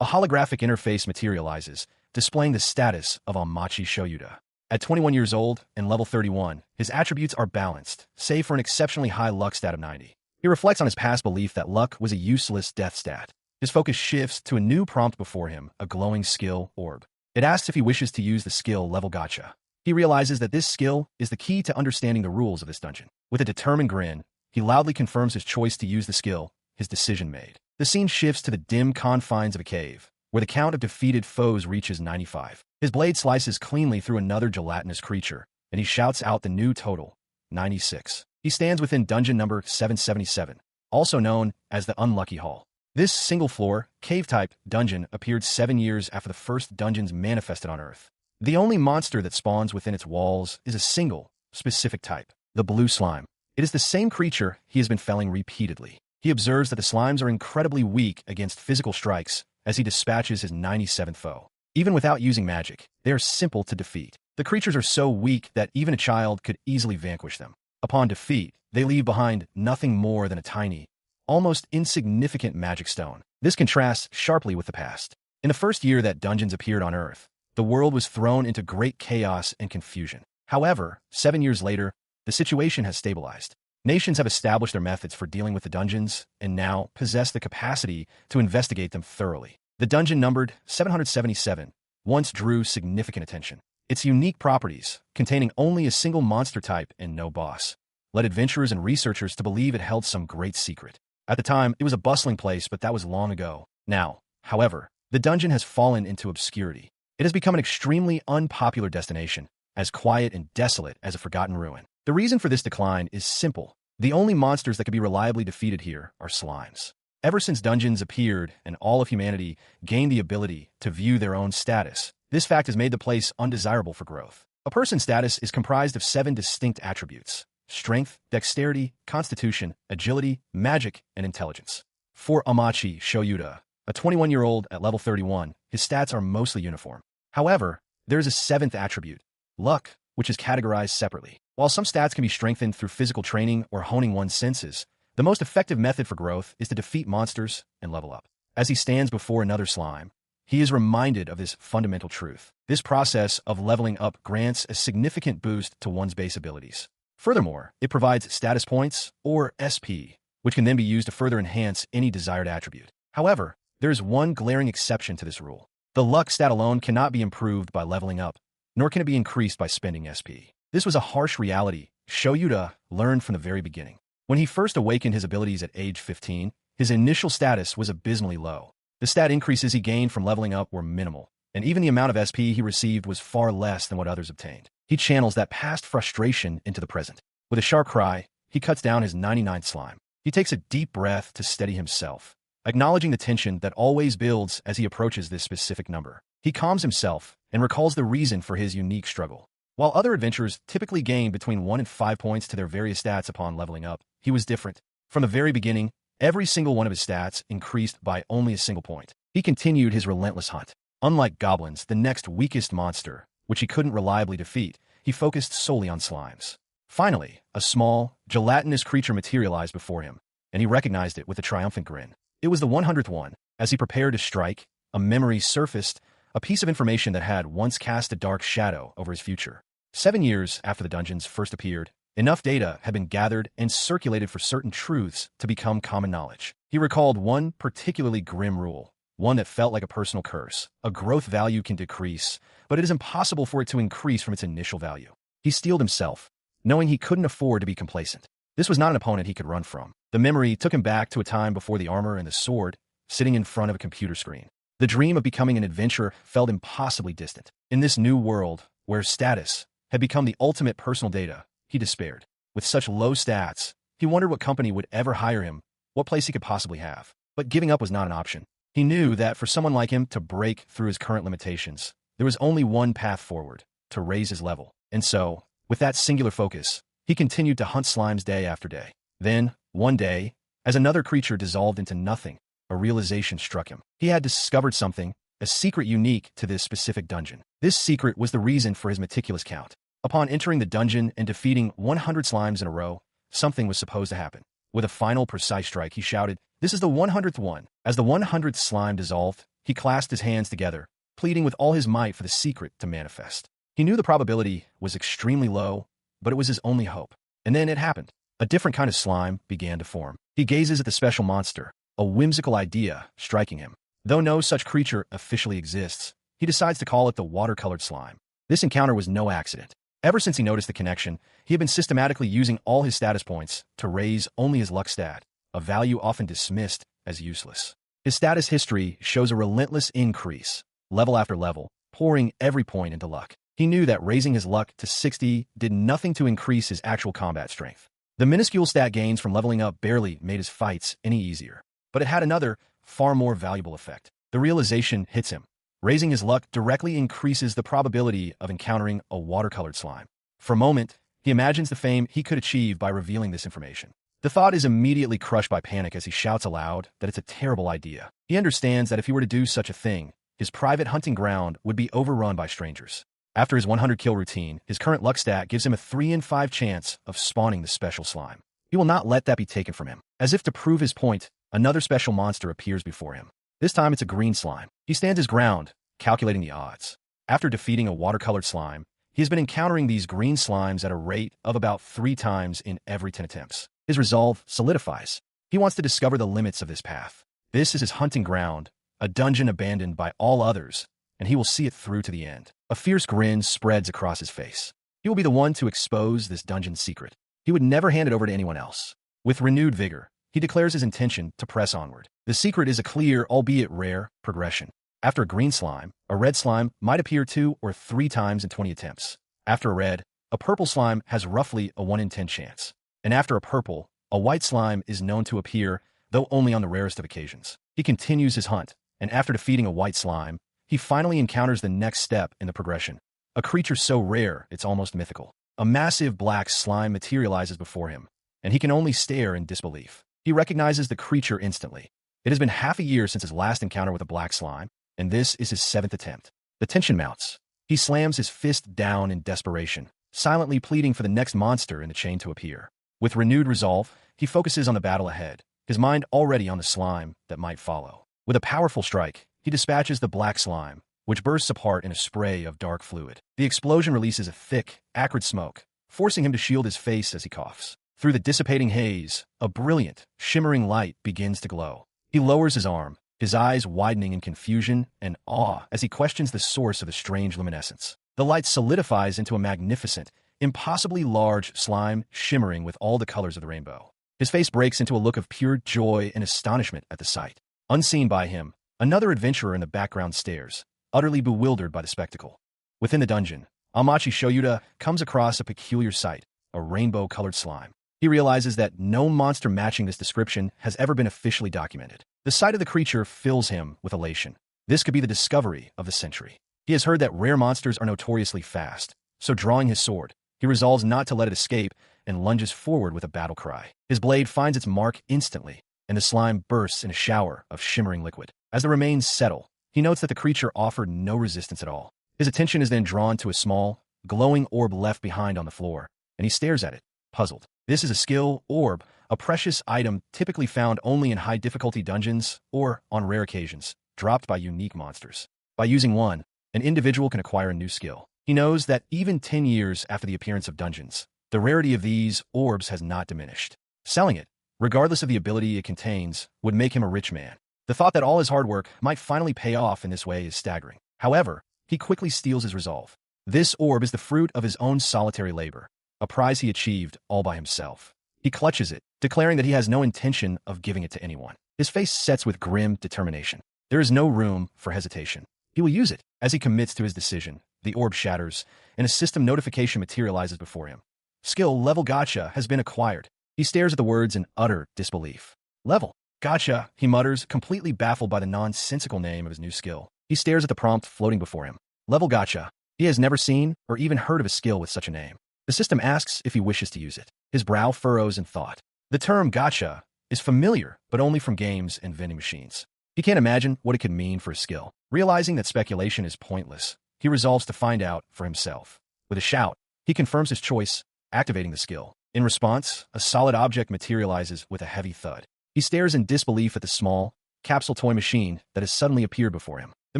A holographic interface materializes, displaying the status of Amachi Shoyuda. At 21 years old and level 31, his attributes are balanced, save for an exceptionally high luck stat of 90. He reflects on his past belief that luck was a useless death stat. His focus shifts to a new prompt before him, a glowing skill orb. It asks if he wishes to use the skill level Gacha. He realizes that this skill is the key to understanding the rules of this dungeon. With a determined grin, he loudly confirms his choice to use the skill, his decision made. The scene shifts to the dim confines of a cave, where the count of defeated foes reaches 95. His blade slices cleanly through another gelatinous creature, and he shouts out the new total, 96. He stands within dungeon number 777, also known as the Unlucky Hall. This single-floor, cave-type dungeon appeared 7 years after the first dungeons manifested on Earth. The only monster that spawns within its walls is a single, specific type, the blue slime. It is the same creature he has been felling repeatedly. He observes that the slimes are incredibly weak against physical strikes as he dispatches his 97th foe. Even without using magic, they are simple to defeat. The creatures are so weak that even a child could easily vanquish them. Upon defeat, they leave behind nothing more than a tiny, almost insignificant magic stone. This contrasts sharply with the past. In the first year that dungeons appeared on Earth, the world was thrown into great chaos and confusion. However, 7 years later, the situation has stabilized. Nations have established their methods for dealing with the dungeons and now possess the capacity to investigate them thoroughly. The dungeon numbered 777 once drew significant attention. Its unique properties, containing only a single monster type and no boss, led adventurers and researchers to believe it held some great secret. At the time, it was a bustling place, but that was long ago. Now, however, the dungeon has fallen into obscurity. It has become an extremely unpopular destination, as quiet and desolate as a forgotten ruin. The reason for this decline is simple. The only monsters that can be reliably defeated here are slimes. Ever since dungeons appeared and all of humanity gained the ability to view their own status, this fact has made the place undesirable for growth. A person's status is comprised of 7 distinct attributes: strength, dexterity, constitution, agility, magic, and intelligence. For Amachi Shoyuda, a 21-year-old at level 31, his stats are mostly uniform. However, there is a 7th attribute, luck, which is categorized separately. While some stats can be strengthened through physical training or honing one's senses, the most effective method for growth is to defeat monsters and level up. As he stands before another slime, he is reminded of this fundamental truth. This process of leveling up grants a significant boost to one's base abilities. Furthermore, it provides status points, or SP, which can then be used to further enhance any desired attribute. However, there is one glaring exception to this rule. The luck stat alone cannot be improved by leveling up, nor can it be increased by spending SP. This was a harsh reality Shoyuda learned from the very beginning. When he first awakened his abilities at age 15, his initial status was abysmally low. The stat increases he gained from leveling up were minimal, and even the amount of SP he received was far less than what others obtained. He channels that past frustration into the present. With a sharp cry, he cuts down his 99th slime. He takes a deep breath to steady himself, acknowledging the tension that always builds as he approaches this specific number. He calms himself and recalls the reason for his unique struggle. While other adventurers typically gain between 1 and 5 points to their various stats upon leveling up, he was different. From the very beginning, every single one of his stats increased by only a single point. He continued his relentless hunt. Unlike goblins, the next weakest monster, which he couldn't reliably defeat, he focused solely on slimes. Finally, a small, gelatinous creature materialized before him, and he recognized it with a triumphant grin. It was the 100th one. As he prepared to strike, a memory surfaced, a piece of information that had once cast a dark shadow over his future. 7 years after the dungeons first appeared, enough data had been gathered and circulated for certain truths to become common knowledge. He recalled one particularly grim rule, one that felt like a personal curse. A growth value can decrease, but it is impossible for it to increase from its initial value. He steeled himself, knowing he couldn't afford to be complacent. This was not an opponent he could run from. The memory took him back to a time before the armor and the sword, sitting in front of a computer screen. The dream of becoming an adventurer felt impossibly distant. In this new world, where status had become the ultimate personal data, he despaired. With such low stats, he wondered what company would ever hire him, what place he could possibly have. But giving up was not an option. He knew that for someone like him to break through his current limitations, there was only one path forward, to raise his level. And so, with that singular focus, he continued to hunt slimes day after day. Then, one day, as another creature dissolved into nothing, a realization struck him. He had discovered something, a secret unique to this specific dungeon. This secret was the reason for his meticulous count. Upon entering the dungeon and defeating 100 slimes in a row, something was supposed to happen. With a final precise strike, he shouted, "This is the 100th one." As the 100th slime dissolved, he clasped his hands together, pleading with all his might for the secret to manifest. He knew the probability was extremely low, but it was his only hope. And then it happened. A different kind of slime began to form. He gazes at the special monster, a whimsical idea striking him. Though no such creature officially exists, he decides to call it the watercolored slime. This encounter was no accident. Ever since he noticed the connection, he had been systematically using all his status points to raise only his luck stat, a value often dismissed as useless. His status history shows a relentless increase, level after level, pouring every point into luck. He knew that raising his luck to 60 did nothing to increase his actual combat strength. The minuscule stat gains from leveling up barely made his fights any easier. But it had another, far more valuable effect. The realization hits him. Raising his luck directly increases the probability of encountering a watercolored slime. For a moment, he imagines the fame he could achieve by revealing this information. The thought is immediately crushed by panic as he shouts aloud that it's a terrible idea. He understands that if he were to do such a thing, his private hunting ground would be overrun by strangers. After his 100-kill routine, his current luck stat gives him a 3 in 5 chance of spawning the special slime. He will not let that be taken from him. As if to prove his point, another special monster appears before him. This time it's a green slime. He stands his ground, calculating the odds. After defeating a watercolored slime, he has been encountering these green slimes at a rate of about 3 times in every 10 attempts. His resolve solidifies. He wants to discover the limits of this path. This is his hunting ground, a dungeon abandoned by all others, and he will see it through to the end. A fierce grin spreads across his face. He will be the one to expose this dungeon secret. He would never hand it over to anyone else. With renewed vigor, he declares his intention to press onward. The secret is a clear, albeit rare, progression. After a green slime, a red slime might appear 2 or 3 times in 20 attempts. After a red, a purple slime has roughly a 1 in 10 chance. And after a purple, a white slime is known to appear, though only on the rarest of occasions. He continues his hunt, and after defeating a white slime, he finally encounters the next step in the progression. A creature so rare it's almost mythical. A massive black slime materializes before him, and he can only stare in disbelief. He recognizes the creature instantly. It has been half a year since his last encounter with a black slime, and this is his 7th attempt. The tension mounts. He slams his fist down in desperation, silently pleading for the next monster in the chain to appear. With renewed resolve, he focuses on the battle ahead, his mind already on the slime that might follow. With a powerful strike, he dispatches the black slime, which bursts apart in a spray of dark fluid. The explosion releases a thick, acrid smoke, forcing him to shield his face as he coughs. Through the dissipating haze, a brilliant, shimmering light begins to glow. He lowers his arm, his eyes widening in confusion and awe as he questions the source of the strange luminescence. The light solidifies into a magnificent, impossibly large slime shimmering with all the colors of the rainbow. His face breaks into a look of pure joy and astonishment at the sight. Unseen by him, another adventurer in the background stares, utterly bewildered by the spectacle. Within the dungeon, Amachi Shoyuda comes across a peculiar sight, a rainbow-colored slime. He realizes that no monster matching this description has ever been officially documented. The sight of the creature fills him with elation. This could be the discovery of the century. He has heard that rare monsters are notoriously fast, so drawing his sword, he resolves not to let it escape and lunges forward with a battle cry. His blade finds its mark instantly, and the slime bursts in a shower of shimmering liquid. As the remains settle, he notes that the creature offered no resistance at all. His attention is then drawn to a small, glowing orb left behind on the floor, and he stares at it, puzzled. This is a skill orb, a precious item typically found only in high-difficulty dungeons or, on rare occasions, dropped by unique monsters. By using one, an individual can acquire a new skill. He knows that even 10 years after the appearance of dungeons, the rarity of these orbs has not diminished. Selling it, regardless of the ability it contains, would make him a rich man. The thought that all his hard work might finally pay off in this way is staggering. However, he quickly steels his resolve. This orb is the fruit of his own solitary labor, a prize he achieved all by himself. He clutches it, declaring that he has no intention of giving it to anyone. His face sets with grim determination. There is no room for hesitation. He will use it. As he commits to his decision, the orb shatters, and a system notification materializes before him. Skill level Gacha has been acquired. He stares at the words in utter disbelief. Level Gacha, he mutters, completely baffled by the nonsensical name of his new skill. He stares at the prompt floating before him. Level Gacha. He has never seen or even heard of a skill with such a name. The system asks if he wishes to use it. His brow furrows in thought. The term Gacha is familiar, but only from games and vending machines. He can't imagine what it could mean for his skill. Realizing that speculation is pointless, he resolves to find out for himself. With a shout, he confirms his choice, activating the skill. In response, a solid object materializes with a heavy thud. He stares in disbelief at the small, capsule toy machine that has suddenly appeared before him. The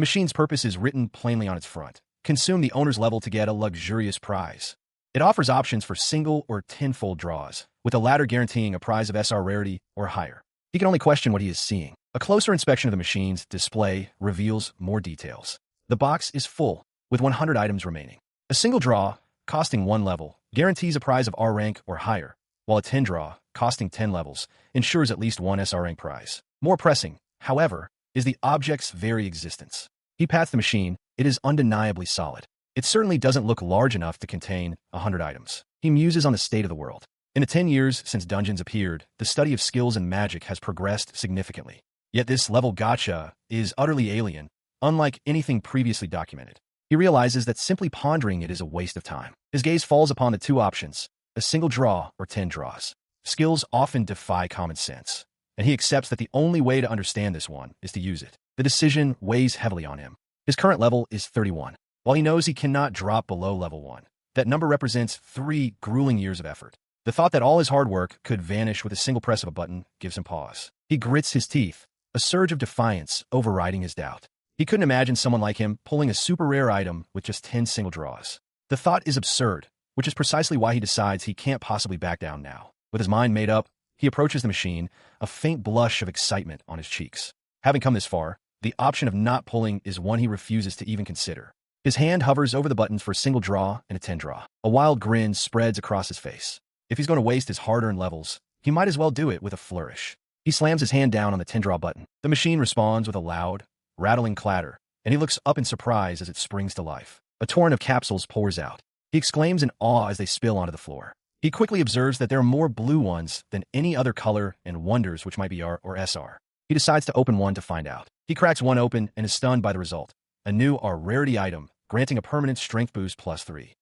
machine's purpose is written plainly on its front. Consume the owner's level to get a luxurious prize. It offers options for single or tenfold draws, with the latter guaranteeing a prize of SR rarity or higher. He can only question what he is seeing. A closer inspection of the machine's display reveals more details. The box is full, with 100 items remaining. A single draw, costing 1 level, guarantees a prize of R rank or higher, while a 10 draw, costing 10 levels, ensures at least 1 SR rank prize. More pressing, however, is the object's very existence. He pats the machine. It is undeniably solid. It certainly doesn't look large enough to contain 100 items. He muses on the state of the world. In the 10 years since Dungeons appeared, the study of skills and magic has progressed significantly. Yet this level gacha is utterly alien, unlike anything previously documented. He realizes that simply pondering it is a waste of time. His gaze falls upon the two options, a single draw or 10 draws. Skills often defy common sense, and he accepts that the only way to understand this one is to use it. The decision weighs heavily on him. His current level is 31. While he knows he cannot drop below level 1, that number represents 3 grueling years of effort. The thought that all his hard work could vanish with a single press of a button gives him pause. He grits his teeth, a surge of defiance overriding his doubt. He couldn't imagine someone like him pulling a super rare item with just 10 single draws. The thought is absurd, which is precisely why he decides he can't possibly back down now. With his mind made up, he approaches the machine, a faint blush of excitement on his cheeks. Having come this far, the option of not pulling is one he refuses to even consider. His hand hovers over the buttons for a single draw and a 10 draw. A wild grin spreads across his face. If he's going to waste his hard-earned levels, he might as well do it with a flourish. He slams his hand down on the 10 draw button. The machine responds with a loud, rattling clatter, and he looks up in surprise as it springs to life. A torrent of capsules pours out. He exclaims in awe as they spill onto the floor. He quickly observes that there are more blue ones than any other color and wonders which might be R or SR. He decides to open one to find out. He cracks one open and is stunned by the result. A new R rarity item, granting a permanent strength boost +3.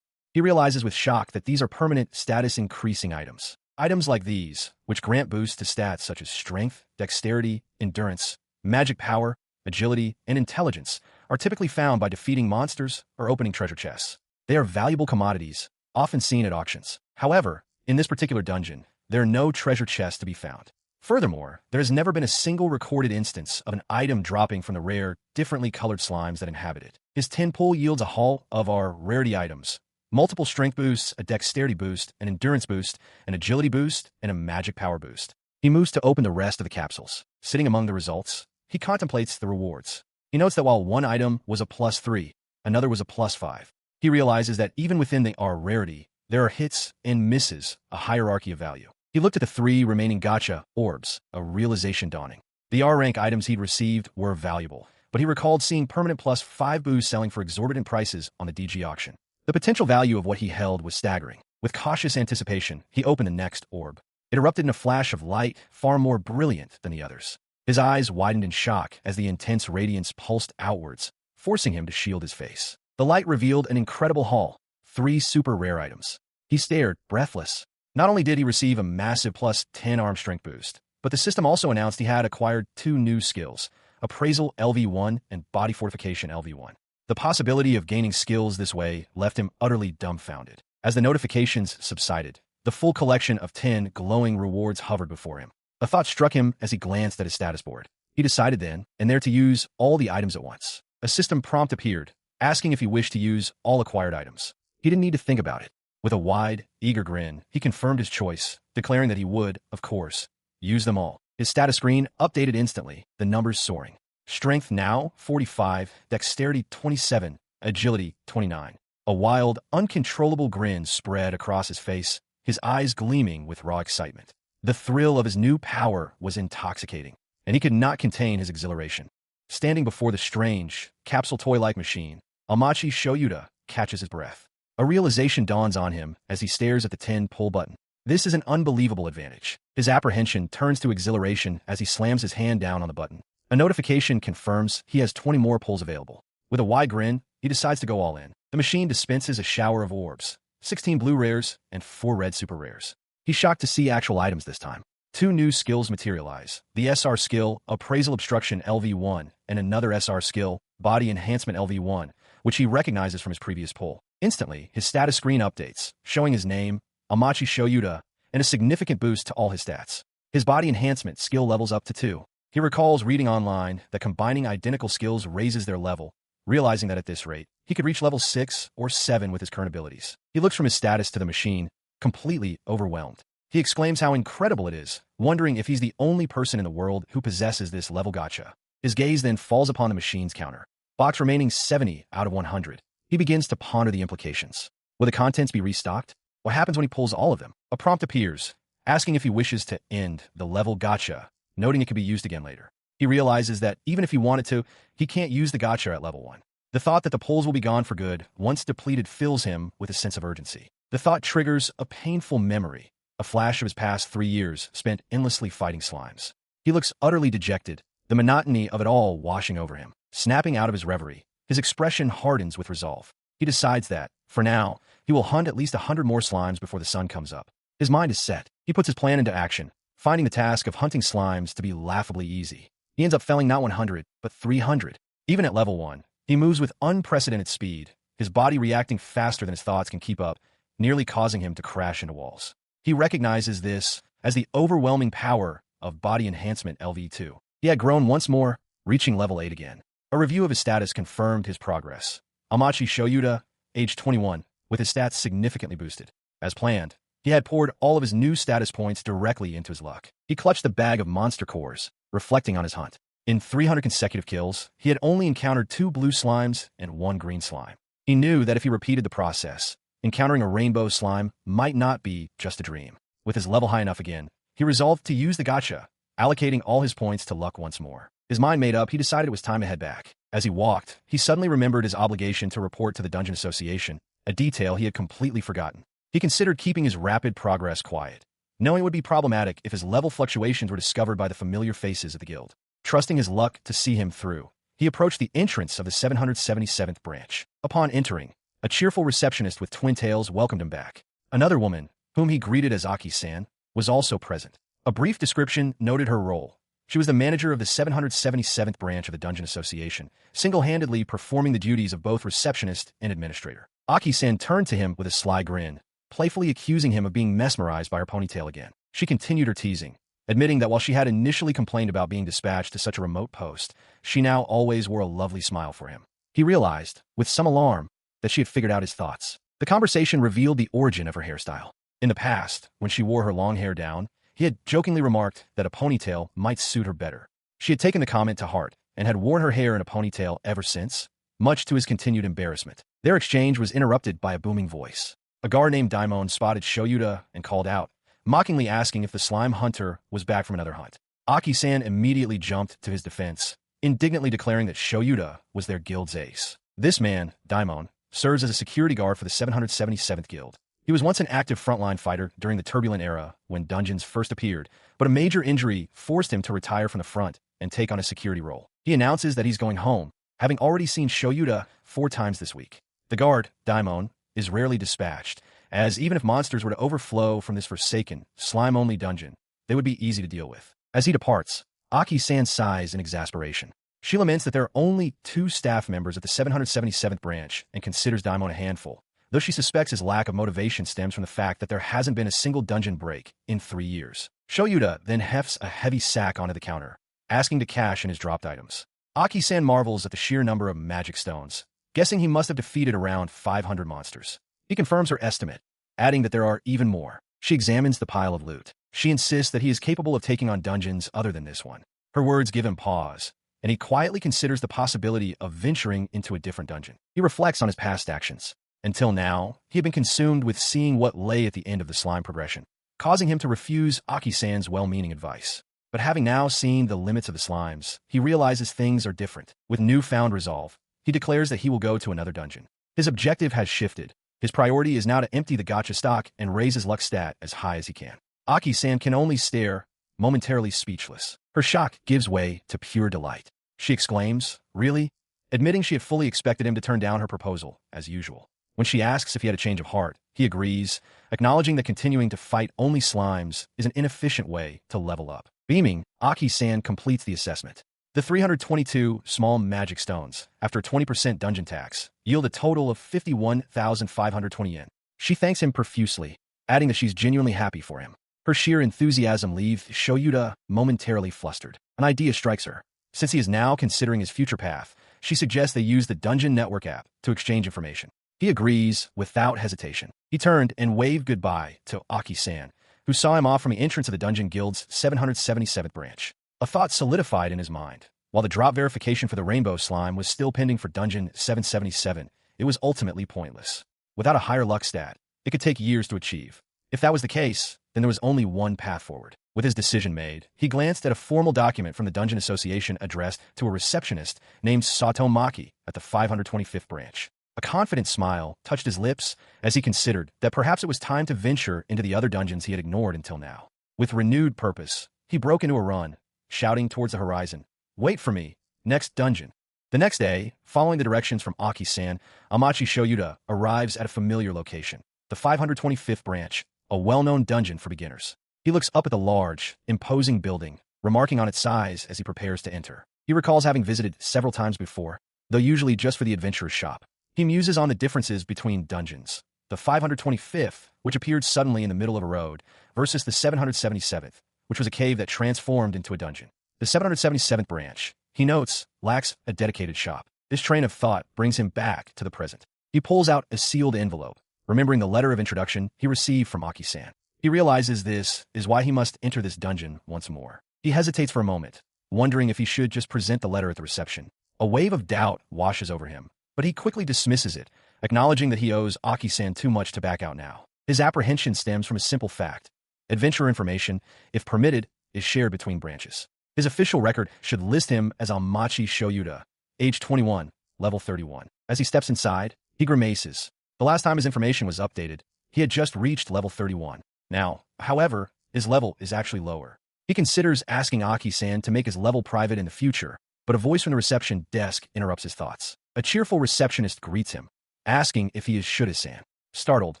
He realizes with shock that these are permanent status-increasing items. Items like these, which grant boosts to stats such as strength, dexterity, endurance, magic power, agility, and intelligence, are typically found by defeating monsters or opening treasure chests. They are valuable commodities, often seen at auctions. However, in this particular dungeon, there are no treasure chests to be found. Furthermore, there has never been a single recorded instance of an item dropping from the rare, differently colored slimes that inhabit it. His 10 pull yields a haul of our rarity items, multiple strength boosts, a dexterity boost, an endurance boost, an agility boost, and a magic power boost. He moves to open the rest of the capsules. Sitting among the results, he contemplates the rewards. He notes that while one item was a +3, another was a +5. He realizes that even within the R rarity, there are hits and misses, a hierarchy of value. He looked at the 3 remaining gacha orbs, a realization dawning. The R rank items he'd received were valuable, but he recalled seeing permanent +5 boosts selling for exorbitant prices on the DG auction. The potential value of what he held was staggering. With cautious anticipation, he opened the next orb. It erupted in a flash of light, far more brilliant than the others. His eyes widened in shock as the intense radiance pulsed outwards, forcing him to shield his face. The light revealed an incredible haul, 3 super rare items. He stared, breathless. Not only did he receive a massive +10 arm strength boost, but the system also announced he had acquired 2 new skills, Appraisal LV1 and Body Fortification LV1. The possibility of gaining skills this way left him utterly dumbfounded. As the notifications subsided, the full collection of 10 glowing rewards hovered before him. A thought struck him as he glanced at his status board. He decided then and there to use all the items at once. A system prompt appeared, asking if he wished to use all acquired items. He didn't need to think about it. With a wide, eager grin, he confirmed his choice, declaring that he would, of course, use them all. His status screen updated instantly, the numbers soaring. Strength now 45, dexterity 27, agility 29. A wild, uncontrollable grin spread across his face, his eyes gleaming with raw excitement. The thrill of his new power was intoxicating, and he could not contain his exhilaration. Standing before the strange, capsule toy-like machine, Amachi Shoyuda catches his breath. A realization dawns on him as he stares at the 10 pull button. This is an unbelievable advantage. His apprehension turns to exhilaration as he slams his hand down on the button. A notification confirms he has 20 more pulls available. With a wide grin, he decides to go all in. The machine dispenses a shower of orbs, 16 blue rares and 4 red super rares. He's shocked to see actual items this time. 2 new skills materialize. The SR skill, Appraisal Obstruction LV1, and another SR skill, Body Enhancement LV1, which he recognizes from his previous pull. Instantly, his status screen updates, showing his name, Amachi Shoyuda, and a significant boost to all his stats. His body enhancement skill levels up to 2. He recalls reading online that combining identical skills raises their level, realizing that at this rate, he could reach level 6 or 7 with his current abilities. He looks from his status to the machine, completely overwhelmed. He exclaims how incredible it is, wondering if he's the only person in the world who possesses this level gacha. His gaze then falls upon the machine's counter. Box remaining 70 out of 100. He begins to ponder the implications. Will the contents be restocked? What happens when he pulls all of them? A prompt appears, asking if he wishes to end the level gacha, noting it could be used again later. He realizes that even if he wanted to, he can't use the gacha at level 1. The thought that the pulls will be gone for good, once depleted, fills him with a sense of urgency. The thought triggers a painful memory, a flash of his past 3 years spent endlessly fighting slimes. He looks utterly dejected, the monotony of it all washing over him. Snapping out of his reverie, his expression hardens with resolve. He decides that, for now, he will hunt at least 100 more slimes before the sun comes up. His mind is set. He puts his plan into action, finding the task of hunting slimes to be laughably easy. He ends up felling not 100, but 300. Even at level 1, he moves with unprecedented speed, his body reacting faster than his thoughts can keep up, nearly causing him to crash into walls. He recognizes this as the overwhelming power of body enhancement LV2. He had grown once more, reaching level 8 again. A review of his status confirmed his progress. Amachi Shoyuda, age 21, with his stats significantly boosted. As planned, he had poured all of his new status points directly into his luck. He clutched the bag of monster cores, reflecting on his hunt. In 300 consecutive kills, he had only encountered 2 blue slimes and 1 green slime. He knew that if he repeated the process, encountering a rainbow slime might not be just a dream. With his level high enough again, he resolved to use the gacha, allocating all his points to luck once more. His mind made up, he decided it was time to head back. As he walked, he suddenly remembered his obligation to report to the Dungeon Association, a detail he had completely forgotten. He considered keeping his rapid progress quiet, knowing it would be problematic if his level fluctuations were discovered by the familiar faces of the guild. Trusting his luck to see him through, he approached the entrance of the 777th branch. Upon entering, a cheerful receptionist with twin tails welcomed him back. Another woman, whom he greeted as Aki-san, was also present. A brief description noted her role. She was the manager of the 777th branch of the Dungeon Association, single-handedly performing the duties of both receptionist and administrator. Aki-san turned to him with a sly grin, playfully accusing him of being mesmerized by her ponytail again. She continued her teasing, admitting that while she had initially complained about being dispatched to such a remote post, she now always wore a lovely smile for him. He realized, with some alarm, that she had figured out his thoughts. The conversation revealed the origin of her hairstyle. In the past, when she wore her long hair down, he had jokingly remarked that a ponytail might suit her better. She had taken the comment to heart and had worn her hair in a ponytail ever since, much to his continued embarrassment. Their exchange was interrupted by a booming voice. A guard named Daimon spotted Shoyuda and called out, mockingly asking if the slime hunter was back from another hunt. Aki-san immediately jumped to his defense, indignantly declaring that Shoyuda was their guild's ace. This man, Daimon, serves as a security guard for the 777th Guild. He was once an active frontline fighter during the turbulent era when dungeons first appeared, but a major injury forced him to retire from the front and take on a security role. He announces that he's going home, having already seen Shoyuda 4 times this week. The guard, Daimon, is rarely dispatched, as even if monsters were to overflow from this forsaken, slime-only dungeon, they would be easy to deal with. As he departs, Aki-san sighs in exasperation. She laments that there are only 2 staff members at the 777th branch and considers Daimon a handful, though she suspects his lack of motivation stems from the fact that there hasn't been a single dungeon break in 3 years. Shoyuda then hefts a heavy sack onto the counter, asking to cash in his dropped items. Aki-san marvels at the sheer number of magic stones, guessing he must have defeated around 500 monsters. He confirms her estimate, adding that there are even more. She examines the pile of loot. She insists that he is capable of taking on dungeons other than this one. Her words give him pause, and he quietly considers the possibility of venturing into a different dungeon. He reflects on his past actions. Until now, he had been consumed with seeing what lay at the end of the slime progression, causing him to refuse Aki-san's well-meaning advice. But having now seen the limits of the slimes, he realizes things are different. With newfound resolve, he declares that he will go to another dungeon. His objective has shifted. His priority is now to empty the gacha stock and raise his luck stat as high as he can. Aki-san can only stare, momentarily speechless. Her shock gives way to pure delight. She exclaims, "Really?" admitting she had fully expected him to turn down her proposal, as usual. When she asks if he had a change of heart, he agrees, acknowledging that continuing to fight only slimes is an inefficient way to level up. Beaming, Aki-san completes the assessment. The 322 small magic stones, after a 20% dungeon tax, yield a total of 51,520 yen. She thanks him profusely, adding that she's genuinely happy for him. Her sheer enthusiasm leaves Shoyuda momentarily flustered. An idea strikes her. Since he is now considering his future path, she suggests they use the Dungeon Network app to exchange information. He agrees without hesitation. He turned and waved goodbye to Aki-san, who saw him off from the entrance of the Dungeon Guild's 777th branch. A thought solidified in his mind. While the drop verification for the Rainbow Slime was still pending for Dungeon 777, it was ultimately pointless. Without a higher luck stat, it could take years to achieve. If that was the case, then there was only one path forward. With his decision made, he glanced at a formal document from the Dungeon Association addressed to a receptionist named Sato Maki at the 525th branch. A confident smile touched his lips as he considered that perhaps it was time to venture into the other dungeons he had ignored until now. With renewed purpose, he broke into a run, shouting towards the horizon, "Wait for me, next dungeon." The next day, following the directions from Aki-san, Amachi Shoyuda arrives at a familiar location, the 525th branch, a well-known dungeon for beginners. He looks up at the large, imposing building, remarking on its size as he prepares to enter. He recalls having visited several times before, though usually just for the adventurer's shop. He muses on the differences between dungeons. The 525th, which appeared suddenly in the middle of a road, versus the 777th, which was a cave that transformed into a dungeon. The 777th branch, he notes, lacks a dedicated shop. This train of thought brings him back to the present. He pulls out a sealed envelope, remembering the letter of introduction he received from Aki-san. He realizes this is why he must enter this dungeon once more. He hesitates for a moment, wondering if he should just present the letter at the reception. A wave of doubt washes over him, but he quickly dismisses it, acknowledging that he owes Aki-san too much to back out now. His apprehension stems from a simple fact. Adventurer information, if permitted, is shared between branches. His official record should list him as Amachi Shoyuda, age 21, level 31. As he steps inside, he grimaces. The last time his information was updated, he had just reached level 31. Now, however, his level is actually lower. He considers asking Aki-san to make his level private in the future, but a voice from the reception desk interrupts his thoughts. A cheerful receptionist greets him, asking if he is Shuda-san. Startled,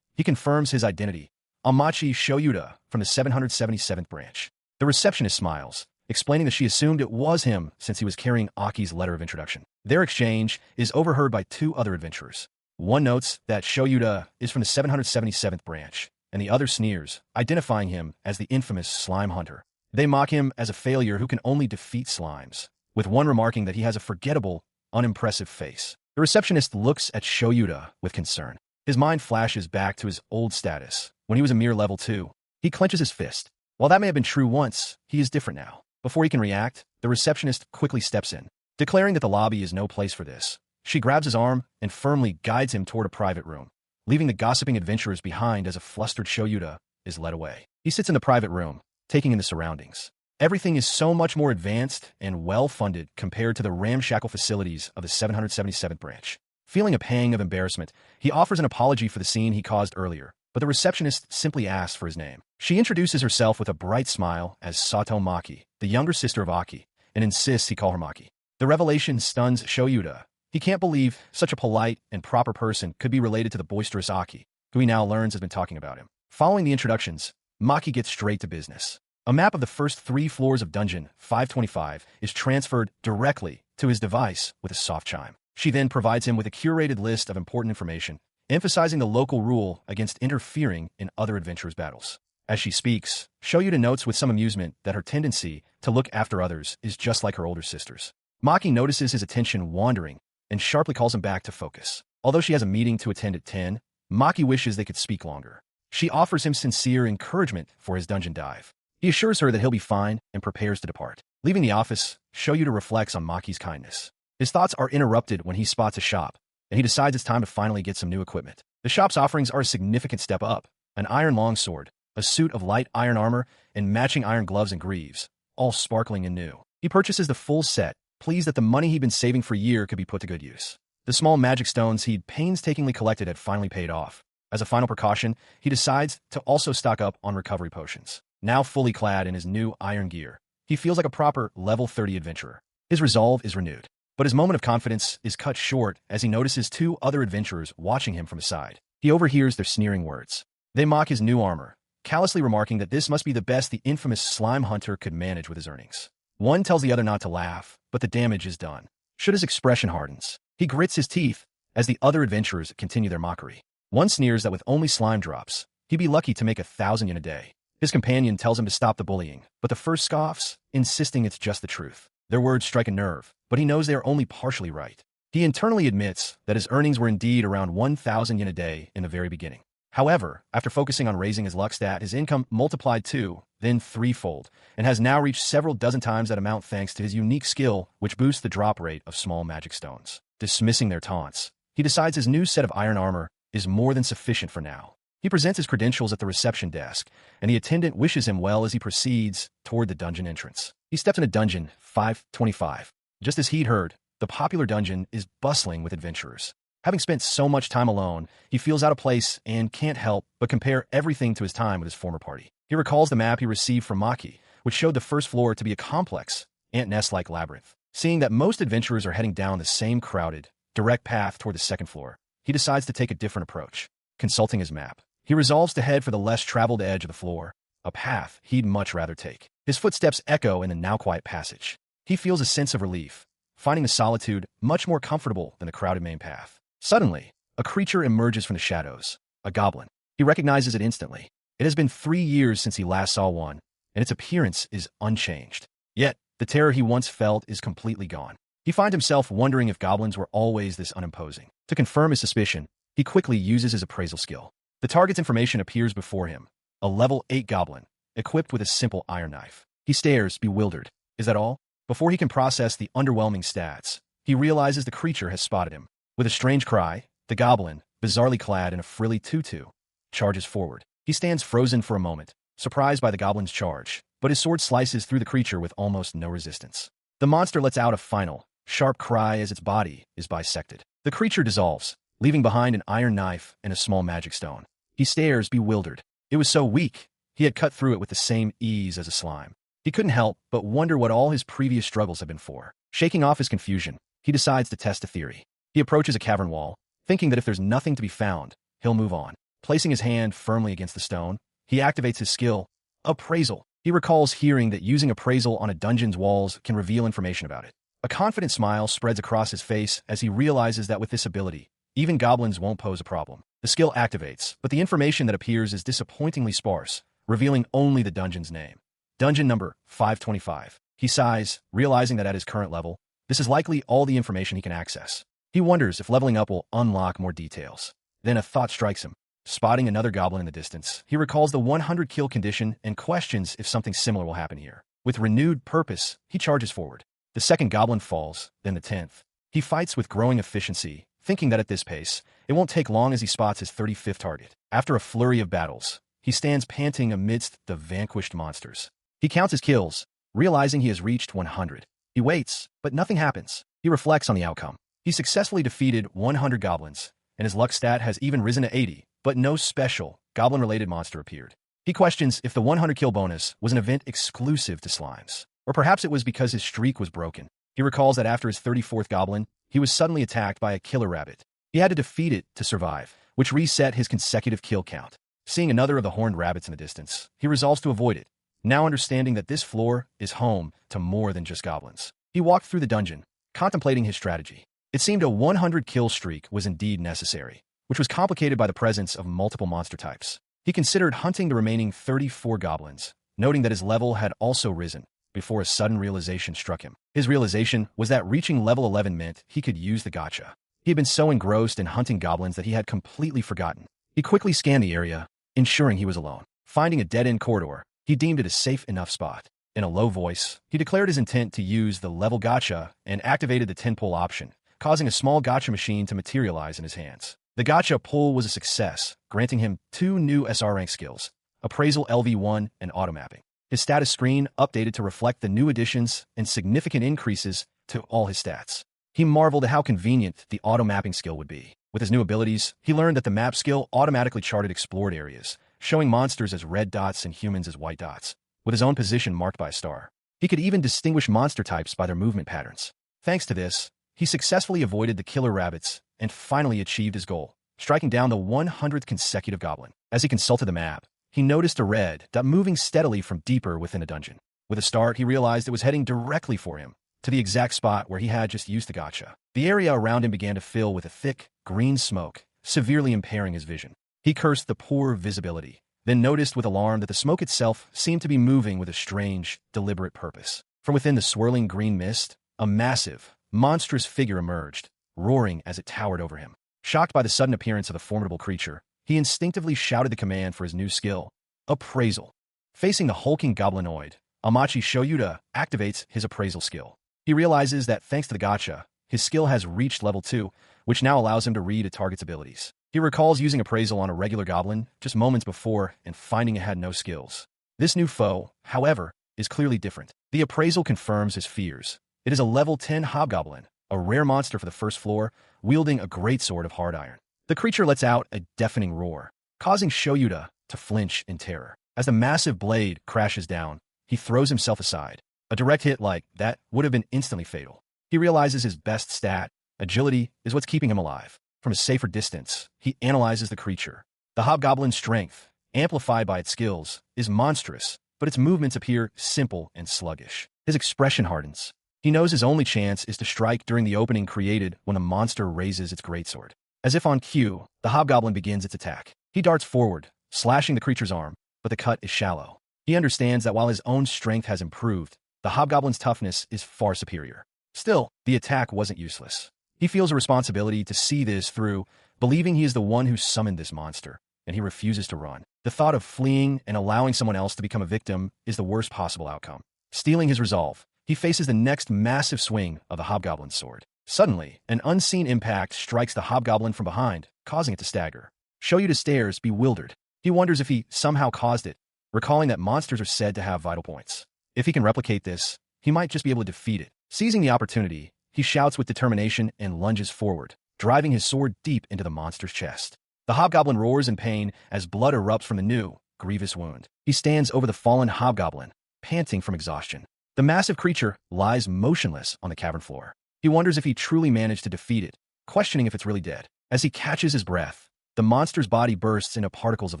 he confirms his identity, Amachi Shoyuda from the 777th branch. The receptionist smiles, explaining that she assumed it was him since he was carrying Aki's letter of introduction. Their exchange is overheard by two other adventurers. One notes that Shoyuda is from the 777th branch, and the other sneers, identifying him as the infamous slime hunter. They mock him as a failure who can only defeat slimes, with one remarking that he has a forgettable, unimpressive face. The receptionist looks at Shoyuda with concern. His mind flashes back to his old status, when he was a mere level 2. He clenches his fist. While that may have been true once, he is different now. Before he can react, the receptionist quickly steps in, declaring that the lobby is no place for this. She grabs his arm and firmly guides him toward a private room, leaving the gossiping adventurers behind as a flustered Shoyuda is led away. He sits in the private room, taking in the surroundings. Everything is so much more advanced and well-funded compared to the ramshackle facilities of the 777th branch. Feeling a pang of embarrassment, he offers an apology for the scene he caused earlier, but the receptionist simply asks for his name. She introduces herself with a bright smile as Sato Maki, the younger sister of Aki, and insists he call her Maki. The revelation stuns Shoyuda. He can't believe such a polite and proper person could be related to the boisterous Aki, who he now learns has been talking about him. Following the introductions, Maki gets straight to business. A map of the first 3 floors of Dungeon 525 is transferred directly to his device with a soft chime. She then provides him with a curated list of important information, emphasizing the local rule against interfering in other adventurers' battles. As she speaks, Shoyuda notes with some amusement that her tendency to look after others is just like her older sister's. Maki notices his attention wandering and sharply calls him back to focus. Although she has a meeting to attend at 10, Maki wishes they could speak longer. She offers him sincere encouragement for his dungeon dive. He assures her that he'll be fine and prepares to depart. Leaving the office, Shoyuda reflects on Maki's kindness. His thoughts are interrupted when he spots a shop, and he decides it's time to finally get some new equipment. The shop's offerings are a significant step up: an iron longsword, a suit of light iron armor, and matching iron gloves and greaves, all sparkling and new. He purchases the full set, pleased that the money he'd been saving for a year could be put to good use. The small magic stones he'd painstakingly collected had finally paid off. As a final precaution, he decides to also stock up on recovery potions. Now fully clad in his new iron gear, he feels like a proper level 30 adventurer. His resolve is renewed, but his moment of confidence is cut short as he notices 2 other adventurers watching him from the side. He overhears their sneering words. They mock his new armor, callously remarking that this must be the best the infamous slime hunter could manage with his earnings. One tells the other not to laugh, but the damage is done. Shuda's expression hardens. He grits his teeth as the other adventurers continue their mockery. One sneers that with only slime drops, he'd be lucky to make 1,000 yen a day. His companion tells him to stop the bullying, but the first scoffs, insisting it's just the truth. Their words strike a nerve, but he knows they are only partially right. He internally admits that his earnings were indeed around 1,000 yen a day in the very beginning. However, after focusing on raising his luck stat, his income multiplied two, then threefold, and has now reached several dozen times that amount thanks to his unique skill, which boosts the drop rate of small magic stones. Dismissing their taunts, he decides his new set of iron armor is more than sufficient for now. He presents his credentials at the reception desk, and the attendant wishes him well as he proceeds toward the dungeon entrance. He steps into dungeon 525. Just as he'd heard, the popular dungeon is bustling with adventurers. Having spent so much time alone, he feels out of place and can't help but compare everything to his time with his former party. He recalls the map he received from Maki, which showed the first floor to be a complex, ant nest-like labyrinth. Seeing that most adventurers are heading down the same crowded, direct path toward the second floor, he decides to take a different approach. Consulting his map, he resolves to head for the less traveled edge of the floor, a path he'd much rather take. His footsteps echo in the now quiet passage. He feels a sense of relief, finding the solitude much more comfortable than the crowded main path. Suddenly, a creature emerges from the shadows, a goblin. He recognizes it instantly. It has been 3 years since he last saw one, and its appearance is unchanged. Yet, the terror he once felt is completely gone. He finds himself wondering if goblins were always this unimposing. To confirm his suspicion, he quickly uses his appraisal skill. The target's information appears before him, a level 8 goblin, equipped with a simple iron knife. He stares, bewildered. Is that all? Before he can process the underwhelming stats, he realizes the creature has spotted him. With a strange cry, the goblin, bizarrely clad in a frilly tutu, charges forward. He stands frozen for a moment, surprised by the goblin's charge, but his sword slices through the creature with almost no resistance. The monster lets out a final, sharp cry as its body is bisected. The creature dissolves, leaving behind an iron knife and a small magic stone. He stares, bewildered. It was so weak, he had cut through it with the same ease as a slime. He couldn't help but wonder what all his previous struggles had been for. Shaking off his confusion, he decides to test a theory. He approaches a cavern wall, thinking that if there's nothing to be found, he'll move on. Placing his hand firmly against the stone, he activates his skill, Appraisal. He recalls hearing that using appraisal on a dungeon's walls can reveal information about it. A confident smile spreads across his face as he realizes that with this ability, even goblins won't pose a problem. The skill activates, but the information that appears is disappointingly sparse, revealing only the dungeon's name. Dungeon number 525. He sighs, realizing that at his current level, this is likely all the information he can access. He wonders if leveling up will unlock more details. Then a thought strikes him. Spotting another goblin in the distance, he recalls the 100 kill condition and questions if something similar will happen here. With renewed purpose, he charges forward. The second goblin falls, then the 10th. He fights with growing efficiency, thinking that at this pace, it won't take long as he spots his 35th target. After a flurry of battles, he stands panting amidst the vanquished monsters. He counts his kills, realizing he has reached 100. He waits, but nothing happens. He reflects on the outcome. He successfully defeated 100 goblins, and his luck stat has even risen to 80, but no special, goblin-related monster appeared. He questions if the 100 kill bonus was an event exclusive to slimes, or perhaps it was because his streak was broken. He recalls that after his 34th goblin, he was suddenly attacked by a killer rabbit. He had to defeat it to survive, which reset his consecutive kill count. Seeing another of the horned rabbits in the distance, he resolves to avoid it, now understanding that this floor is home to more than just goblins. He walked through the dungeon, contemplating his strategy. It seemed a 100 kill streak was indeed necessary, which was complicated by the presence of multiple monster types. He considered hunting the remaining 34 goblins, noting that his level had also risen, before a sudden realization struck him. His realization was that reaching level 11 meant he could use the gacha. He had been so engrossed in hunting goblins that he had completely forgotten. He quickly scanned the area, ensuring he was alone. Finding a dead-end corridor, he deemed it a safe enough spot. In a low voice, he declared his intent to use the level gacha and activated the 10-pull option, causing a small gacha machine to materialize in his hands. The gacha pull was a success, granting him 2 new SR rank skills, Appraisal LV1 and Automapping. His status screen updated to reflect the new additions and significant increases to all his stats. He marveled at how convenient the auto-mapping skill would be. With his new abilities, he learned that the map skill automatically charted explored areas, showing monsters as red dots and humans as white dots, with his own position marked by a star. He could even distinguish monster types by their movement patterns. Thanks to this, he successfully avoided the killer rabbits and finally achieved his goal, striking down the 100th consecutive goblin. As he consulted the map, he noticed a red dot moving steadily from deeper within a dungeon. With a start, he realized it was heading directly for him, to the exact spot where he had just used the gacha. The area around him began to fill with a thick, green smoke, severely impairing his vision. He cursed the poor visibility, then noticed with alarm that the smoke itself seemed to be moving with a strange, deliberate purpose. From within the swirling green mist, a massive, monstrous figure emerged, roaring as it towered over him. Shocked by the sudden appearance of the formidable creature, he instinctively shouted the command for his new skill, Appraisal. Facing the hulking goblinoid, Amachi Shoyuda activates his appraisal skill. He realizes that thanks to the gacha, his skill has reached level 2, which now allows him to read a target's abilities. He recalls using appraisal on a regular goblin just moments before and finding it had no skills. This new foe, however, is clearly different. The appraisal confirms his fears. It is a level 10 hobgoblin, a rare monster for the first floor, wielding a greatsword of hard iron. The creature lets out a deafening roar, causing Shoyuda to flinch in terror. As the massive blade crashes down, he throws himself aside. A direct hit like that would have been instantly fatal. He realizes his best stat, agility, is what's keeping him alive. From a safer distance, he analyzes the creature. The hobgoblin's strength, amplified by its skills, is monstrous, but its movements appear simple and sluggish. His expression hardens. He knows his only chance is to strike during the opening created when a monster raises its greatsword. As if on cue, the hobgoblin begins its attack. He darts forward, slashing the creature's arm, but the cut is shallow. He understands that while his own strength has improved, the hobgoblin's toughness is far superior. Still, the attack wasn't useless. He feels a responsibility to see this through, believing he is the one who summoned this monster, and he refuses to run. The thought of fleeing and allowing someone else to become a victim is the worst possible outcome. Stealing his resolve, he faces the next massive swing of the hobgoblin's sword. Suddenly, an unseen impact strikes the hobgoblin from behind, causing it to stagger. Shoyuda stares, bewildered. He wonders if he somehow caused it, recalling that monsters are said to have vital points. If he can replicate this, he might just be able to defeat it. Seizing the opportunity, he shouts with determination and lunges forward, driving his sword deep into the monster's chest. The hobgoblin roars in pain as blood erupts from the new, grievous wound. He stands over the fallen hobgoblin, panting from exhaustion. The massive creature lies motionless on the cavern floor. He wonders if he truly managed to defeat it, questioning if it's really dead. As he catches his breath, the monster's body bursts into particles of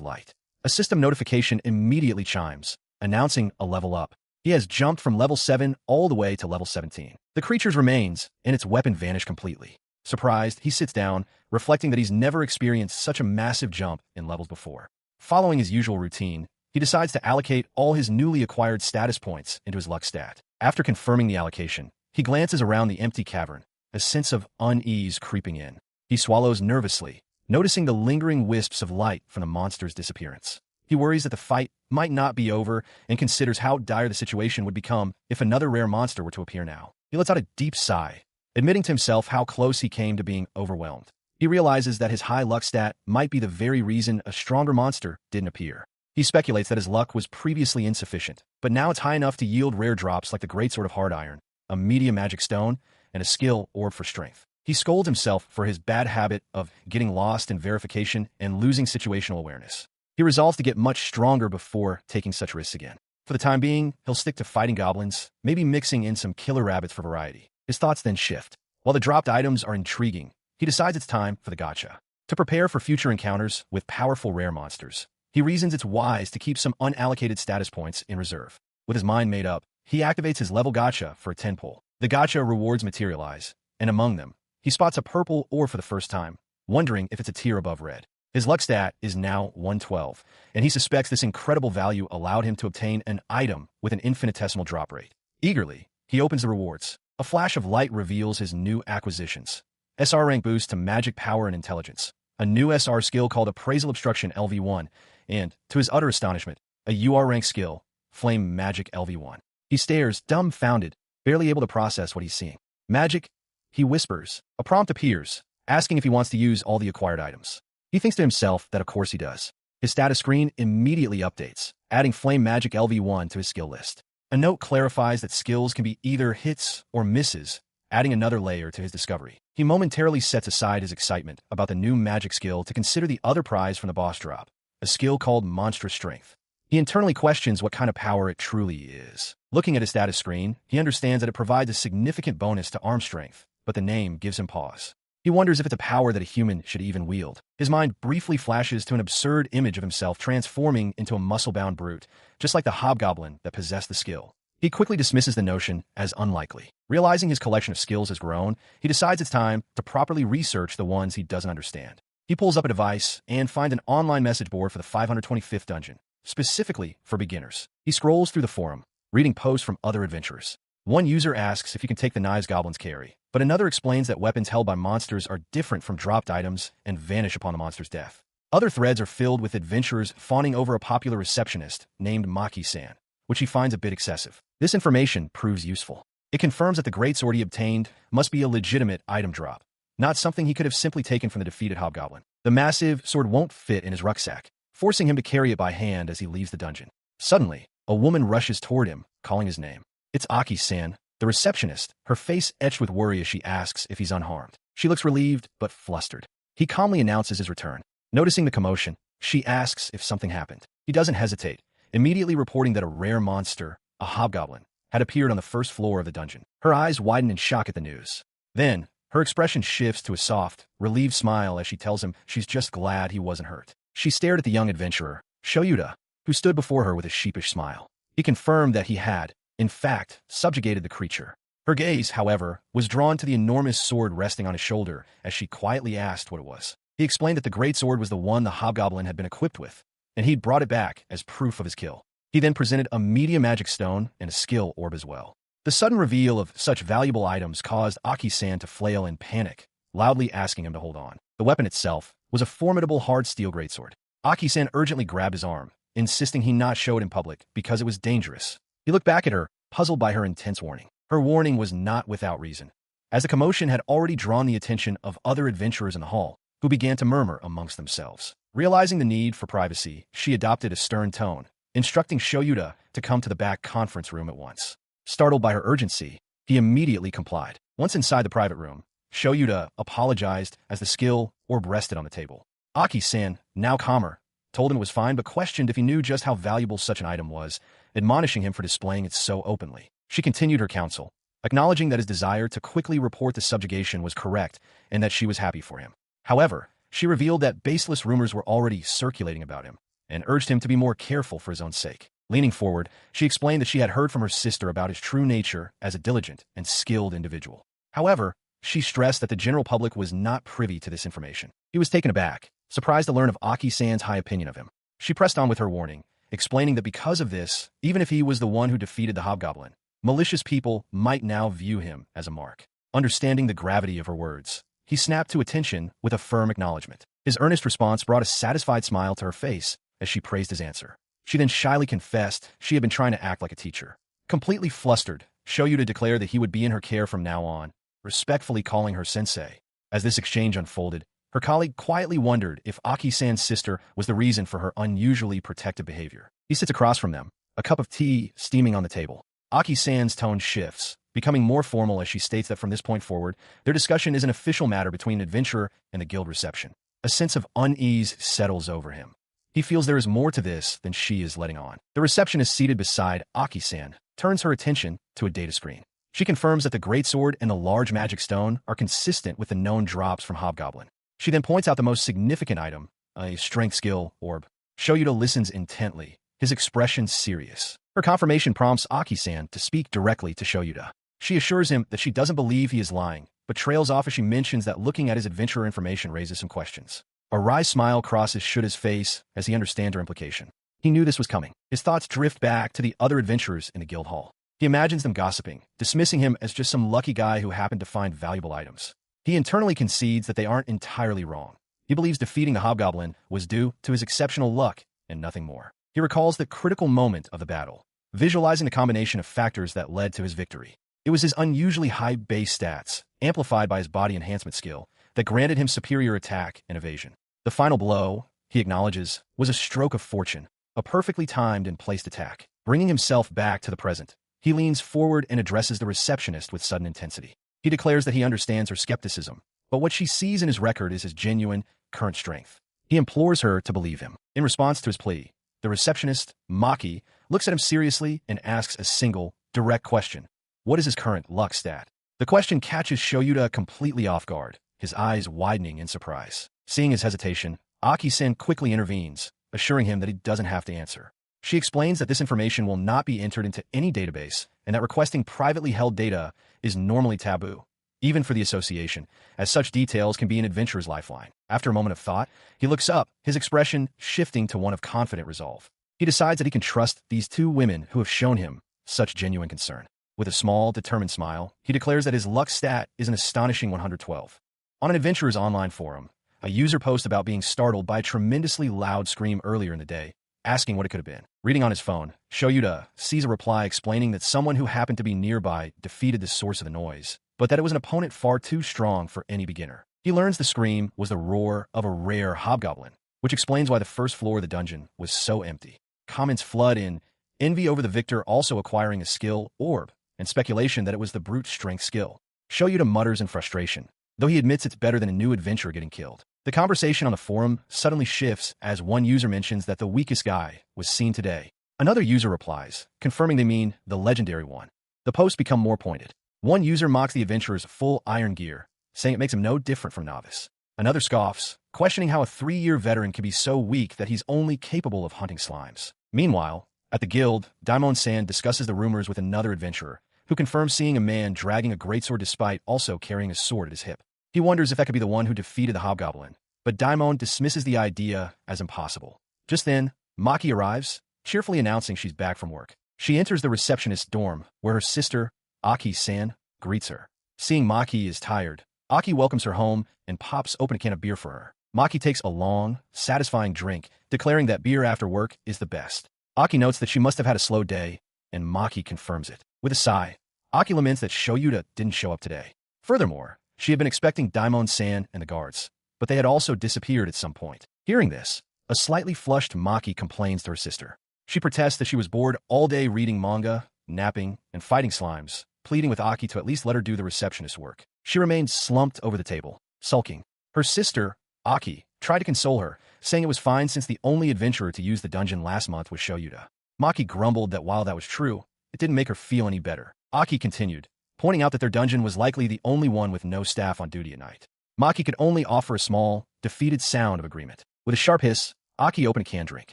light. A system notification immediately chimes, announcing a level up. He has jumped from level 7 all the way to level 17. The creature's remains and its weapon vanish completely. Surprised, he sits down, reflecting that he's never experienced such a massive jump in levels before. Following his usual routine, he decides to allocate all his newly acquired status points into his luck stat. After confirming the allocation, he glances around the empty cavern, a sense of unease creeping in. He swallows nervously, noticing the lingering wisps of light from the monster's disappearance. He worries that the fight might not be over and considers how dire the situation would become if another rare monster were to appear now. He lets out a deep sigh, admitting to himself how close he came to being overwhelmed. He realizes that his high luck stat might be the very reason a stronger monster didn't appear. He speculates that his luck was previously insufficient, but now it's high enough to yield rare drops like the Greatsword of Hard Iron, a medium magic stone, and a skill orb for strength. He scolds himself for his bad habit of getting lost in verification and losing situational awareness. He resolves to get much stronger before taking such risks again. For the time being, he'll stick to fighting goblins, maybe mixing in some killer rabbits for variety. His thoughts then shift. While the dropped items are intriguing, he decides it's time for the gacha. To prepare for future encounters with powerful rare monsters, he reasons it's wise to keep some unallocated status points in reserve. With his mind made up, he activates his level gacha for a 10 pull. The gacha rewards materialize, and among them, he spots a purple ore for the first time, wondering if it's a tier above red. His luck stat is now 112, and he suspects this incredible value allowed him to obtain an item with an infinitesimal drop rate. Eagerly, he opens the rewards. A flash of light reveals his new acquisitions. SR rank boost to magic power and intelligence, a new SR skill called Appraisal Obstruction LV1, and, to his utter astonishment, a UR rank skill, Flame Magic LV1. He stares, dumbfounded, barely able to process what he's seeing. Magic? He whispers. A prompt appears, asking if he wants to use all the acquired items. He thinks to himself that of course he does. His status screen immediately updates, adding Flame Magic LV1 to his skill list. A note clarifies that skills can be either hits or misses, adding another layer to his discovery. He momentarily sets aside his excitement about the new magic skill to consider the other prize from the boss drop, a skill called Monstrous Strength. He internally questions what kind of power it truly is. Looking at his status screen, he understands that it provides a significant bonus to arm strength, but the name gives him pause. He wonders if it's a power that a human should even wield. His mind briefly flashes to an absurd image of himself transforming into a muscle-bound brute, just like the hobgoblin that possessed the skill. He quickly dismisses the notion as unlikely. Realizing his collection of skills has grown, he decides it's time to properly research the ones he doesn't understand. He pulls up a device and finds an online message board for the 525th dungeon, specifically for beginners. He scrolls through the forum, reading posts from other adventurers. One user asks if you can take the knives goblins carry, but another explains that weapons held by monsters are different from dropped items and vanish upon the monster's death. Other threads are filled with adventurers fawning over a popular receptionist named Maki-san, which he finds a bit excessive. This information proves useful. It confirms that the greatsword he obtained must be a legitimate item drop, not something he could have simply taken from the defeated hobgoblin. The massive sword won't fit in his rucksack, forcing him to carry it by hand as he leaves the dungeon. Suddenly, a woman rushes toward him, calling his name. It's Aki-san, the receptionist, her face etched with worry as she asks if he's unharmed. She looks relieved, but flustered. He calmly announces his return. Noticing the commotion, she asks if something happened. He doesn't hesitate, immediately reporting that a rare monster, a hobgoblin, had appeared on the first floor of the dungeon. Her eyes widen in shock at the news. Then, her expression shifts to a soft, relieved smile as she tells him she's just glad he wasn't hurt. She stared at the young adventurer, Juuyoudatta, who stood before her with a sheepish smile. He confirmed that he had, in fact, subjugated the creature. Her gaze, however, was drawn to the enormous sword resting on his shoulder as she quietly asked what it was. He explained that the greatsword was the one the hobgoblin had been equipped with, and he'd brought it back as proof of his kill. He then presented a media magic stone and a skill orb as well. The sudden reveal of such valuable items caused Aki-san to flail in panic, loudly asking him to hold on. The weapon itself was a formidable hard steel greatsword. Aki-san urgently grabbed his arm, insisting he not show it in public because it was dangerous. He looked back at her, puzzled by her intense warning. Her warning was not without reason, as the commotion had already drawn the attention of other adventurers in the hall, who began to murmur amongst themselves. Realizing the need for privacy, she adopted a stern tone, instructing Juuyoudatta to come to the back conference room at once. Startled by her urgency, he immediately complied. Once inside the private room, Juuyoudatta apologized as the skill orb rested on the table. Aki-san, now calmer, told him it was fine but questioned if he knew just how valuable such an item was, admonishing him for displaying it so openly. She continued her counsel, acknowledging that his desire to quickly report the subjugation was correct and that she was happy for him. However, she revealed that baseless rumors were already circulating about him and urged him to be more careful for his own sake. Leaning forward, she explained that she had heard from her sister about his true nature as a diligent and skilled individual. However, she stressed that the general public was not privy to this information. He was taken aback, surprised to learn of Aki-san's high opinion of him. She pressed on with her warning, explaining that because of this, even if he was the one who defeated the hobgoblin, malicious people might now view him as a mark. Understanding the gravity of her words, he snapped to attention with a firm acknowledgement. His earnest response brought a satisfied smile to her face as she praised his answer. She then shyly confessed she had been trying to act like a teacher. Completely flustered, Juuyoudatta declared that he would be in her care from now on, respectfully calling her sensei. As this exchange unfolded, her colleague quietly wondered if Aki-san's sister was the reason for her unusually protective behavior. He sits across from them, a cup of tea steaming on the table. Aki-san's tone shifts, becoming more formal as she states that from this point forward, their discussion is an official matter between an adventurer and the guild reception. A sense of unease settles over him. He feels there is more to this than she is letting on. The receptionist seated beside Aki-san turns her attention to a data screen. She confirms that the greatsword and the large magic stone are consistent with the known drops from Hobgoblin. She then points out the most significant item, a strength skill orb. Juuyoudatta listens intently, his expression serious. Her confirmation prompts Aki-san to speak directly to Juuyoudatta. She assures him that she doesn't believe he is lying, but trails off as she mentions that looking at his adventurer information raises some questions. A wry smile crosses Juuyoudatta's face as he understands her implication. He knew this was coming. His thoughts drift back to the other adventurers in the guild hall. He imagines them gossiping, dismissing him as just some lucky guy who happened to find valuable items. He internally concedes that they aren't entirely wrong. He believes defeating the hobgoblin was due to his exceptional luck and nothing more. He recalls the critical moment of the battle, visualizing the combination of factors that led to his victory. It was his unusually high base stats, amplified by his body enhancement skill, that granted him superior attack and evasion. The final blow, he acknowledges, was a stroke of fortune, a perfectly timed and placed attack. Bringing himself back to the present, he leans forward and addresses the receptionist with sudden intensity. He declares that he understands her skepticism, but what she sees in his record is his genuine, current strength. He implores her to believe him. In response to his plea, the receptionist, Maki, looks at him seriously and asks a single, direct question. What is his current luck stat? The question catches Juuyoudatta completely off guard, his eyes widening in surprise. Seeing his hesitation, Aki-san quickly intervenes, assuring him that he doesn't have to answer. She explains that this information will not be entered into any database and that requesting privately held data is normally taboo. even for the association, as such details can be an adventurer's lifeline. After a moment of thought, he looks up, his expression shifting to one of confident resolve. He decides that he can trust these two women who have shown him such genuine concern. With a small, determined smile, he declares that his luck stat is an astonishing 112. On an adventurer's online forum, a user posts about being startled by a tremendously loud scream earlier in the day, asking what it could have been. Reading on his phone, Juuyoudatta sees a reply explaining that someone who happened to be nearby defeated the source of the noise, but that it was an opponent far too strong for any beginner. He learns the scream was the roar of a rare hobgoblin, which explains why the first floor of the dungeon was so empty. Comments flood in, envy over the victor also acquiring a skill orb, and speculation that it was the brute strength skill. Juuyoudatta mutters in frustration, though he admits it's better than a new adventurer getting killed. The conversation on the forum suddenly shifts as one user mentions that the weakest guy was seen today. Another user replies, confirming they mean the legendary one. The posts become more pointed. One user mocks the adventurer's full iron gear, saying it makes him no different from novice. Another scoffs, questioning how a 3-year veteran can be so weak that he's only capable of hunting slimes. Meanwhile, at the guild, Daimon-san discusses the rumors with another adventurer, who confirms seeing a man dragging a greatsword despite also carrying a sword at his hip. He wonders if that could be the one who defeated the hobgoblin, but Daimon dismisses the idea as impossible. Just then, Maki arrives, cheerfully announcing she's back from work. She enters the receptionist's dorm, where her sister, Aki-san, greets her. Seeing Maki is tired, Aki welcomes her home and pops open a can of beer for her. Maki takes a long, satisfying drink, declaring that beer after work is the best. Aki notes that she must have had a slow day, and Maki confirms it. With a sigh, Aki laments that Juuyoudatta didn't show up today. Furthermore, she had been expecting Daimon-san and the guards, but they had also disappeared at some point. Hearing this, a slightly flushed Maki complains to her sister. She protests that she was bored all day reading manga, napping, and fighting slimes, pleading with Aki to at least let her do the receptionist's work. She remained slumped over the table, sulking. Her sister, Aki, tried to console her, saying it was fine since the only adventurer to use the dungeon last month was Juuyoudatta. Maki grumbled that while that was true, it didn't make her feel any better. Aki continued, pointing out that their dungeon was likely the only one with no staff on duty at night. Maki could only offer a small, defeated sound of agreement. With a sharp hiss, Aki opened a canned drink.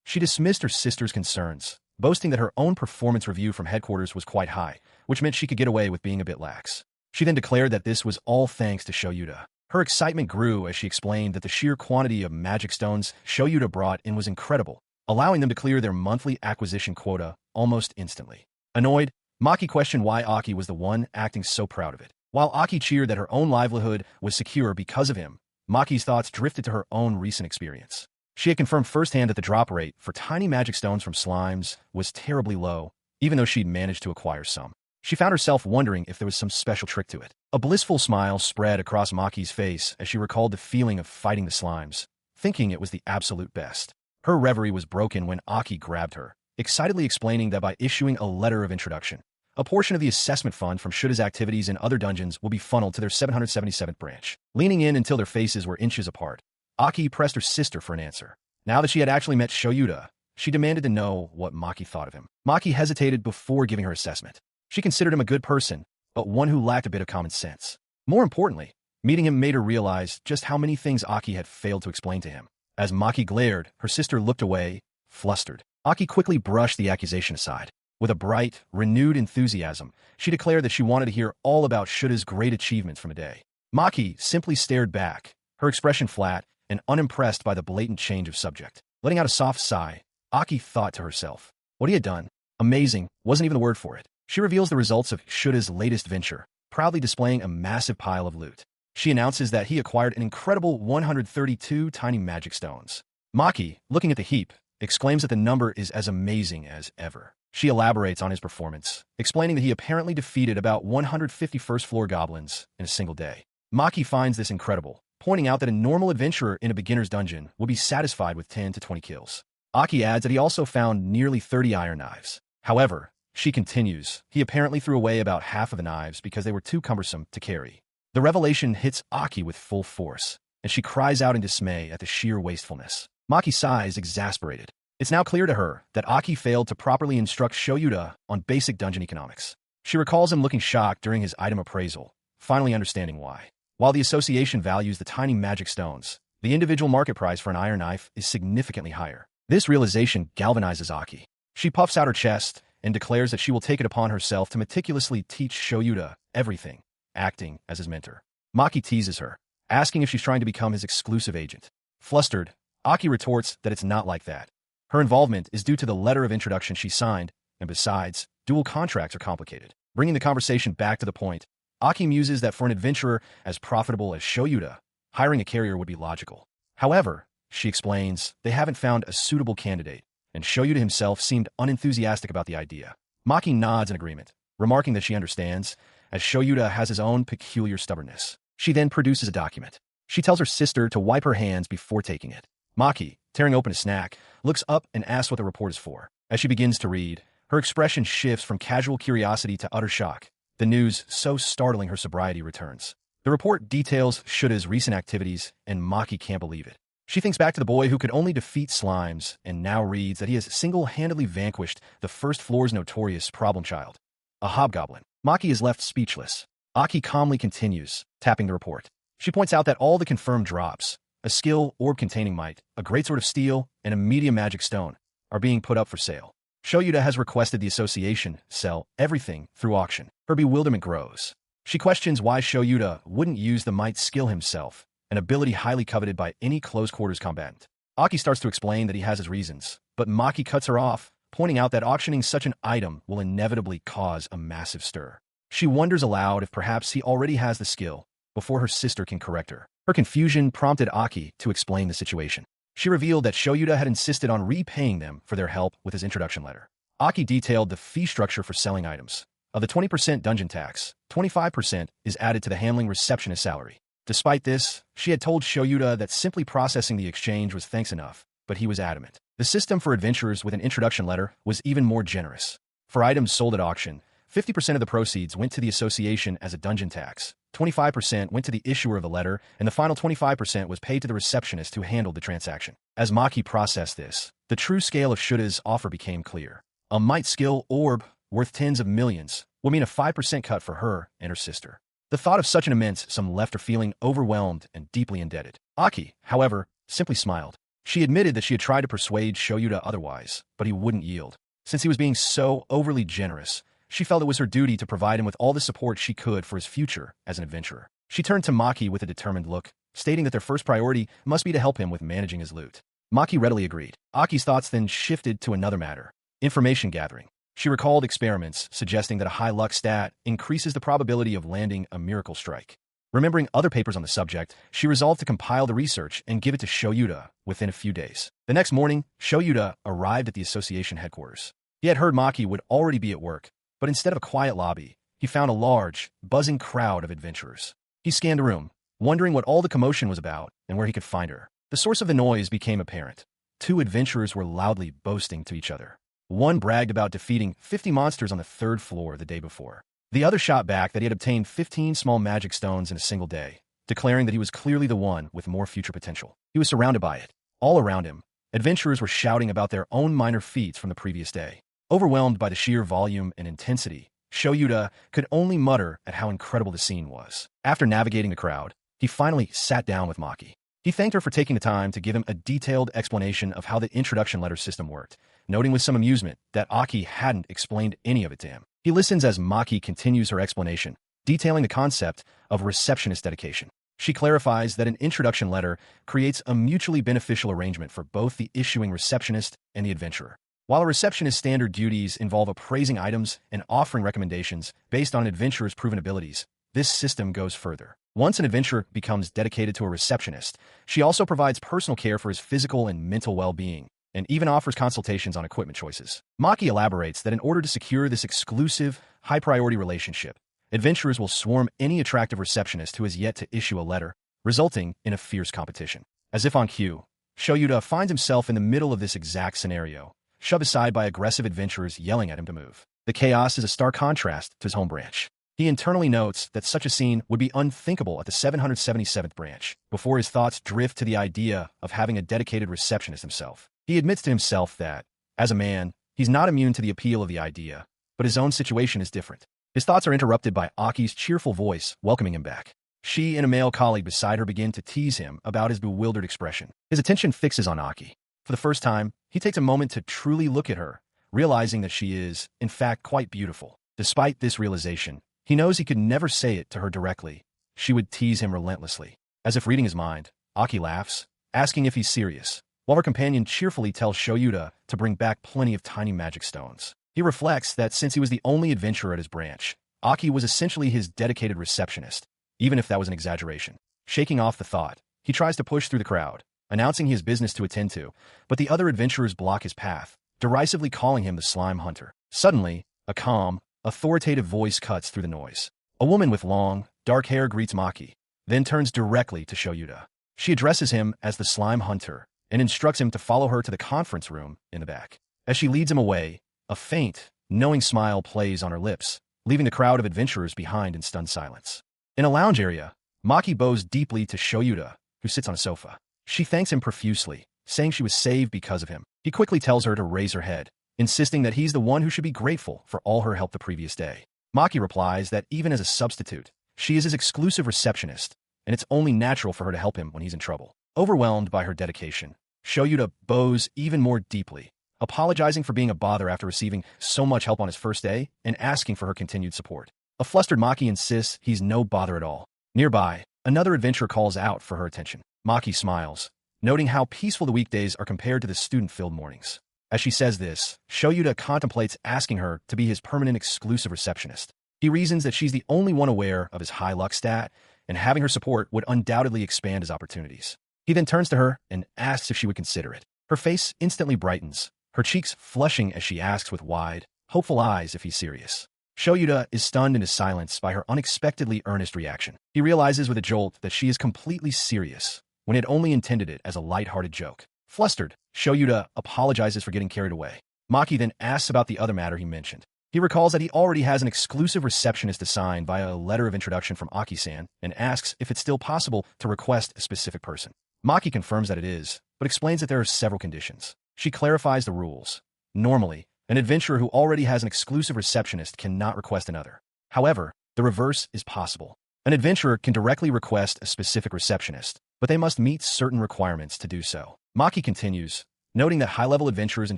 She dismissed her sister's concerns, boasting that her own performance review from headquarters was quite high, which meant she could get away with being a bit lax. She then declared that this was all thanks to Juuyoudatta. Her excitement grew as she explained that the sheer quantity of magic stones Juuyoudatta brought in was incredible, allowing them to clear their monthly acquisition quota almost instantly. Annoyed, Maki questioned why Aki was the one acting so proud of it. While Aki cheered that her own livelihood was secure because of him, Maki's thoughts drifted to her own recent experience. She had confirmed firsthand that the drop rate for tiny magic stones from slimes was terribly low, even though she'd managed to acquire some. She found herself wondering if there was some special trick to it. A blissful smile spread across Maki's face as she recalled the feeling of fighting the slimes, thinking it was the absolute best. Her reverie was broken when Aki grabbed her, excitedly explaining that by issuing a letter of introduction, a portion of the assessment fund from Juuyoudatta's activities in other dungeons will be funneled to their 777th branch. Leaning in until their faces were inches apart, Aki pressed her sister for an answer. Now that she had actually met Juuyoudatta, she demanded to know what Maki thought of him. Maki hesitated before giving her assessment. She considered him a good person, but one who lacked a bit of common sense. More importantly, meeting him made her realize just how many things Aki had failed to explain to him. As Maki glared, her sister looked away, flustered. Aki quickly brushed the accusation aside. With a bright, renewed enthusiasm, she declared that she wanted to hear all about Juuyoudatta's great achievements from a day. Maki simply stared back, her expression flat and unimpressed by the blatant change of subject. Letting out a soft sigh, Aki thought to herself, what he had done, amazing, wasn't even the word for it. She reveals the results of Juuyoudatta's latest venture, proudly displaying a massive pile of loot. She announces that he acquired an incredible 132 tiny magic stones. Maki, looking at the heap, exclaims that the number is as amazing as ever. She elaborates on his performance, explaining that he apparently defeated about 150 first-floor goblins in a single day. Maki finds this incredible, pointing out that a normal adventurer in a beginner's dungeon would be satisfied with 10 to 20 kills. Aki adds that he also found nearly 30 iron knives. However, she continues, he apparently threw away about half of the knives because they were too cumbersome to carry. The revelation hits Aki with full force, and she cries out in dismay at the sheer wastefulness. Maki sighs, exasperated. It's now clear to her that Aki failed to properly instruct Juuyoudatta on basic dungeon economics. She recalls him looking shocked during his item appraisal, finally understanding why. While the association values the tiny magic stones, the individual market price for an iron knife is significantly higher. This realization galvanizes Aki. She puffs out her chest and declares that she will take it upon herself to meticulously teach Juuyoudatta everything, acting as his mentor. Maki teases her, asking if she's trying to become his exclusive agent. Flustered, Aki retorts that it's not like that. Her involvement is due to the letter of introduction she signed, and besides, dual contracts are complicated. Bringing the conversation back to the point, Aki muses that for an adventurer as profitable as Juuyoudatta, hiring a carrier would be logical. However, she explains, they haven't found a suitable candidate, and Juuyoudatta himself seemed unenthusiastic about the idea. Maki nods in agreement, remarking that she understands, as Juuyoudatta has his own peculiar stubbornness. She then produces a document. She tells her sister to wipe her hands before taking it. Maki, tearing open a snack, looks up and asks what the report is for. As she begins to read, her expression shifts from casual curiosity to utter shock. The news so startling her sobriety returns. The report details Shuta's recent activities, and Maki can't believe it. She thinks back to the boy who could only defeat slimes, and now reads that he has single-handedly vanquished the first floor's notorious problem child, a hobgoblin. Maki is left speechless. Aki calmly continues, tapping the report. She points out that all the confirmed drops, a skill orb containing might, a greatsword of steel, and a medium magic stone, are being put up for sale. Juuyoudatta has requested the association sell everything through auction. Her bewilderment grows. She questions why Juuyoudatta wouldn't use the might skill himself, an ability highly coveted by any close-quarters combatant. Aki starts to explain that he has his reasons, but Maki cuts her off, pointing out that auctioning such an item will inevitably cause a massive stir. She wonders aloud if perhaps he already has the skill, before her sister can correct her. Her confusion prompted Aki to explain the situation. She revealed that Juuyoudatta had insisted on repaying them for their help with his introduction letter. Aki detailed the fee structure for selling items. Of the 20% dungeon tax, 25% is added to the handling receptionist salary. Despite this, she had told Juuyoudatta that simply processing the exchange was thanks enough, but he was adamant. The system for adventurers with an introduction letter was even more generous. For items sold at auction, 50% of the proceeds went to the association as a dungeon tax, 25% went to the issuer of the letter, and the final 25% was paid to the receptionist who handled the transaction. As Maki processed this, the true scale of Shuta's offer became clear. A might skill orb, worth tens of millions, would mean a 5% cut for her and her sister. The thought of such an immense sum left her feeling overwhelmed and deeply indebted. Aki, however, simply smiled. She admitted that she had tried to persuade Juuyoudatta otherwise, but he wouldn't yield. Since he was being so overly generous, she felt it was her duty to provide him with all the support she could for his future as an adventurer. She turned to Maki with a determined look, stating that their first priority must be to help him with managing his loot. Maki readily agreed. Aki's thoughts then shifted to another matter: information gathering. She recalled experiments suggesting that a high luck stat increases the probability of landing a miracle strike. Remembering other papers on the subject, she resolved to compile the research and give it to Juuyoudatta within a few days. The next morning, Juuyoudatta arrived at the association headquarters. He had heard Maki would already be at work, but instead of a quiet lobby, he found a large, buzzing crowd of adventurers. He scanned the room, wondering what all the commotion was about and where he could find her. The source of the noise became apparent. Two adventurers were loudly boasting to each other. One bragged about defeating 50 monsters on the 3rd floor the day before. The other shot back that he had obtained 15 small magic stones in a single day, declaring that he was clearly the one with more future potential. He was surrounded by it. All around him, adventurers were shouting about their own minor feats from the previous day. Overwhelmed by the sheer volume and intensity, Juuyoudatta could only mutter at how incredible the scene was. After navigating the crowd, he finally sat down with Maki. He thanked her for taking the time to give him a detailed explanation of how the introduction letter system worked, noting with some amusement that Aki hadn't explained any of it to him. He listens as Maki continues her explanation, detailing the concept of receptionist dedication. She clarifies that an introduction letter creates a mutually beneficial arrangement for both the issuing receptionist and the adventurer. While a receptionist's standard duties involve appraising items and offering recommendations based on an adventurer's proven abilities, this system goes further. Once an adventurer becomes dedicated to a receptionist, she also provides personal care for his physical and mental well-being, and even offers consultations on equipment choices. Maki elaborates that in order to secure this exclusive, high-priority relationship, adventurers will swarm any attractive receptionist who has yet to issue a letter, resulting in a fierce competition. As if on cue, Juuyoudatta finds himself in the middle of this exact scenario, shoved aside by aggressive adventurers yelling at him to move. The chaos is a stark contrast to his home branch. He internally notes that such a scene would be unthinkable at the 777th branch, before his thoughts drift to the idea of having a dedicated receptionist himself. He admits to himself that, as a man, he's not immune to the appeal of the idea, but his own situation is different. His thoughts are interrupted by Aki's cheerful voice welcoming him back. She and a male colleague beside her begin to tease him about his bewildered expression. His attention fixes on Aki. For the first time, he takes a moment to truly look at her, realizing that she is, in fact, quite beautiful. Despite this realization, He knows he could never say it to her directly. She would tease him relentlessly. As if reading his mind, Aki laughs, asking if he's serious, while her companion cheerfully tells Juuyoudatta to bring back plenty of tiny magic stones. He reflects that since he was the only adventurer at his branch, Aki was essentially his dedicated receptionist, even if that was an exaggeration. Shaking off the thought, he tries to push through the crowd, announcing he has business to attend to, but the other adventurers block his path, derisively calling him the slime hunter. Suddenly, a calm, authoritative voice cuts through the noise. A woman with long, dark hair greets Maki, then turns directly to Juuyoudatta. She addresses him as the slime hunter and instructs him to follow her to the conference room in the back. As she leads him away, a faint, knowing smile plays on her lips, leaving the crowd of adventurers behind in stunned silence. In a lounge area, Maki bows deeply to Juuyoudatta, who sits on a sofa. She thanks him profusely, saying she was saved because of him. He quickly tells her to raise her head, insisting that he's the one who should be grateful for all her help the previous day. Maki replies that even as a substitute, she is his exclusive receptionist, and it's only natural for her to help him when he's in trouble. Overwhelmed by her dedication, Juuyoudatta bows even more deeply, apologizing for being a bother after receiving so much help on his first day and asking for her continued support. A flustered Maki insists he's no bother at all. Nearby, another adventurer calls out for her attention. Maki smiles, noting how peaceful the weekdays are compared to the student-filled mornings. As she says this, Juuyoudatta contemplates asking her to be his permanent exclusive receptionist. He reasons that she's the only one aware of his high luck stat, and having her support would undoubtedly expand his opportunities. He then turns to her and asks if she would consider it. Her face instantly brightens, her cheeks flushing as she asks with wide, hopeful eyes if he's serious. Juuyoudatta is stunned into silence by her unexpectedly earnest reaction. He realizes with a jolt that she is completely serious, when he had only intended it as a light-hearted joke. Flustered, Juuyoudatta apologizes for getting carried away. Maki then asks about the other matter he mentioned. He recalls that he already has an exclusive receptionist assigned via a letter of introduction from Aki-san and asks if it's still possible to request a specific person. Maki confirms that it is, but explains that there are several conditions. She clarifies the rules. Normally, an adventurer who already has an exclusive receptionist cannot request another. However, the reverse is possible. An adventurer can directly request a specific receptionist, but they must meet certain requirements to do so. Maki continues, noting that high-level adventurers in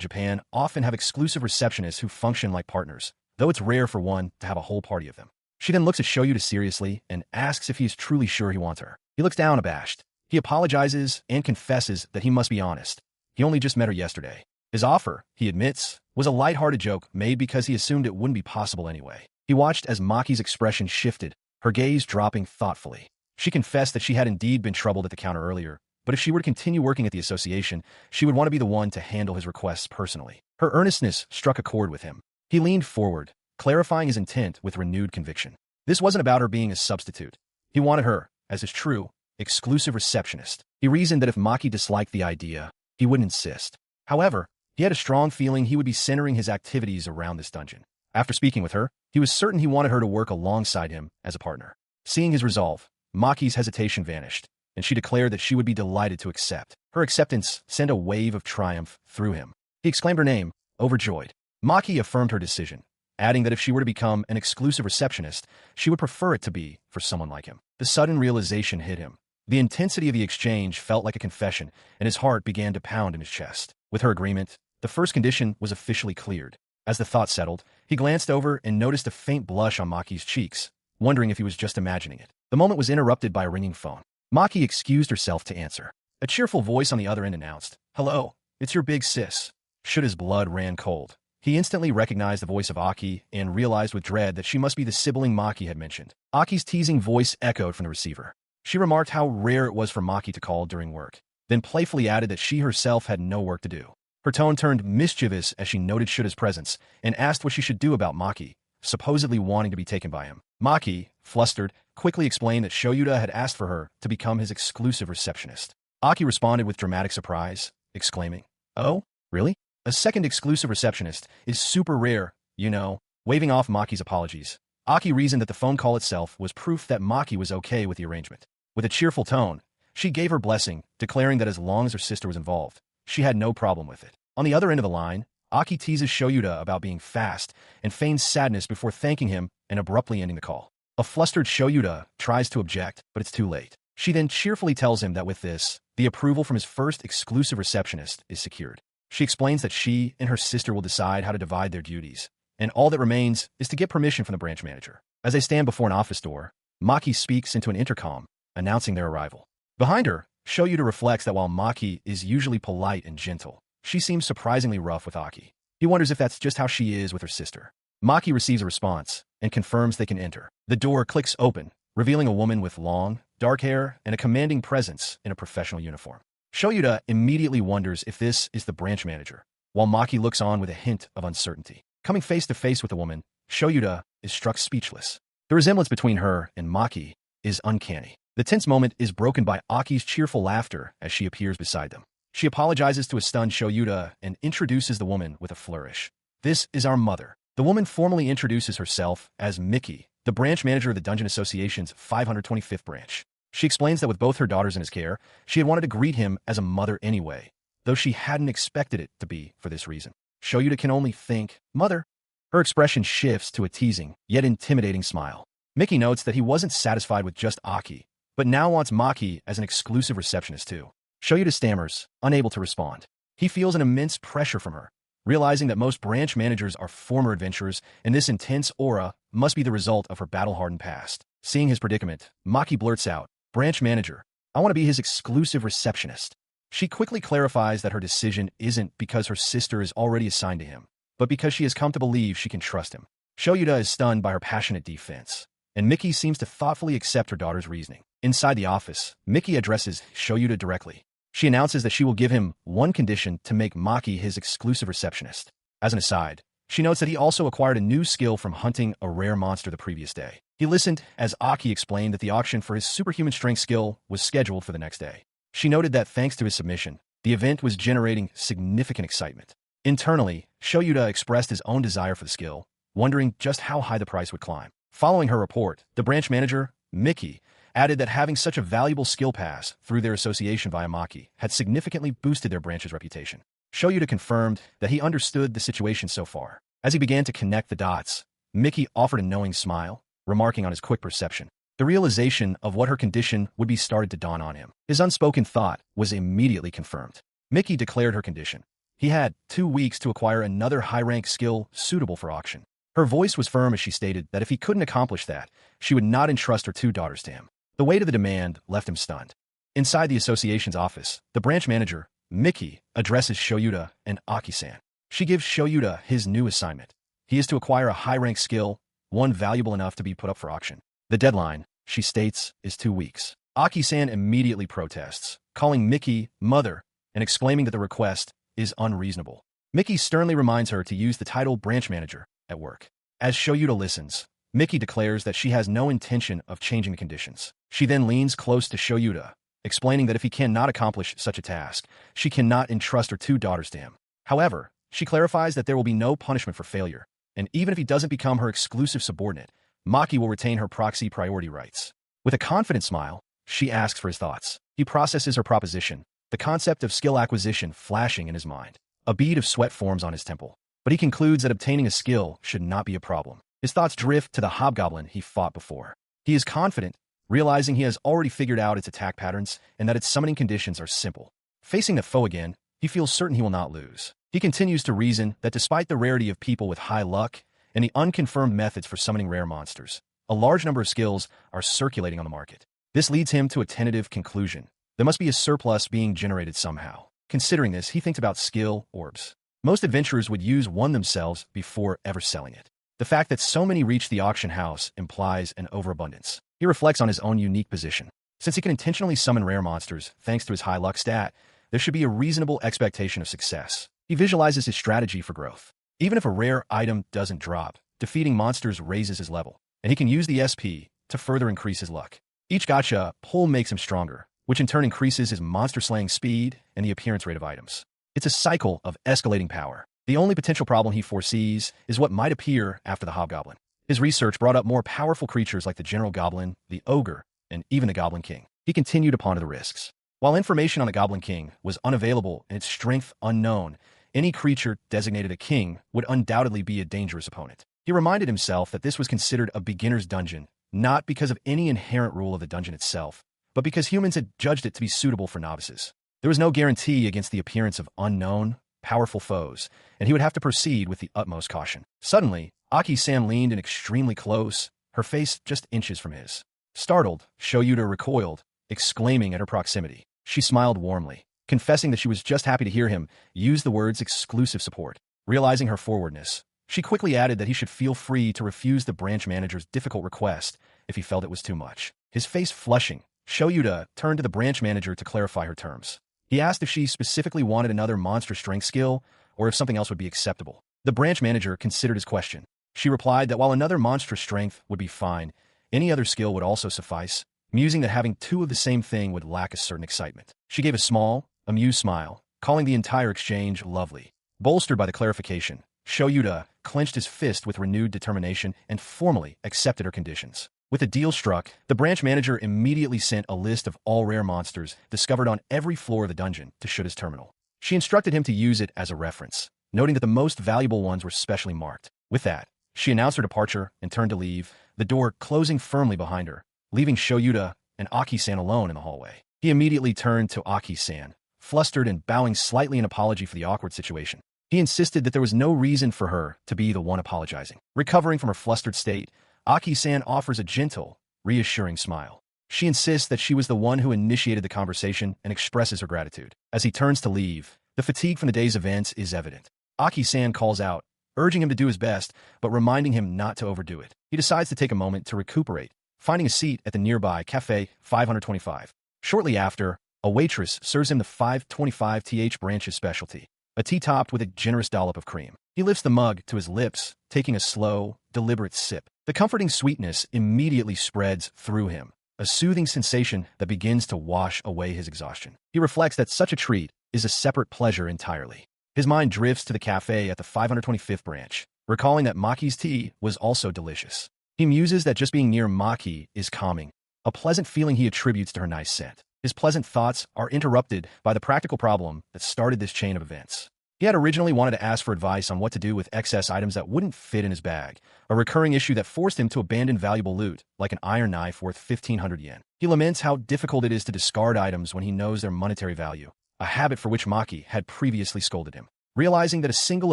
Japan often have exclusive receptionists who function like partners, though it's rare for one to have a whole party of them. She then looks at Juuyoudatta seriously and asks if he is truly sure he wants her. He looks down abashed. He apologizes and confesses that he must be honest. He only just met her yesterday. His offer, he admits, was a light-hearted joke made because he assumed it wouldn't be possible anyway. He watched as Maki's expression shifted, her gaze dropping thoughtfully. She confessed that she had indeed been troubled at the counter earlier, but if she were to continue working at the association, she would want to be the one to handle his requests personally. Her earnestness struck a chord with him. He leaned forward, clarifying his intent with renewed conviction. This wasn't about her being a substitute. He wanted her, as is true, exclusive receptionist. He reasoned that if Maki disliked the idea, he wouldn't insist. However, he had a strong feeling he would be centering his activities around this dungeon. After speaking with her, he was certain he wanted her to work alongside him as a partner. Seeing his resolve, Maki's hesitation vanished, and she declared that she would be delighted to accept. Her acceptance sent a wave of triumph through him. He exclaimed her name, overjoyed. Maki affirmed her decision, adding that if she were to become an exclusive receptionist, she would prefer it to be for someone like him. The sudden realization hit him. The intensity of the exchange felt like a confession, and his heart began to pound in his chest. With her agreement, the first condition was officially cleared. As the thought settled, he glanced over and noticed a faint blush on Maki's cheeks, wondering if he was just imagining it. The moment was interrupted by a ringing phone. Maki excused herself to answer. A cheerful voice on the other end announced, "Hello, it's your big sis." Should his blood ran cold. He instantly recognized the voice of Aki and realized with dread that she must be the sibling Maki had mentioned. Aki's teasing voice echoed from the receiver. She remarked how rare it was for Maki to call during work, then playfully added that she herself had no work to do. Her tone turned mischievous as she noted Shuda's presence and asked what she should do about Maki, supposedly wanting to be taken by him. Maki, flustered, quickly explained that Juuyoudatta had asked for her to become his exclusive receptionist. Aki responded with dramatic surprise, exclaiming, "Oh, really? A second exclusive receptionist is super rare, you know." Waving off Maki's apologies, Aki reasoned that the phone call itself was proof that Maki was okay with the arrangement. With a cheerful tone, she gave her blessing, declaring that as long as her sister was involved, she had no problem with it. On the other end of the line, Aki teases Juuyoudatta about being fast and feigns sadness before thanking him and abruptly ending the call. A flustered Juuyoudatta tries to object, but it's too late. She then cheerfully tells him that with this, the approval from his first exclusive receptionist is secured. She explains that she and her sister will decide how to divide their duties, and all that remains is to get permission from the branch manager. As they stand before an office door, Maki speaks into an intercom, announcing their arrival. Behind her, Shoyuda reflects that while Maki is usually polite and gentle, she seems surprisingly rough with Aki. He wonders if that's just how she is with her sister. Maki receives a response and confirms they can enter. The door clicks open, revealing a woman with long, dark hair and a commanding presence in a professional uniform. Shoyuda immediately wonders if this is the branch manager, while Maki looks on with a hint of uncertainty. Coming face to face with the woman, Shoyuda is struck speechless. The resemblance between her and Maki is uncanny. The tense moment is broken by Aki's cheerful laughter as she appears beside them. She apologizes to a stunned Shoyuda and introduces the woman with a flourish. "This is our mother." The woman formally introduces herself as Miki, the branch manager of the Dungeon Association's 525th branch. She explains that with both her daughters in his care, she had wanted to greet him as a mother anyway, though she hadn't expected it to be for this reason. Shoyuda can only think, "Mother?" Her expression shifts to a teasing, yet intimidating smile. Miki notes that he wasn't satisfied with just Aki, but now wants Maki as an exclusive receptionist too. Shoyuda stammers, unable to respond. He feels an immense pressure from her, realizing that most branch managers are former adventurers, and this intense aura must be the result of her battle-hardened past. Seeing his predicament, Maki blurts out, "Branch manager, I want to be his exclusive receptionist." She quickly clarifies that her decision isn't because her sister is already assigned to him, but because she has come to believe she can trust him. Shoyuda is stunned by her passionate defense, and Miki seems to thoughtfully accept her daughter's reasoning. Inside the office, Miki addresses Shoyuda directly. She announces that she will give him one condition to make Maki his exclusive receptionist. As an aside, she notes that he also acquired a new skill from hunting a rare monster the previous day. He listened as Aki explained that the auction for his superhuman strength skill was scheduled for the next day. She noted that thanks to his submission, the event was generating significant excitement. Internally, Shoyuda expressed his own desire for the skill, wondering just how high the price would climb. Following her report, the branch manager, Miki, added that having such a valuable skill pass through their association via Maki had significantly boosted their branch's reputation. Shoyuda confirmed that he understood the situation so far. As he began to connect the dots, Miki offered a knowing smile, remarking on his quick perception. The realization of what her condition would be started to dawn on him. His unspoken thought was immediately confirmed. Miki declared her condition. He had 2 weeks to acquire another high-rank skill suitable for auction. Her voice was firm as she stated that if he couldn't accomplish that, she would not entrust her 2 daughters to him. The weight of the demand left him stunned. Inside the association's office, the branch manager, Miki, addresses Shoyuda and Aki-san. She gives Shoyuda his new assignment. He is to acquire a high-rank skill, one valuable enough to be put up for auction. The deadline, she states, is 2 weeks. Aki-san immediately protests, calling Miki mother and exclaiming that the request is unreasonable. Miki sternly reminds her to use the title branch manager at work. As Shoyuda listens, Miki declares that she has no intention of changing the conditions. She then leans close to Shoyuda, explaining that if he cannot accomplish such a task, she cannot entrust her 2 daughters to him. However, she clarifies that there will be no punishment for failure, and even if he doesn't become her exclusive subordinate, Maki will retain her proxy priority rights. With a confident smile, she asks for his thoughts. He processes her proposition, the concept of skill acquisition flashing in his mind. A bead of sweat forms on his temple, but he concludes that obtaining a skill should not be a problem. His thoughts drift to the hobgoblin he fought before. He is confident, realizing he has already figured out its attack patterns and that its summoning conditions are simple. Facing the foe again, he feels certain he will not lose. He continues to reason that despite the rarity of people with high luck and the unconfirmed methods for summoning rare monsters, a large number of skills are circulating on the market. This leads him to a tentative conclusion. There must be a surplus being generated somehow. Considering this, he thinks about skill orbs. Most adventurers would use one themselves before ever selling it. The fact that so many reach the auction house implies an overabundance. He reflects on his own unique position. Since he can intentionally summon rare monsters thanks to his high luck stat, there should be a reasonable expectation of success. He visualizes his strategy for growth. Even if a rare item doesn't drop, defeating monsters raises his level, and he can use the SP to further increase his luck. Each gacha pull makes him stronger, which in turn increases his monster-slaying speed and the appearance rate of items. It's a cycle of escalating power. The only potential problem he foresees is what might appear after the hobgoblin. His research brought up more powerful creatures like the general goblin, the ogre, and even the goblin king. He continued to ponder the risks. While information on the goblin king was unavailable and its strength unknown, any creature designated a king would undoubtedly be a dangerous opponent. He reminded himself that this was considered a beginner's dungeon, not because of any inherent rule of the dungeon itself, but because humans had judged it to be suitable for novices. There was no guarantee against the appearance of unknown, powerful foes, and he would have to proceed with the utmost caution. Suddenly, Aki-san leaned in extremely close, her face just inches from his. Startled, Shoyuda recoiled, exclaiming at her proximity. She smiled warmly, confessing that she was just happy to hear him use the words exclusive support. Realizing her forwardness, she quickly added that he should feel free to refuse the branch manager's difficult request if he felt it was too much. His face flushing, Shoyuda turned to the branch manager to clarify her terms. He asked if she specifically wanted another monster strength skill or if something else would be acceptable. The branch manager considered his question. She replied that while another monstrous strength would be fine, any other skill would also suffice, musing that having two of the same thing would lack a certain excitement. She gave a small, amused smile, calling the entire exchange lovely. Bolstered by the clarification, Shoyuda clenched his fist with renewed determination and formally accepted her conditions. With a deal struck, the branch manager immediately sent a list of all rare monsters discovered on every floor of the dungeon to Shuda's terminal. She instructed him to use it as a reference, noting that the most valuable ones were specially marked. With that, she announced her departure and turned to leave, the door closing firmly behind her, leaving Shoyuda and Aki-san alone in the hallway. He immediately turned to Aki-san, flustered and bowing slightly in apology for the awkward situation. He insisted that there was no reason for her to be the one apologizing. Recovering from her flustered state, Aki-san offers a gentle, reassuring smile. She insists that she was the one who initiated the conversation and expresses her gratitude. As he turns to leave, the fatigue from the day's events is evident. Aki-san calls out, urging him to do his best, but reminding him not to overdo it. He decides to take a moment to recuperate, finding a seat at the nearby Café 525. Shortly after, a waitress serves him the 525th branch's specialty, a tea topped with a generous dollop of cream. He lifts the mug to his lips, taking a slow, deliberate sip. The comforting sweetness immediately spreads through him, a soothing sensation that begins to wash away his exhaustion. He reflects that such a treat is a separate pleasure entirely. His mind drifts to the cafe at the 525th branch, recalling that Maki's tea was also delicious. He muses that just being near Maki is calming, a pleasant feeling he attributes to her nice scent. His pleasant thoughts are interrupted by the practical problem that started this chain of events. He had originally wanted to ask for advice on what to do with excess items that wouldn't fit in his bag, a recurring issue that forced him to abandon valuable loot, like an iron knife worth 1,500 yen. He laments how difficult it is to discard items when he knows their monetary value, a habit for which Maki had previously scolded him. Realizing that a single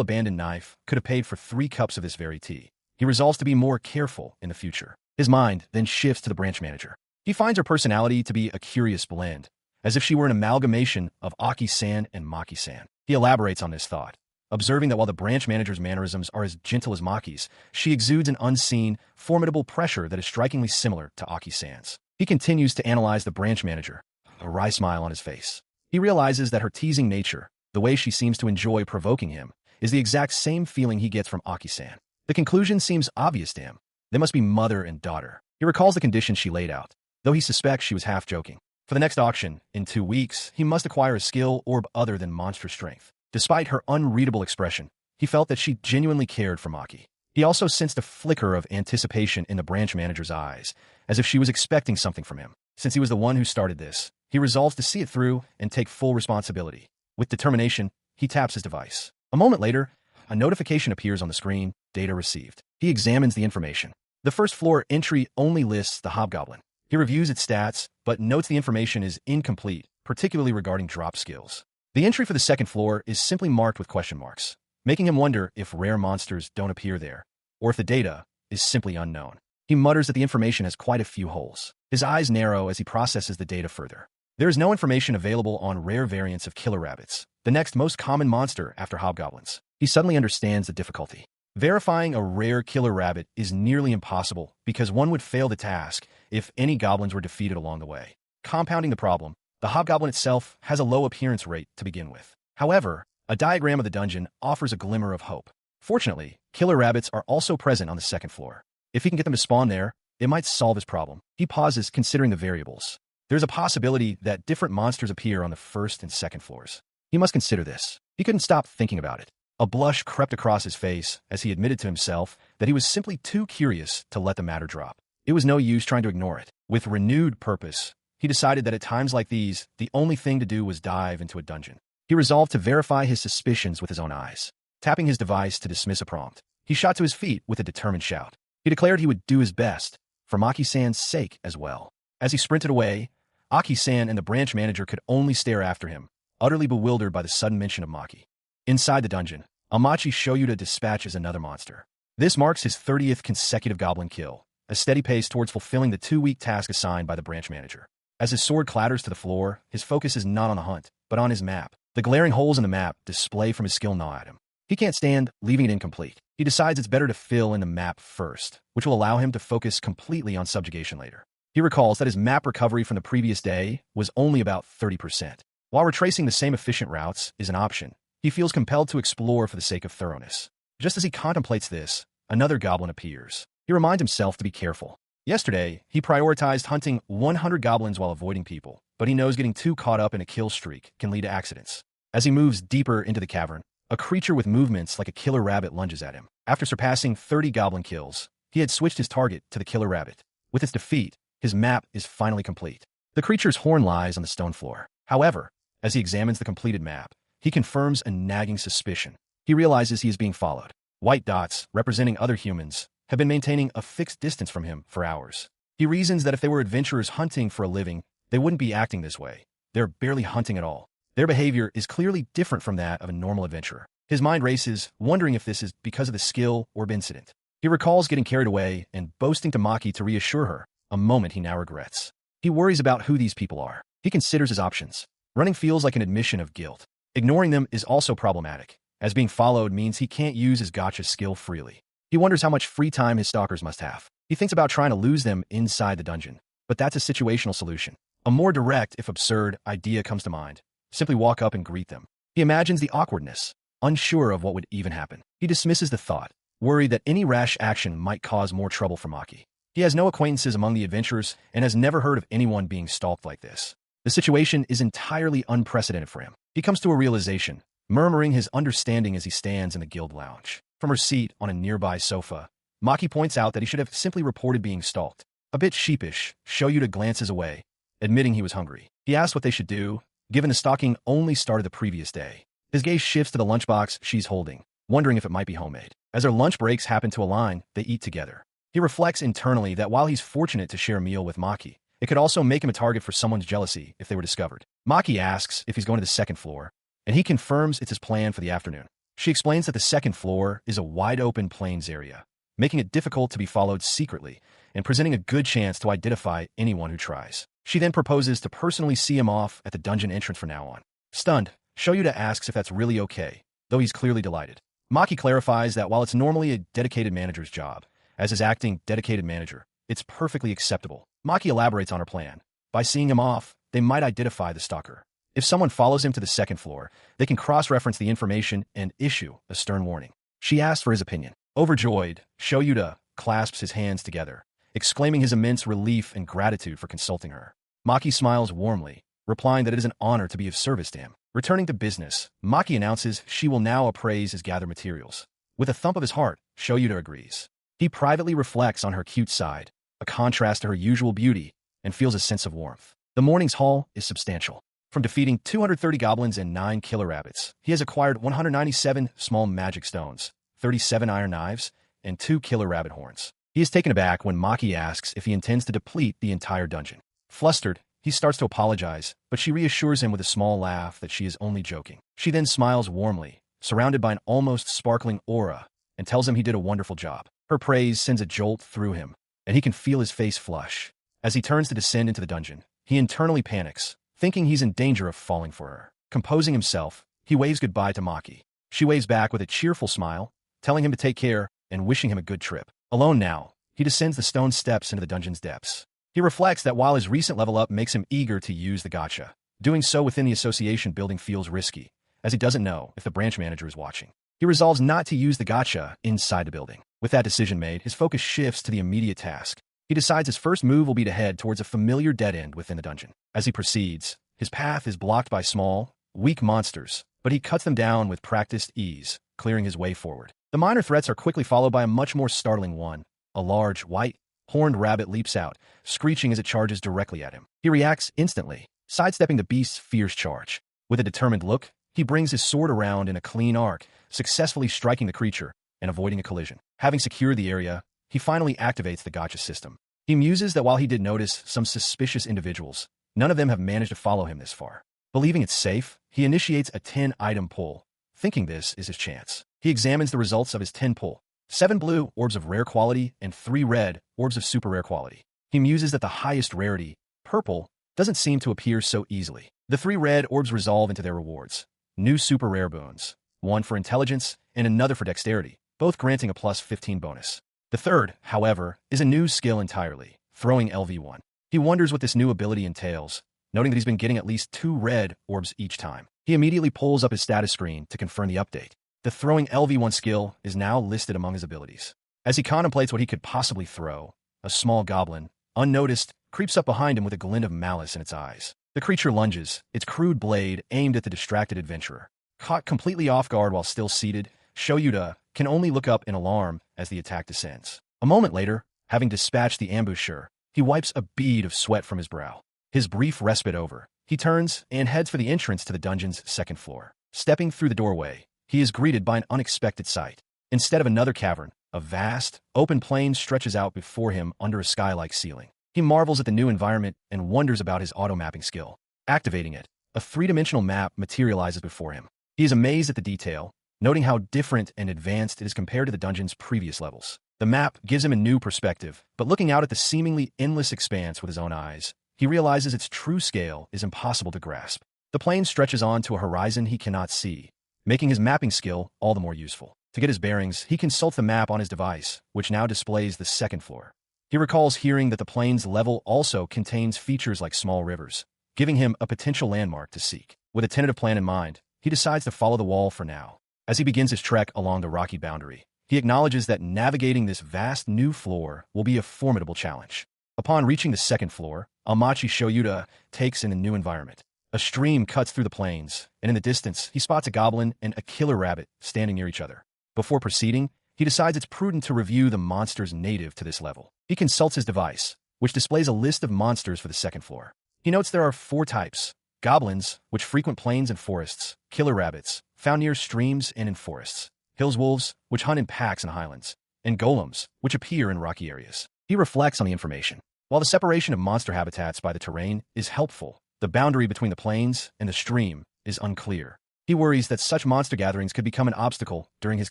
abandoned knife could have paid for 3 cups of this very tea, he resolves to be more careful in the future. His mind then shifts to the branch manager. He finds her personality to be a curious blend, as if she were an amalgamation of Aki-san and Maki-san. He elaborates on this thought, observing that while the branch manager's mannerisms are as gentle as Maki's, she exudes an unseen, formidable pressure that is strikingly similar to Aki-san's. He continues to analyze the branch manager, a wry smile on his face. He realizes that her teasing nature, the way she seems to enjoy provoking him, is the exact same feeling he gets from Aki-san. The conclusion seems obvious to him. They must be mother and daughter. He recalls the conditions she laid out, though he suspects she was half joking. For the next auction, in 2 weeks, he must acquire a skill orb other than monstrous strength. Despite her unreadable expression, he felt that she genuinely cared for Maki. He also sensed a flicker of anticipation in the branch manager's eyes, as if she was expecting something from him. Since he was the one who started this, he resolves to see it through and take full responsibility. With determination, he taps his device. A moment later, a notification appears on the screen, data received. He examines the information. The first floor entry only lists the hobgoblin. He reviews its stats, but notes the information is incomplete, particularly regarding drop skills. The entry for the second floor is simply marked with question marks, making him wonder if rare monsters don't appear there, or if the data is simply unknown. He mutters that the information has quite a few holes. His eyes narrow as he processes the data further. There is no information available on rare variants of killer rabbits, the next most common monster after hobgoblins. He suddenly understands the difficulty. Verifying a rare killer rabbit is nearly impossible because one would fail the task if any goblins were defeated along the way. Compounding the problem, the hobgoblin itself has a low appearance rate to begin with. However, a diagram of the dungeon offers a glimmer of hope. Fortunately, killer rabbits are also present on the second floor. If he can get them to spawn there, it might solve his problem. He pauses, considering the variables. There's a possibility that different monsters appear on the first and second floors. He must consider this. He couldn't stop thinking about it. A blush crept across his face as he admitted to himself that he was simply too curious to let the matter drop. It was no use trying to ignore it. With renewed purpose, he decided that at times like these, the only thing to do was dive into a dungeon. He resolved to verify his suspicions with his own eyes. Tapping his device to dismiss a prompt, he shot to his feet with a determined shout. He declared he would do his best, for Maki-san's sake as well. As he sprinted away, Aki-san and the branch manager could only stare after him, utterly bewildered by the sudden mention of Maki. Inside the dungeon, Amachi Shoyuda dispatches another monster. This marks his 30th consecutive goblin kill, a steady pace towards fulfilling the 2-week task assigned by the branch manager. As his sword clatters to the floor, his focus is not on the hunt, but on his map. The glaring holes in the map display from his skill gnaw at him. He can't stand leaving it incomplete. He decides it's better to fill in the map first, which will allow him to focus completely on subjugation later. He recalls that his map recovery from the previous day was only about 30%. While retracing the same efficient routes is an option, he feels compelled to explore for the sake of thoroughness. Just as he contemplates this, another goblin appears. He reminds himself to be careful. Yesterday, he prioritized hunting 100 goblins while avoiding people, but he knows getting too caught up in a kill streak can lead to accidents. As he moves deeper into the cavern, a creature with movements like a killer rabbit lunges at him. After surpassing 30 goblin kills, he had switched his target to the killer rabbit. With its defeat, his map is finally complete. The creature's horn lies on the stone floor. However, as he examines the completed map, he confirms a nagging suspicion. He realizes he is being followed. White dots, representing other humans, have been maintaining a fixed distance from him for hours. He reasons that if they were adventurers hunting for a living, they wouldn't be acting this way. They're barely hunting at all. Their behavior is clearly different from that of a normal adventurer. His mind races, wondering if this is because of the skill or incident. He recalls getting carried away and boasting to Maki to reassure her, a moment he now regrets. He worries about who these people are. He considers his options. Running feels like an admission of guilt. Ignoring them is also problematic, as being followed means he can't use his gacha skill freely. He wonders how much free time his stalkers must have. He thinks about trying to lose them inside the dungeon, but that's a situational solution. A more direct, if absurd, idea comes to mind. Simply walk up and greet them. He imagines the awkwardness, unsure of what would even happen. He dismisses the thought, worried that any rash action might cause more trouble for Maki. He has no acquaintances among the adventurers and has never heard of anyone being stalked like this. The situation is entirely unprecedented for him. He comes to a realization, murmuring his understanding as he stands in the guild lounge. From her seat on a nearby sofa, Maki points out that he should have simply reported being stalked. A bit sheepish, Juuyoudatta glances away, admitting he was hungry. He asks what they should do, given the stalking only started the previous day. His gaze shifts to the lunchbox she's holding, wondering if it might be homemade. As their lunch breaks happen to align, they eat together. He reflects internally that while he's fortunate to share a meal with Maki, it could also make him a target for someone's jealousy if they were discovered. Maki asks if he's going to the second floor, and he confirms it's his plan for the afternoon. She explains that the second floor is a wide-open plains area, making it difficult to be followed secretly and presenting a good chance to identify anyone who tries. She then proposes to personally see him off at the dungeon entrance from now on. Stunned, Juuyoudatta asks if that's really okay, though he's clearly delighted. Maki clarifies that while it's normally a dedicated manager's job, as his acting dedicated manager, it's perfectly acceptable. Maki elaborates on her plan. By seeing him off, they might identify the stalker. If someone follows him to the second floor, they can cross-reference the information and issue a stern warning. She asks for his opinion. Overjoyed, Juuyoudatta clasps his hands together, exclaiming his immense relief and gratitude for consulting her. Maki smiles warmly, replying that it is an honor to be of service to him. Returning to business, Maki announces she will now appraise his gathered materials. With a thump of his heart, Juuyoudatta agrees. He privately reflects on her cute side, a contrast to her usual beauty, and feels a sense of warmth. The morning's haul is substantial. From defeating 230 goblins and 9 killer rabbits, he has acquired 197 small magic stones, 37 iron knives, and 2 killer rabbit horns. He is taken aback when Maki asks if he intends to deplete the entire dungeon. Flustered, he starts to apologize, but she reassures him with a small laugh that she is only joking. She then smiles warmly, surrounded by an almost sparkling aura, and tells him he did a wonderful job. Her praise sends a jolt through him, and he can feel his face flush. As he turns to descend into the dungeon, he internally panics, thinking he's in danger of falling for her. Composing himself, he waves goodbye to Maki. She waves back with a cheerful smile, telling him to take care and wishing him a good trip. Alone now, he descends the stone steps into the dungeon's depths. He reflects that while his recent level up makes him eager to use the gacha, doing so within the association building feels risky, as he doesn't know if the branch manager is watching. He resolves not to use the gacha inside the building. With that decision made, his focus shifts to the immediate task. He decides his first move will be to head towards a familiar dead end within the dungeon. As he proceeds, his path is blocked by small, weak monsters, but he cuts them down with practiced ease, clearing his way forward. The minor threats are quickly followed by a much more startling one. A large, white, horned rabbit leaps out, screeching as it charges directly at him. He reacts instantly, sidestepping the beast's fierce charge. With a determined look, he brings his sword around in a clean arc, successfully striking the creature and avoiding a collision. Having secured the area, he finally activates the gacha system. He muses that while he did notice some suspicious individuals, none of them have managed to follow him this far. Believing it's safe, he initiates a 10-item pull, thinking this is his chance. He examines the results of his 10 pull, 7 blue orbs of rare quality, and 3 red orbs of super rare quality. He muses that the highest rarity, purple, doesn't seem to appear so easily. The 3 red orbs resolve into their rewards. New super rare boons, one for intelligence and another for dexterity, both granting a plus 15 bonus. The third, however, is a new skill entirely, throwing LV1. He wonders what this new ability entails, noting that he's been getting at least 2 red orbs each time. He immediately pulls up his status screen to confirm the update. The throwing LV1 skill is now listed among his abilities. As he contemplates what he could possibly throw, a small goblin, unnoticed, creeps up behind him with a glint of malice in its eyes. The creature lunges, its crude blade aimed at the distracted adventurer. Caught completely off guard while still seated, Juuyoudatta can only look up in alarm as the attack descends. A moment later, having dispatched the ambusher, he wipes a bead of sweat from his brow. His brief respite over, he turns and heads for the entrance to the dungeon's second floor. Stepping through the doorway, he is greeted by an unexpected sight. Instead of another cavern, a vast, open plain stretches out before him under a sky-like ceiling. He marvels at the new environment and wonders about his auto-mapping skill. Activating it, a three-dimensional map materializes before him. He is amazed at the detail, noting how different and advanced it is compared to the dungeon's previous levels. The map gives him a new perspective, but looking out at the seemingly endless expanse with his own eyes, he realizes its true scale is impossible to grasp. The plain stretches on to a horizon he cannot see, making his mapping skill all the more useful. To get his bearings, he consults the map on his device, which now displays the second floor. He recalls hearing that the plane's level also contains features like small rivers, giving him a potential landmark to seek. With a tentative plan in mind, he decides to follow the wall for now. As he begins his trek along the rocky boundary, he acknowledges that navigating this vast new floor will be a formidable challenge. Upon reaching the second floor, Juuyoudatta takes in a new environment. A stream cuts through the plains, and in the distance, he spots a goblin and a killer rabbit standing near each other. Before proceeding, he decides it's prudent to review the monsters native to this level. He consults his device, which displays a list of monsters for the second floor. He notes there are 4 types: goblins, which frequent plains and forests; killer rabbits, found near streams and in forests; hills wolves, which hunt in packs in highlands; and golems, which appear in rocky areas. He reflects on the information. While the separation of monster habitats by the terrain is helpful, the boundary between the plains and the stream is unclear. He worries that such monster gatherings could become an obstacle during his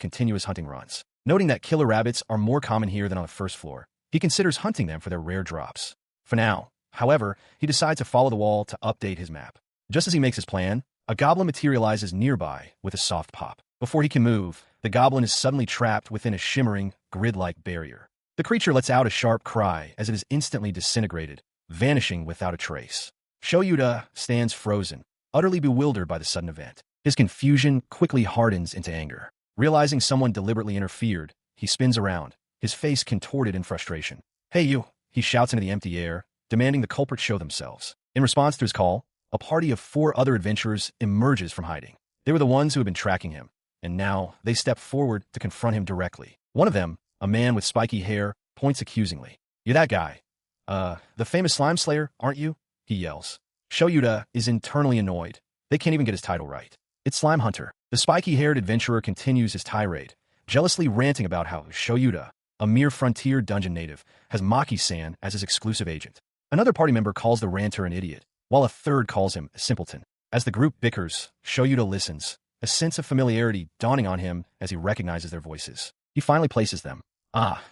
continuous hunting runs. Noting that killer rabbits are more common here than on the first floor, he considers hunting them for their rare drops. For now, however, he decides to follow the wall to update his map. Just as he makes his plan, a goblin materializes nearby with a soft pop. Before he can move, the goblin is suddenly trapped within a shimmering, grid-like barrier. The creature lets out a sharp cry as it is instantly disintegrated, vanishing without a trace. Juuyoudatta stands frozen, utterly bewildered by the sudden event. His confusion quickly hardens into anger. Realizing someone deliberately interfered, he spins around, his face contorted in frustration. "Hey you!" he shouts into the empty air, demanding the culprit show themselves. In response to his call, a party of 4 other adventurers emerges from hiding. They were the ones who had been tracking him, and now they step forward to confront him directly. One of them, a man with spiky hair, points accusingly. "You're that guy. The famous slime slayer, aren't you?" he yells. Juuyoudatta is internally annoyed. They can't even get his title right. It's Slime Hunter. The spiky-haired adventurer continues his tirade, jealously ranting about how Juuyoudatta, a mere frontier dungeon native, has Maki-san as his exclusive agent. Another party member calls the ranter an idiot, while a third calls him a simpleton. As the group bickers, Juuyoudatta listens, a sense of familiarity dawning on him as he recognizes their voices. He finally places them.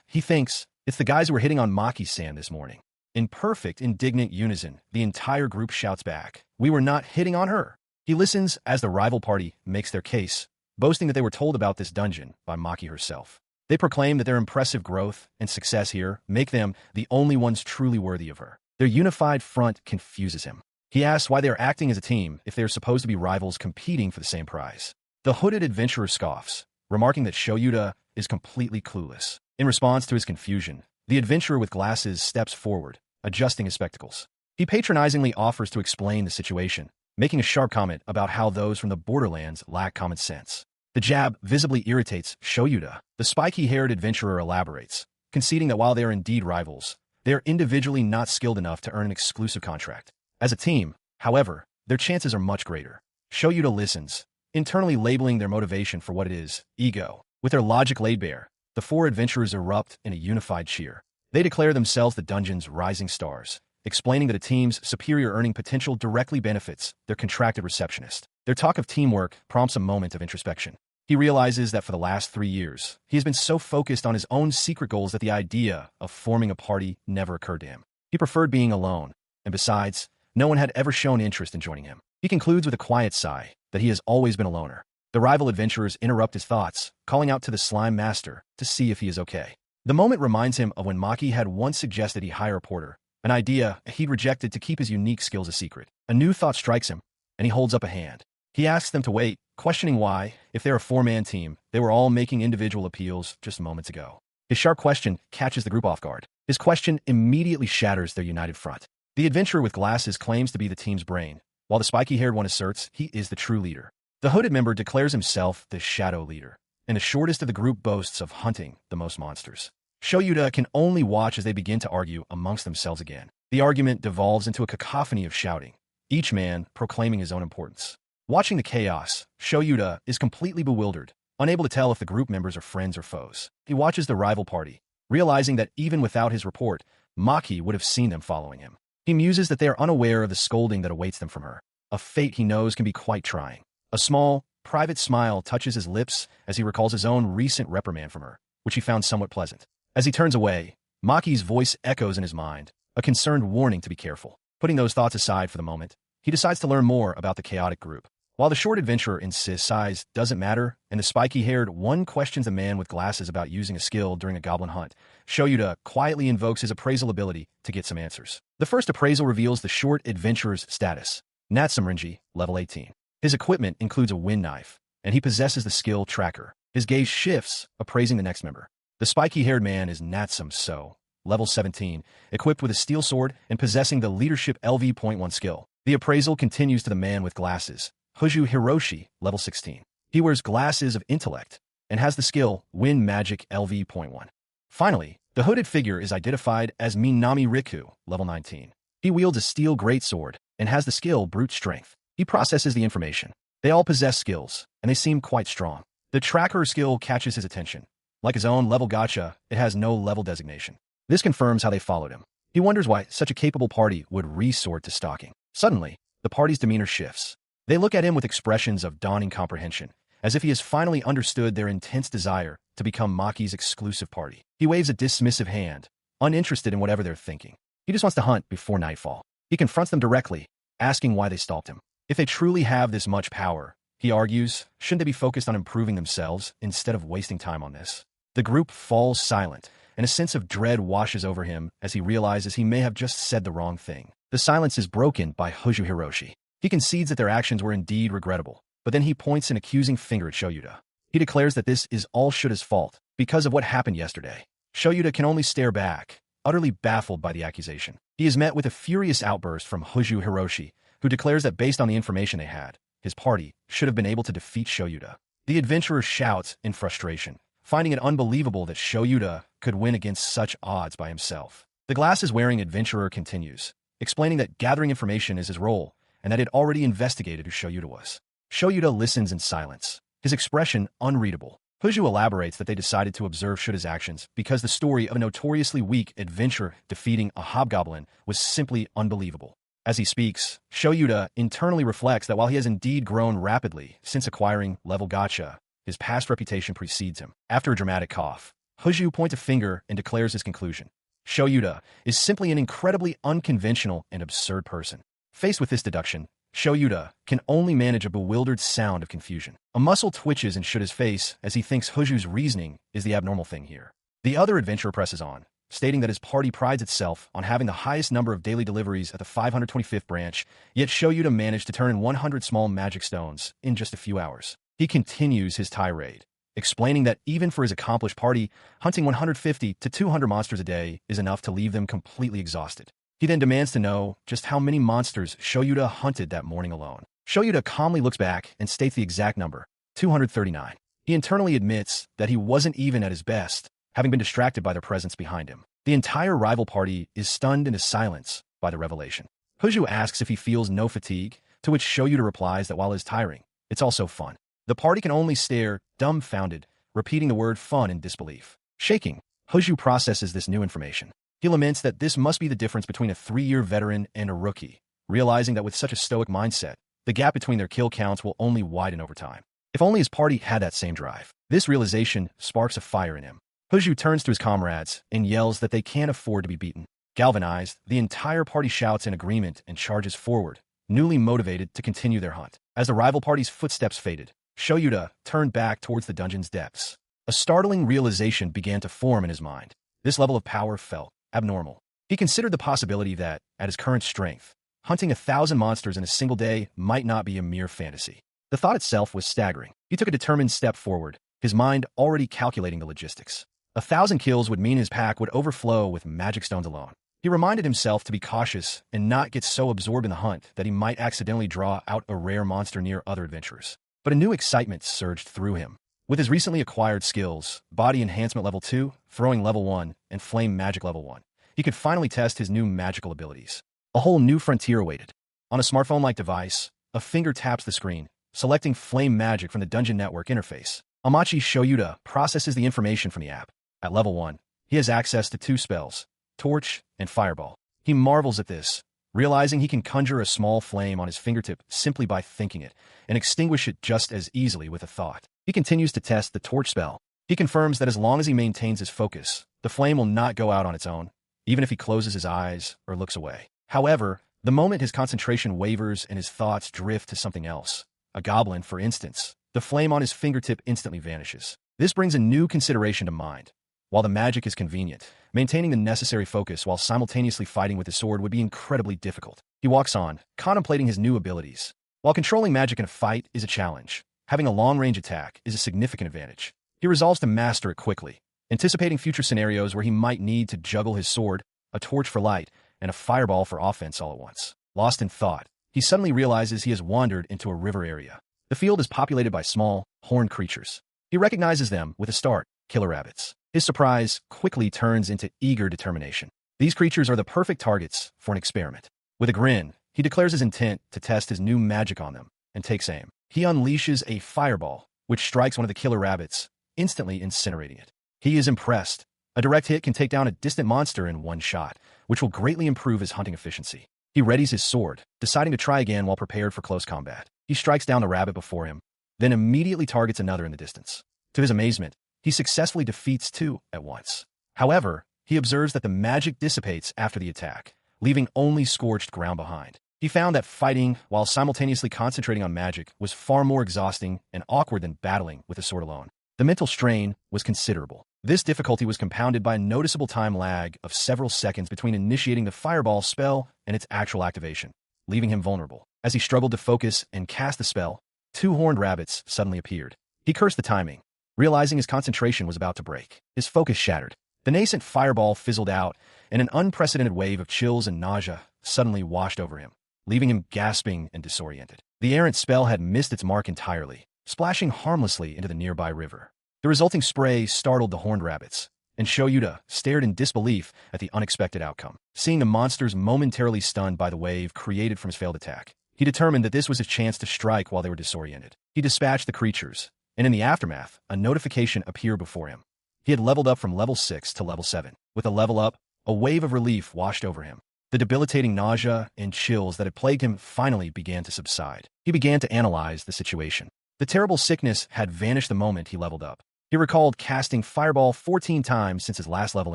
He thinks, it's the guys who were hitting on Maki-san this morning. In perfect, indignant unison, the entire group shouts back, "We were not hitting on her." He listens as the rival party makes their case, boasting that they were told about this dungeon by Maki herself. They proclaim that their impressive growth and success here make them the only ones truly worthy of her. Their unified front confuses him. He asks why they are acting as a team if they are supposed to be rivals competing for the same prize. The hooded adventurer scoffs, remarking that Juuyoudatta is completely clueless. In response to his confusion, the adventurer with glasses steps forward, adjusting his spectacles. He patronizingly offers to explain the situation, making a sharp comment about how those from the borderlands lack common sense. The jab visibly irritates Juuyoudatta. The spiky-haired adventurer elaborates, conceding that while they are indeed rivals, they are individually not skilled enough to earn an exclusive contract. As a team, however, their chances are much greater. Juuyoudatta listens, internally labeling their motivation for what it is, ego. With their logic laid bare, the 4 adventurers erupt in a unified cheer. They declare themselves the dungeon's rising stars, explaining that a team's superior earning potential directly benefits their contracted receptionist. Their talk of teamwork prompts a moment of introspection. He realizes that for the last 3 years, he has been so focused on his own secret goals that the idea of forming a party never occurred to him. He preferred being alone, and besides, no one had ever shown interest in joining him. He concludes with a quiet sigh that he has always been a loner. The rival adventurers interrupt his thoughts, calling out to the slime master to see if he is okay. The moment reminds him of when Maki had once suggested he hire a porter, an idea he'd rejected to keep his unique skills a secret. A new thought strikes him, and he holds up a hand. He asks them to wait, questioning why, if they're a 4-man team, they were all making individual appeals just moments ago. His sharp question catches the group off guard. His question immediately shatters their united front. The adventurer with glasses claims to be the team's brain, while the spiky-haired one asserts he is the true leader. The hooded member declares himself the shadow leader, and the shortest of the group boasts of hunting the most monsters. Juuyoudatta can only watch as they begin to argue amongst themselves again. The argument devolves into a cacophony of shouting, each man proclaiming his own importance. Watching the chaos, Juuyoudatta is completely bewildered, unable to tell if the group members are friends or foes. He watches the rival party, realizing that even without his report, Maki would have seen them following him. He muses that they are unaware of the scolding that awaits them from her, a fate he knows can be quite trying. A small, private smile touches his lips as he recalls his own recent reprimand from her, which he found somewhat pleasant. As he turns away, Maki's voice echoes in his mind, a concerned warning to be careful. Putting those thoughts aside for the moment, he decides to learn more about the chaotic group. While the short adventurer insists size doesn't matter, and the spiky-haired one questions a man with glasses about using a skill during a goblin hunt, Juuyoudatta quietly invokes his appraisal ability to get some answers. The first appraisal reveals the short adventurer's status. Natsumarinji, level 18. His equipment includes a wind knife, and he possesses the skill Tracker. His gaze shifts, appraising the next member. The spiky-haired man is Natsum So, level 17, equipped with a steel sword and possessing the leadership LV.1 skill. The appraisal continues to the man with glasses, Hujuu Hiroshi, level 16. He wears glasses of intellect and has the skill Wind Magic LV.1. Finally, the hooded figure is identified as Minami Riku, level 19. He wields a steel greatsword and has the skill Brute Strength. He processes the information. They all possess skills, and they seem quite strong. The Tracker skill catches his attention. Like his own level Gacha, it has no level designation. This confirms how they followed him. He wonders why such a capable party would resort to stalking. Suddenly, the party's demeanor shifts. They look at him with expressions of dawning comprehension, as if he has finally understood their intense desire to become Maki's exclusive party. He waves a dismissive hand, uninterested in whatever they're thinking. He just wants to hunt before nightfall. He confronts them directly, asking why they stalked him. If they truly have this much power, he argues, shouldn't they be focused on improving themselves instead of wasting time on this? The group falls silent, and a sense of dread washes over him as he realizes he may have just said the wrong thing. The silence is broken by Hujuu Hiroshi. He concedes that their actions were indeed regrettable, but then he points an accusing finger at Juuyoudatta. He declares that this is all Shuda's fault because of what happened yesterday. Juuyoudatta can only stare back, utterly baffled by the accusation. He is met with a furious outburst from Hujuu Hiroshi, who declares that based on the information they had, his party should have been able to defeat Juuyoudatta. The adventurer shouts in frustration, finding it unbelievable that Juuyoudatta could win against such odds by himself. The glasses-wearing adventurer continues, explaining that gathering information is his role, and that it already investigated who Juuyoudatta was. Juuyoudatta listens in silence, his expression unreadable. Hujuu elaborates that they decided to observe Shuda's actions because the story of a notoriously weak adventurer defeating a hobgoblin was simply unbelievable. As he speaks, Juuyoudatta internally reflects that while he has indeed grown rapidly since acquiring level Gacha, his past reputation precedes him. After a dramatic cough, Hujuu points a finger and declares his conclusion. Juuyoudatta is simply an incredibly unconventional and absurd person. Faced with this deduction, Juuyoudatta can only manage a bewildered sound of confusion. A muscle twitches in Shuda's face as he thinks Hujuu's reasoning is the abnormal thing here. The other adventurer presses on, stating that his party prides itself on having the highest number of daily deliveries at the 525th branch, yet Juuyoudatta managed to turn in 100 small magic stones in just a few hours. He continues his tirade, explaining that even for his accomplished party, hunting 150 to 200 monsters a day is enough to leave them completely exhausted. He then demands to know just how many monsters Juuyoudatta hunted that morning alone. Juuyoudatta calmly looks back and states the exact number, 239. He internally admits that he wasn't even at his best, having been distracted by their presence behind him. The entire rival party is stunned into silence by the revelation. Hujuu asks if he feels no fatigue, to which Juuyoudatta replies that while it is tiring, it's also fun. The party can only stare, dumbfounded, repeating the word fun in disbelief. Shaking, Hujuu processes this new information. He laments that this must be the difference between a 3-year veteran and a rookie, realizing that with such a stoic mindset, the gap between their kill counts will only widen over time. If only his party had that same drive. This realization sparks a fire in him. Hazure turns to his comrades and yells that they can't afford to be beaten. Galvanized, the entire party shouts in agreement and charges forward, newly motivated to continue their hunt. As the rival party's footsteps faded, Juuyoudatta turned back towards the dungeon's depths. A startling realization began to form in his mind. This level of power felt abnormal. He considered the possibility that, at his current strength, hunting 1,000 monsters in a single day might not be a mere fantasy. The thought itself was staggering. He took a determined step forward, his mind already calculating the logistics. 1,000 kills would mean his pack would overflow with magic stones alone. He reminded himself to be cautious and not get so absorbed in the hunt that he might accidentally draw out a rare monster near other adventurers. But a new excitement surged through him. With his recently acquired skills, Body Enhancement Level 2, Throwing Level 1, and Flame Magic Level 1, he could finally test his new magical abilities. A whole new frontier awaited. On a smartphone-like device, a finger taps the screen, selecting Flame Magic from the Dungeon Network interface. Amachi Juuyoudatta processes the information from the app. At Level 1, he has access to 2 spells, Torch and Fireball. He marvels at this, realizing he can conjure a small flame on his fingertip simply by thinking it, and extinguish it just as easily with a thought. He continues to test the Torch spell. He confirms that as long as he maintains his focus, the flame will not go out on its own, even if he closes his eyes or looks away. However, the moment his concentration wavers and his thoughts drift to something else, a goblin, for instance, the flame on his fingertip instantly vanishes. This brings a new consideration to mind. While the magic is convenient, maintaining the necessary focus while simultaneously fighting with his sword would be incredibly difficult. He walks on, contemplating his new abilities. While controlling magic in a fight is a challenge, having a long-range attack is a significant advantage. He resolves to master it quickly, anticipating future scenarios where he might need to juggle his sword, a torch for light, and a fireball for offense all at once. Lost in thought, he suddenly realizes he has wandered into a river area. The field is populated by small, horned creatures. He recognizes them with a start, killer rabbits. His surprise quickly turns into eager determination. These creatures are the perfect targets for an experiment. With a grin, he declares his intent to test his new magic on them and takes aim. He unleashes a fireball, which strikes one of the killer rabbits, instantly incinerating it. He is impressed. A direct hit can take down a distant monster in one shot, which will greatly improve his hunting efficiency. He readies his sword, deciding to try again while prepared for close combat. He strikes down the rabbit before him, then immediately targets another in the distance. To his amazement, he successfully defeats 2 at once. However, he observes that the magic dissipates after the attack, leaving only scorched ground behind. He found that fighting while simultaneously concentrating on magic was far more exhausting and awkward than battling with a sword alone. The mental strain was considerable. This difficulty was compounded by a noticeable time lag of several seconds between initiating the fireball spell and its actual activation, leaving him vulnerable. As he struggled to focus and cast the spell, 2 horned rabbits suddenly appeared. He cursed the timing, realizing his concentration was about to break. His focus shattered. The nascent fireball fizzled out, and an unprecedented wave of chills and nausea suddenly washed over him, leaving him gasping and disoriented. The errant spell had missed its mark entirely, splashing harmlessly into the nearby river. The resulting spray startled the horned rabbits, and Juuyoudatta stared in disbelief at the unexpected outcome. Seeing the monsters momentarily stunned by the wave created from his failed attack, he determined that this was his chance to strike while they were disoriented. He dispatched the creatures, and in the aftermath, a notification appeared before him. He had leveled up from level 6 to level 7. With a level up, a wave of relief washed over him. The debilitating nausea and chills that had plagued him finally began to subside. He began to analyze the situation. The terrible sickness had vanished the moment he leveled up. He recalled casting Fireball 14 times since his last level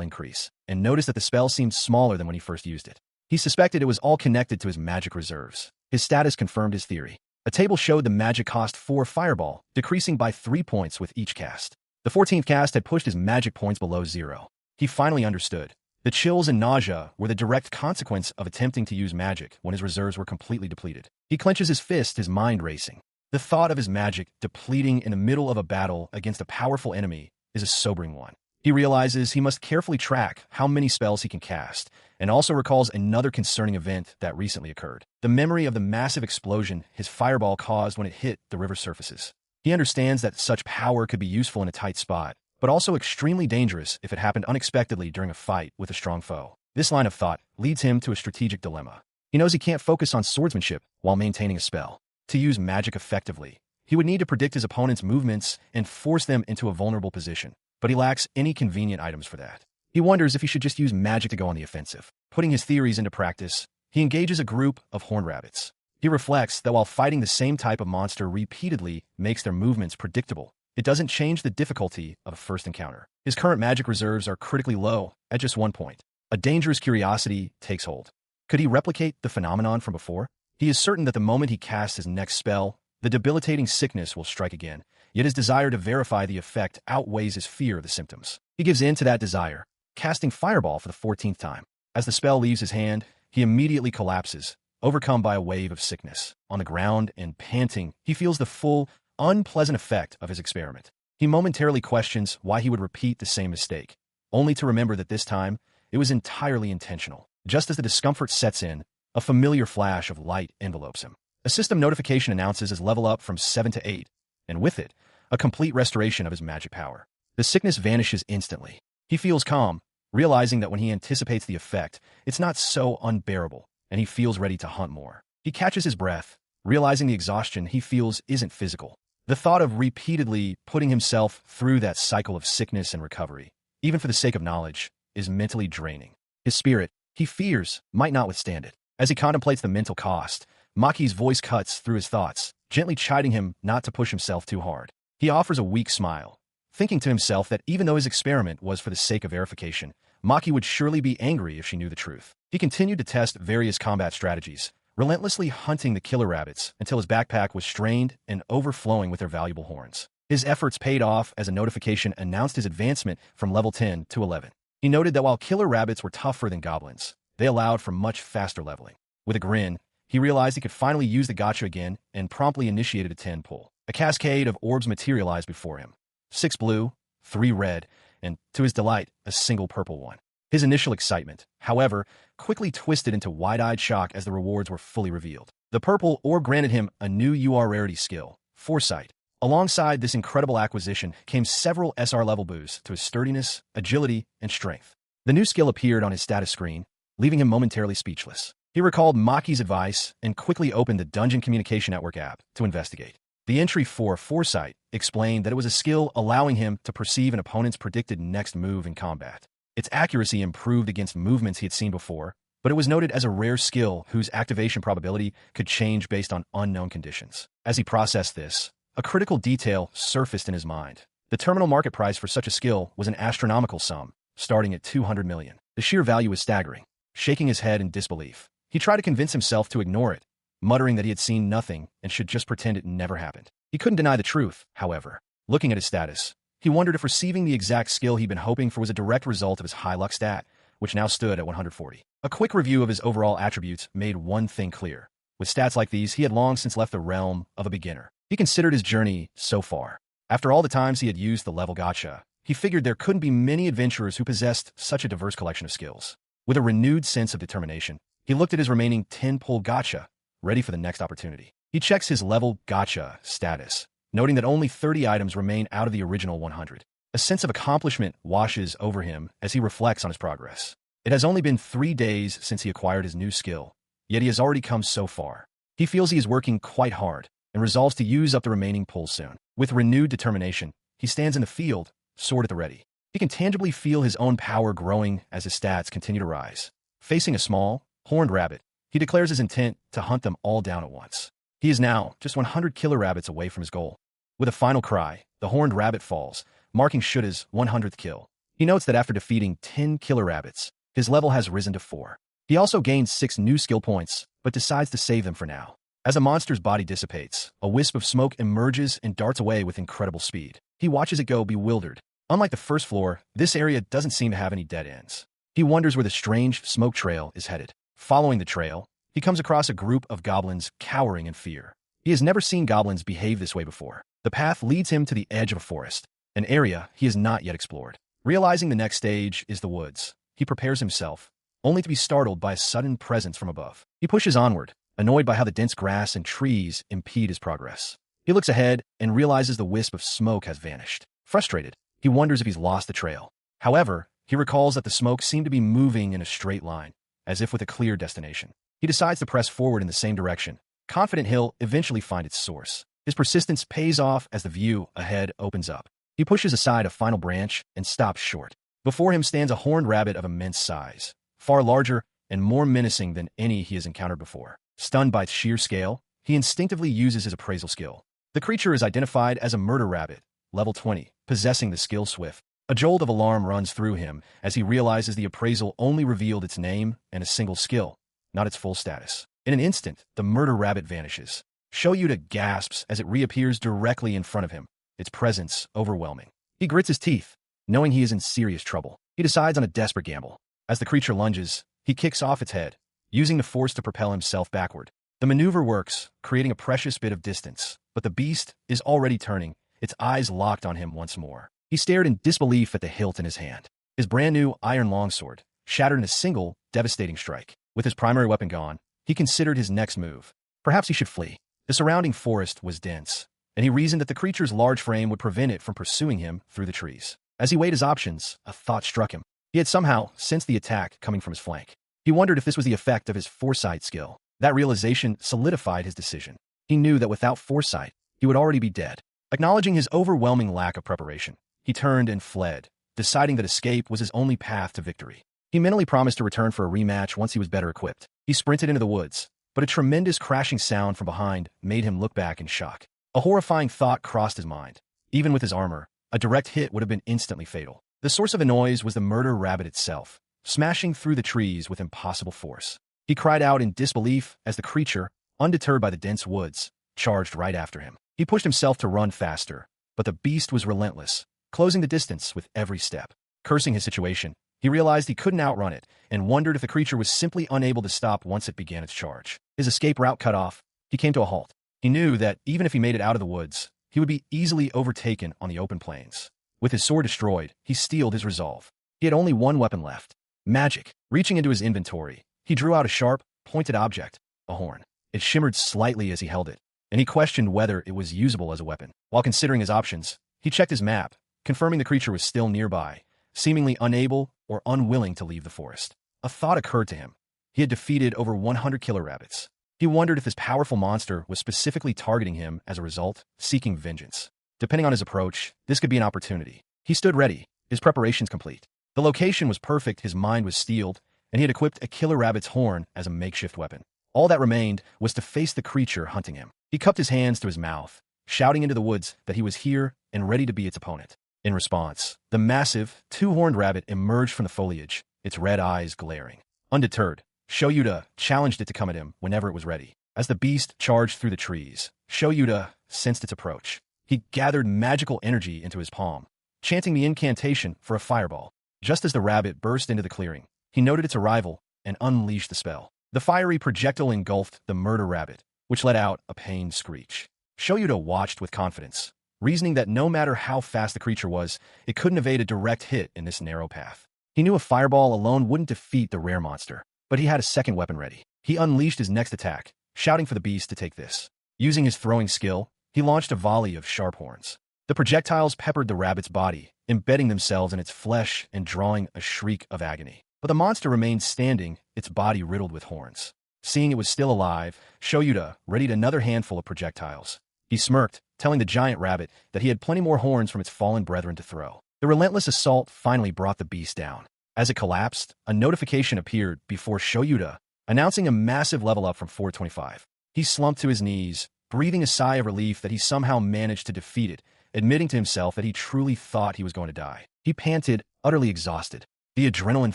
increase, and noticed that the spell seemed smaller than when he first used it. He suspected it was all connected to his magic reserves. His status confirmed his theory. A table showed the magic cost for Fireball, decreasing by 3 points with each cast. The 14th cast had pushed his magic points below 0. He finally understood. The chills and nausea were the direct consequence of attempting to use magic when his reserves were completely depleted. He clenches his fist, his mind racing. The thought of his magic depleting in the middle of a battle against a powerful enemy is a sobering one. He realizes he must carefully track how many spells he can cast, and also recalls another concerning event that recently occurred. The memory of the massive explosion his fireball caused when it hit the river surfaces. He understands that such power could be useful in a tight spot, but also extremely dangerous if it happened unexpectedly during a fight with a strong foe. This line of thought leads him to a strategic dilemma. He knows he can't focus on swordsmanship while maintaining a spell. To use magic effectively, he would need to predict his opponent's movements and force them into a vulnerable position, but he lacks any convenient items for that. He wonders if he should just use magic to go on the offensive. Putting his theories into practice, he engages a group of horned rabbits. He reflects that while fighting the same type of monster repeatedly makes their movements predictable, it doesn't change the difficulty of a first encounter. His current magic reserves are critically low at just 1 point. A dangerous curiosity takes hold. Could he replicate the phenomenon from before? He is certain that the moment he casts his next spell, the debilitating sickness will strike again, yet his desire to verify the effect outweighs his fear of the symptoms. He gives in to that desire, casting Fireball for the 14th time. As the spell leaves his hand, he immediately collapses, overcome by a wave of sickness. On the ground and panting, he feels the full, unpleasant effect of his experiment. He momentarily questions why he would repeat the same mistake, only to remember that this time, it was entirely intentional. Just as the discomfort sets in, a familiar flash of light envelopes him. A system notification announces his level up from 7 to 8, and with it, a complete restoration of his magic power. The sickness vanishes instantly. He feels calm, realizing that when he anticipates the effect, it's not so unbearable, and he feels ready to hunt more. He catches his breath, realizing the exhaustion he feels isn't physical. The thought of repeatedly putting himself through that cycle of sickness and recovery, even for the sake of knowledge, is mentally draining. His spirit, he fears, might not withstand it. As he contemplates the mental cost, Maki's voice cuts through his thoughts, gently chiding him not to push himself too hard. He offers a weak smile, thinking to himself that even though his experiment was for the sake of verification, Maki would surely be angry if she knew the truth. He continued to test various combat strategies, relentlessly hunting the killer rabbits until his backpack was strained and overflowing with their valuable horns. His efforts paid off as a notification announced his advancement from level 10 to 11. He noted that while killer rabbits were tougher than goblins, they allowed for much faster leveling. With a grin, he realized he could finally use the gacha again and promptly initiated a 10 pull. A cascade of orbs materialized before him. 6 blue, 3 red, and, to his delight, a single purple one. His initial excitement, however, quickly twisted into wide-eyed shock as the rewards were fully revealed. The purple orb granted him a new UR rarity skill, Foresight. Alongside this incredible acquisition came several SR level boosts to his sturdiness, agility, and strength. The new skill appeared on his status screen, leaving him momentarily speechless. He recalled Maki's advice and quickly opened the Dungeon Communication Network app to investigate. The entry for Foresight explained that it was a skill allowing him to perceive an opponent's predicted next move in combat. Its accuracy improved against movements he had seen before, but it was noted as a rare skill whose activation probability could change based on unknown conditions. As he processed this, a critical detail surfaced in his mind. The terminal market price for such a skill was an astronomical sum, starting at 200 million. The sheer value was staggering. Shaking his head in disbelief, he tried to convince himself to ignore it, muttering that he had seen nothing and should just pretend it never happened. He couldn't deny the truth, however. Looking at his status, he wondered if receiving the exact skill he'd been hoping for was a direct result of his high luck stat, which now stood at 140. A quick review of his overall attributes made one thing clear. With stats like these, he had long since left the realm of a beginner. He considered his journey so far. After all the times he had used the level gacha, he figured there couldn't be many adventurers who possessed such a diverse collection of skills. With a renewed sense of determination, he looked at his remaining 10-pull gacha, ready for the next opportunity. He checks his level gacha status, noting that only 30 items remain out of the original 100. A sense of accomplishment washes over him as he reflects on his progress. It has only been 3 days since he acquired his new skill, yet he has already come so far. He feels he is working quite hard and resolves to use up the remaining pulls soon. With renewed determination, he stands in the field, sword at the ready. He can tangibly feel his own power growing as his stats continue to rise. Facing a small, horned rabbit, he declares his intent to hunt them all down at once. He is now just 100 killer rabbits away from his goal. With a final cry, the horned rabbit falls, marking Shuta's 100th kill. He notes that after defeating 10 killer rabbits, his level has risen to 4. He also gains 6 new skill points, but decides to save them for now. As a monster's body dissipates, a wisp of smoke emerges and darts away with incredible speed. He watches it go, bewildered. Unlike the first floor, this area doesn't seem to have any dead ends. He wonders where the strange smoke trail is headed. Following the trail, he comes across a group of goblins cowering in fear. He has never seen goblins behave this way before. The path leads him to the edge of a forest, an area he has not yet explored. Realizing the next stage is the woods, he prepares himself, only to be startled by a sudden presence from above. He pushes onward, annoyed by how the dense grass and trees impede his progress. He looks ahead and realizes the wisp of smoke has vanished. Frustrated, he wonders if he's lost the trail. However, he recalls that the smoke seemed to be moving in a straight line, as if with a clear destination. He decides to press forward in the same direction, confident he'll eventually find its source. His persistence pays off as the view ahead opens up. He pushes aside a final branch and stops short. Before him stands a horned rabbit of immense size, far larger and more menacing than any he has encountered before. Stunned by its sheer scale, he instinctively uses his appraisal skill. The creature is identified as a murder rabbit, level 20, possessing the skill Swift. A jolt of alarm runs through him as he realizes the appraisal only revealed its name and a single skill, not its full status. In an instant, the murder rabbit vanishes. Juuyoudatta gasps as it reappears directly in front of him, its presence overwhelming. He grits his teeth, knowing he is in serious trouble. He decides on a desperate gamble. As the creature lunges, he kicks off its head, using the force to propel himself backward. The maneuver works, creating a precious bit of distance, but the beast is already turning, its eyes locked on him once more. He stared in disbelief at the hilt in his hand. His brand-new iron longsword, shattered in a single, devastating strike. With his primary weapon gone, he considered his next move. Perhaps he should flee. The surrounding forest was dense, and he reasoned that the creature's large frame would prevent it from pursuing him through the trees. As he weighed his options, a thought struck him. He had somehow sensed the attack coming from his flank. He wondered if this was the effect of his foresight skill. That realization solidified his decision. He knew that without foresight, he would already be dead. Acknowledging his overwhelming lack of preparation, he turned and fled, deciding that escape was his only path to victory. He mentally promised to return for a rematch once he was better equipped. He sprinted into the woods, but a tremendous crashing sound from behind made him look back in shock. A horrifying thought crossed his mind. Even with his armor, a direct hit would have been instantly fatal. The source of the noise was the murder rabbit itself, smashing through the trees with impossible force. He cried out in disbelief as the creature, undeterred by the dense woods, charged right after him. He pushed himself to run faster, but the beast was relentless, closing the distance with every step. Cursing his situation, he realized he couldn't outrun it and wondered if the creature was simply unable to stop once it began its charge. His escape route cut off, he came to a halt. He knew that even if he made it out of the woods, he would be easily overtaken on the open plains. With his sword destroyed, he steeled his resolve. He had only one weapon left. Magic. Reaching into his inventory, he drew out a sharp, pointed object, a horn. It shimmered slightly as he held it, and he questioned whether it was usable as a weapon. While considering his options, he checked his map, confirming the creature was still nearby, seemingly unable or unwilling to leave the forest. A thought occurred to him. He had defeated over 100 killer rabbits. He wondered if this powerful monster was specifically targeting him as a result, seeking vengeance. Depending on his approach, this could be an opportunity. He stood ready, his preparations complete. The location was perfect, his mind was steeled, and he had equipped a killer rabbit's horn as a makeshift weapon. All that remained was to face the creature hunting him. He cupped his hands to his mouth, shouting into the woods that he was here and ready to be its opponent. In response, the massive, two-horned rabbit emerged from the foliage, its red eyes glaring. Undeterred, Juuyoudatta challenged it to come at him whenever it was ready. As the beast charged through the trees, Juuyoudatta sensed its approach. He gathered magical energy into his palm, chanting the incantation for a fireball. Just as the rabbit burst into the clearing, he noted its arrival and unleashed the spell. The fiery projectile engulfed the murder rabbit, which let out a pained screech. Juuyoudatta watched with confidence, reasoning that no matter how fast the creature was, it couldn't evade a direct hit in this narrow path. He knew a fireball alone wouldn't defeat the rare monster, but he had a second weapon ready. He unleashed his next attack, shouting for the beast to take this. Using his throwing skill, he launched a volley of sharp horns. The projectiles peppered the rabbit's body, embedding themselves in its flesh and drawing a shriek of agony. But the monster remained standing, its body riddled with horns. Seeing it was still alive, Juuyoudatta readied another handful of projectiles. He smirked, telling the giant rabbit that he had plenty more horns from its fallen brethren to throw. The relentless assault finally brought the beast down. As it collapsed, a notification appeared before Juuyoudatta, announcing a massive level up from 425. He slumped to his knees, breathing a sigh of relief that he somehow managed to defeat it, admitting to himself that he truly thought he was going to die. He panted, utterly exhausted. The adrenaline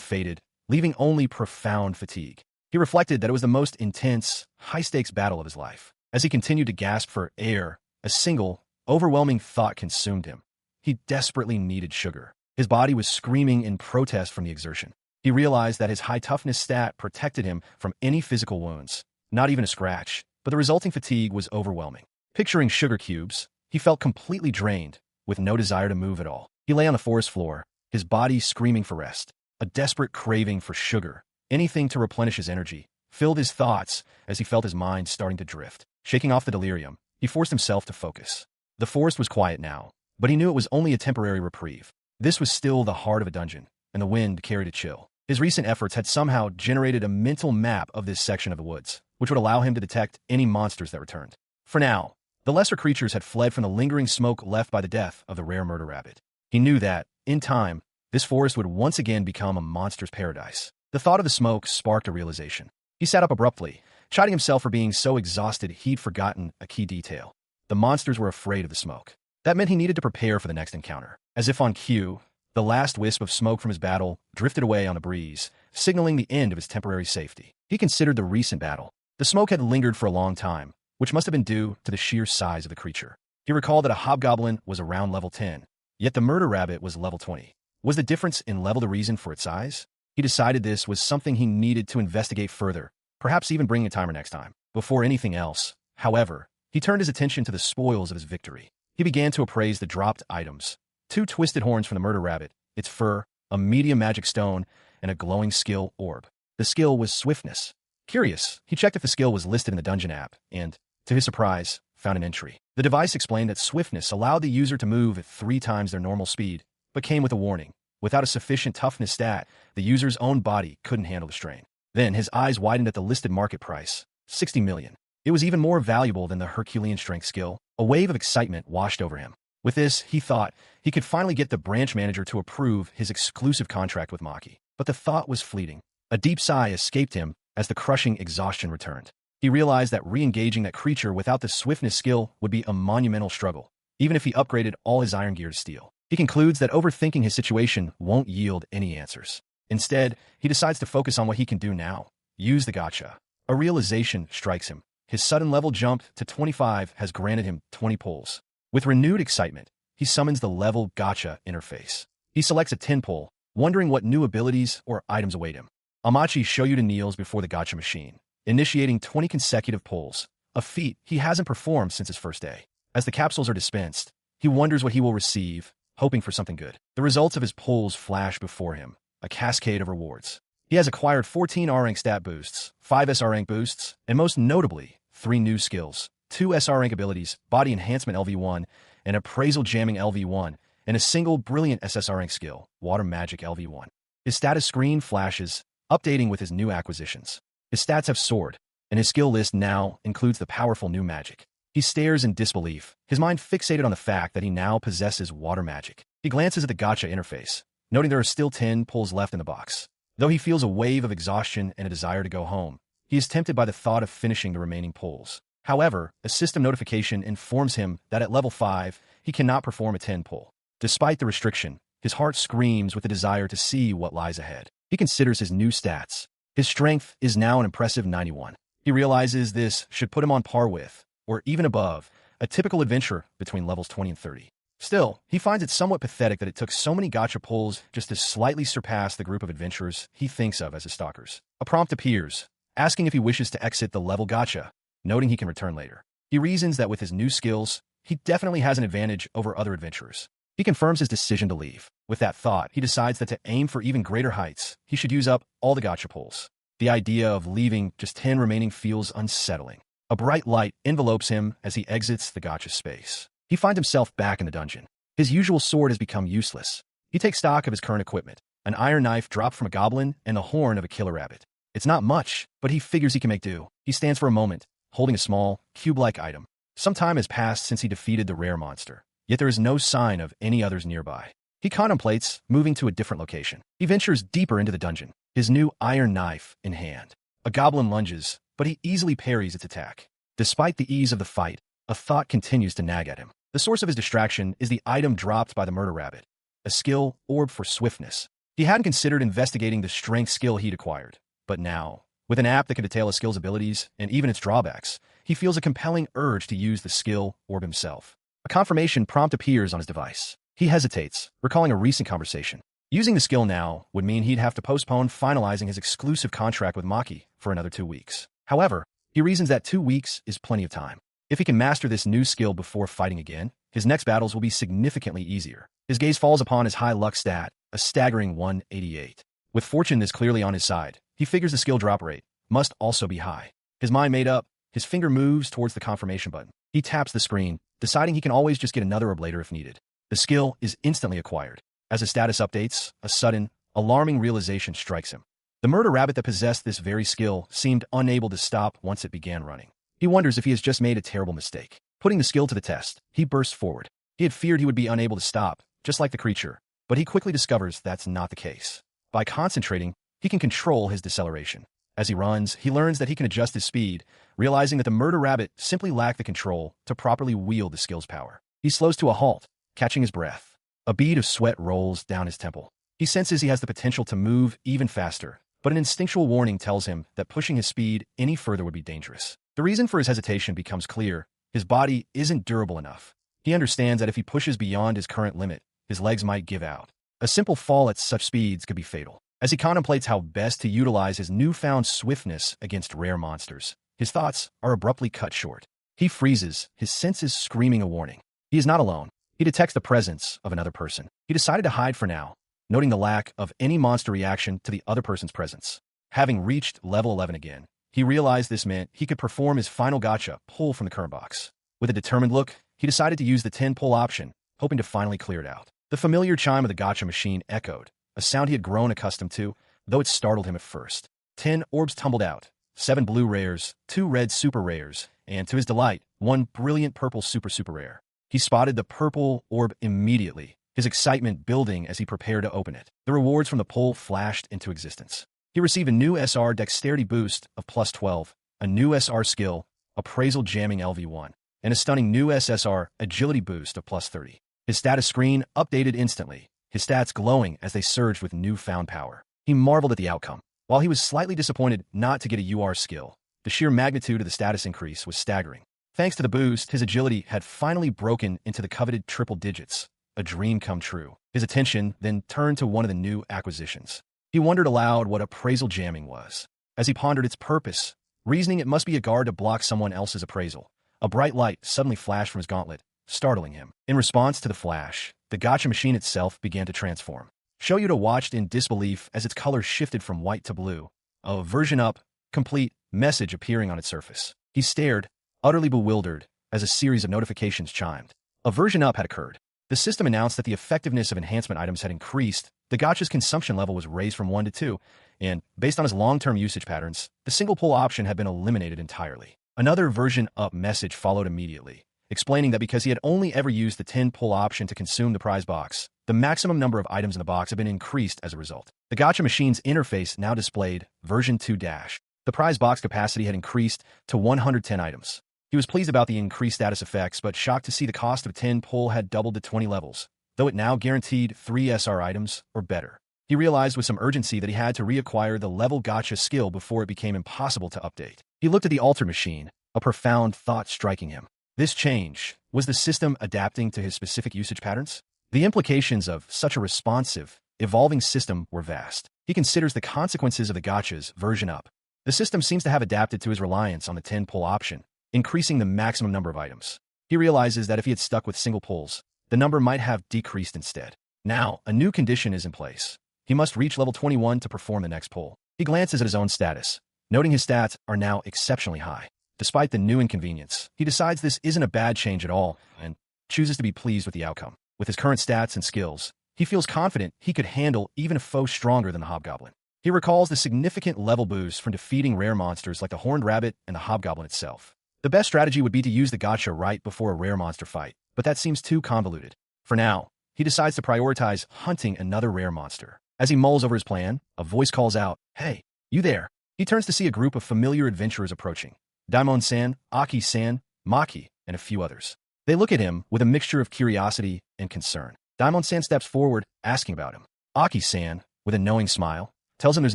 faded, leaving only profound fatigue. He reflected that it was the most intense, high-stakes battle of his life. As he continued to gasp for air, a single, overwhelming thought consumed him. He desperately needed sugar. His body was screaming in protest from the exertion. He realized that his high-toughness stat protected him from any physical wounds, not even a scratch, but the resulting fatigue was overwhelming. Picturing sugar cubes, he felt completely drained, with no desire to move at all. He lay on the forest floor, his body screaming for rest. A desperate craving for sugar, anything to replenish his energy, filled his thoughts as he felt his mind starting to drift. Shaking off the delirium, he forced himself to focus. The forest was quiet now, but he knew it was only a temporary reprieve. This was still the heart of a dungeon, and the wind carried a chill. His recent efforts had somehow generated a mental map of this section of the woods, which would allow him to detect any monsters that returned. For now, the lesser creatures had fled from the lingering smoke left by the death of the rare murder rabbit. He knew that, in time, this forest would once again become a monster's paradise. The thought of the smoke sparked a realization. He sat up abruptly, chiding himself for being so exhausted he'd forgotten a key detail. The monsters were afraid of the smoke. That meant he needed to prepare for the next encounter. As if on cue, the last wisp of smoke from his battle drifted away on a breeze, signaling the end of his temporary safety. He considered the recent battle. The smoke had lingered for a long time, which must have been due to the sheer size of the creature. He recalled that a hobgoblin was around level 10, yet the murder rabbit was level 20. Was the difference in level the reason for its size? He decided this was something he needed to investigate further, perhaps even bringing a timer next time. Before anything else, however, he turned his attention to the spoils of his victory. He began to appraise the dropped items. 2 twisted horns from the murder rabbit, its fur, a medium magic stone, and a glowing skill orb. The skill was swiftness. Curious, he checked if the skill was listed in the dungeon app, and, to his surprise, found an entry. The device explained that swiftness allowed the user to move at 3 times their normal speed, but came with a warning. Without a sufficient toughness stat, the user's own body couldn't handle the strain. Then his eyes widened at the listed market price, 60 million. It was even more valuable than the Herculean strength skill. A wave of excitement washed over him. With this, he thought he could finally get the branch manager to approve his exclusive contract with Maki. But the thought was fleeting. A deep sigh escaped him as the crushing exhaustion returned. He realized that re-engaging that creature without the swiftness skill would be a monumental struggle, even if he upgraded all his iron gear to steel. He concludes that overthinking his situation won't yield any answers. Instead, he decides to focus on what he can do now. Use the gacha. A realization strikes him. His sudden level jump to 25 has granted him 20 pulls. With renewed excitement, he summons the level gacha interface. He selects a 10 pull, wondering what new abilities or items await him. Amachi Shoyuda kneels before the gacha machine, initiating 20 consecutive pulls, a feat he hasn't performed since his first day. As the capsules are dispensed, he wonders what he will receive, hoping for something good. The results of his pulls flash before him, a cascade of rewards. He has acquired 14 R-rank stat boosts, 5 SR-rank boosts, and most notably, 3 new skills, 2 SR-rank abilities, Body Enhancement LV1, and Appraisal Jamming LV1, and a single brilliant SSR-rank skill, Water Magic LV1. His status screen flashes, updating with his new acquisitions. His stats have soared, and his skill list now includes the powerful new magic. He stares in disbelief, his mind fixated on the fact that he now possesses water magic. He glances at the gacha interface, noting there are still 10 pulls left in the box. Though he feels a wave of exhaustion and a desire to go home, he is tempted by the thought of finishing the remaining pulls. However, a system notification informs him that at level 5, he cannot perform a 10 pull. Despite the restriction, his heart screams with the desire to see what lies ahead. He considers his new stats. His strength is now an impressive 91. He realizes this should put him on par with, or even above, a typical adventurer between levels 20 and 30. Still, he finds it somewhat pathetic that it took so many gacha pulls just to slightly surpass the group of adventurers he thinks of as his stalkers. A prompt appears, asking if he wishes to exit the level gacha, noting he can return later. He reasons that with his new skills, he definitely has an advantage over other adventurers. He confirms his decision to leave. With that thought, he decides that to aim for even greater heights, he should use up all the gacha pulls. The idea of leaving just 10 remaining feels unsettling. A bright light envelopes him as he exits the gacha space. He finds himself back in the dungeon. His usual sword has become useless. He takes stock of his current equipment, an iron knife dropped from a goblin and the horn of a killer rabbit. It's not much, but he figures he can make do. He stands for a moment, holding a small, cube-like item. Some time has passed since he defeated the rare monster, yet there is no sign of any others nearby. He contemplates moving to a different location. He ventures deeper into the dungeon, his new iron knife in hand. A goblin lunges, but he easily parries its attack. Despite the ease of the fight, a thought continues to nag at him. The source of his distraction is the item dropped by the murder rabbit, a skill orb for swiftness. He hadn't considered investigating the strength skill he'd acquired, but now, with an app that can detail a skill's abilities and even its drawbacks, he feels a compelling urge to use the skill orb himself. A confirmation prompt appears on his device. He hesitates, recalling a recent conversation. Using the skill now would mean he'd have to postpone finalizing his exclusive contract with Maki for another 2 weeks. However, he reasons that 2 weeks is plenty of time. If he can master this new skill before fighting again, his next battles will be significantly easier. His gaze falls upon his high luck stat, a staggering 188. With fortune this clearly on his side, he figures the skill drop rate must also be high. His mind made up, his finger moves towards the confirmation button. He taps the screen, deciding he can always just get another orb later if needed. The skill is instantly acquired. As his status updates, a sudden, alarming realization strikes him. The murder rabbit that possessed this very skill seemed unable to stop once it began running. He wonders if he has just made a terrible mistake. Putting the skill to the test, he bursts forward. He had feared he would be unable to stop, just like the creature, but he quickly discovers that's not the case. By concentrating, he can control his deceleration. As he runs, he learns that he can adjust his speed, realizing that the murder rabbit simply lacked the control to properly wield the skill's power. He slows to a halt, catching his breath. A bead of sweat rolls down his temple. He senses he has the potential to move even faster, but an instinctual warning tells him that pushing his speed any further would be dangerous. The reason for his hesitation becomes clear. His body isn't durable enough. He understands that if he pushes beyond his current limit, his legs might give out. A simple fall at such speeds could be fatal. As he contemplates how best to utilize his newfound swiftness against rare monsters, his thoughts are abruptly cut short. He freezes, his senses screaming a warning. He is not alone. He detects the presence of another person. He decided to hide for now, noting the lack of any monster reaction to the other person's presence. Having reached level 11 again, he realized this meant he could perform his final gacha pull from the current box. With a determined look, he decided to use the 10 pull option, hoping to finally clear it out. The familiar chime of the gacha machine echoed, a sound he had grown accustomed to, though it startled him at first. 10 orbs tumbled out, 7 blue rares, 2 red super rares, and to his delight, 1 brilliant purple super rare. He spotted the purple orb immediately, his excitement building as he prepared to open it. The rewards from the pull flashed into existence. He received a new SR dexterity boost of +12, a new SR skill, appraisal jamming LV1, and a stunning new SSR agility boost of +30. His status screen updated instantly, his stats glowing as they surged with newfound power. He marveled at the outcome. While he was slightly disappointed not to get a UR skill, the sheer magnitude of the status increase was staggering. Thanks to the boost, his agility had finally broken into the coveted triple digits, a dream come true. His attention then turned to one of the new acquisitions. He wondered aloud what appraisal jamming was. As he pondered its purpose, reasoning it must be a guard to block someone else's appraisal, a bright light suddenly flashed from his gauntlet, startling him. In response to the flash, the gacha machine itself began to transform. Shoyuda watched in disbelief as its color shifted from white to blue, a version up, complete message appearing on its surface. He stared, utterly bewildered, as a series of notifications chimed. A version up had occurred. The system announced that the effectiveness of enhancement items had increased, the gacha's consumption level was raised from 1 to 2, and, based on his long-term usage patterns, the single pull option had been eliminated entirely. Another version up message followed immediately, explaining that because he had only ever used the 10 pull option to consume the prize box, the maximum number of items in the box had been increased as a result. The gacha machine's interface now displayed version 2-. The prize box capacity had increased to 110 items. He was pleased about the increased status effects, but shocked to see the cost of 10 pull had doubled to 20 levels, though it now guaranteed 3 SR items or better. He realized with some urgency that he had to reacquire the level gacha skill before it became impossible to update. He looked at the altered machine, a profound thought striking him. This change, was the system adapting to his specific usage patterns? The implications of such a responsive, evolving system were vast. He considers the consequences of the gacha's version up. The system seems to have adapted to his reliance on the 10 pull option, increasing the maximum number of items. He realizes that if he had stuck with single pulls, the number might have decreased instead. Now, a new condition is in place. He must reach level 21 to perform the next pull. He glances at his own status, noting his stats are now exceptionally high. Despite the new inconvenience, he decides this isn't a bad change at all, and chooses to be pleased with the outcome. With his current stats and skills, he feels confident he could handle even a foe stronger than the hobgoblin. He recalls the significant level boost from defeating rare monsters like the horned rabbit and the hobgoblin itself. The best strategy would be to use the gacha right before a rare monster fight, but that seems too convoluted. For now, he decides to prioritize hunting another rare monster. As he mulls over his plan, a voice calls out, "Hey, you there?" He turns to see a group of familiar adventurers approaching. Daimon-san, Aki-san, Maki, and a few others. They look at him with a mixture of curiosity and concern. Daimon-san steps forward, asking about him. Aki-san, with a knowing smile, tells him there's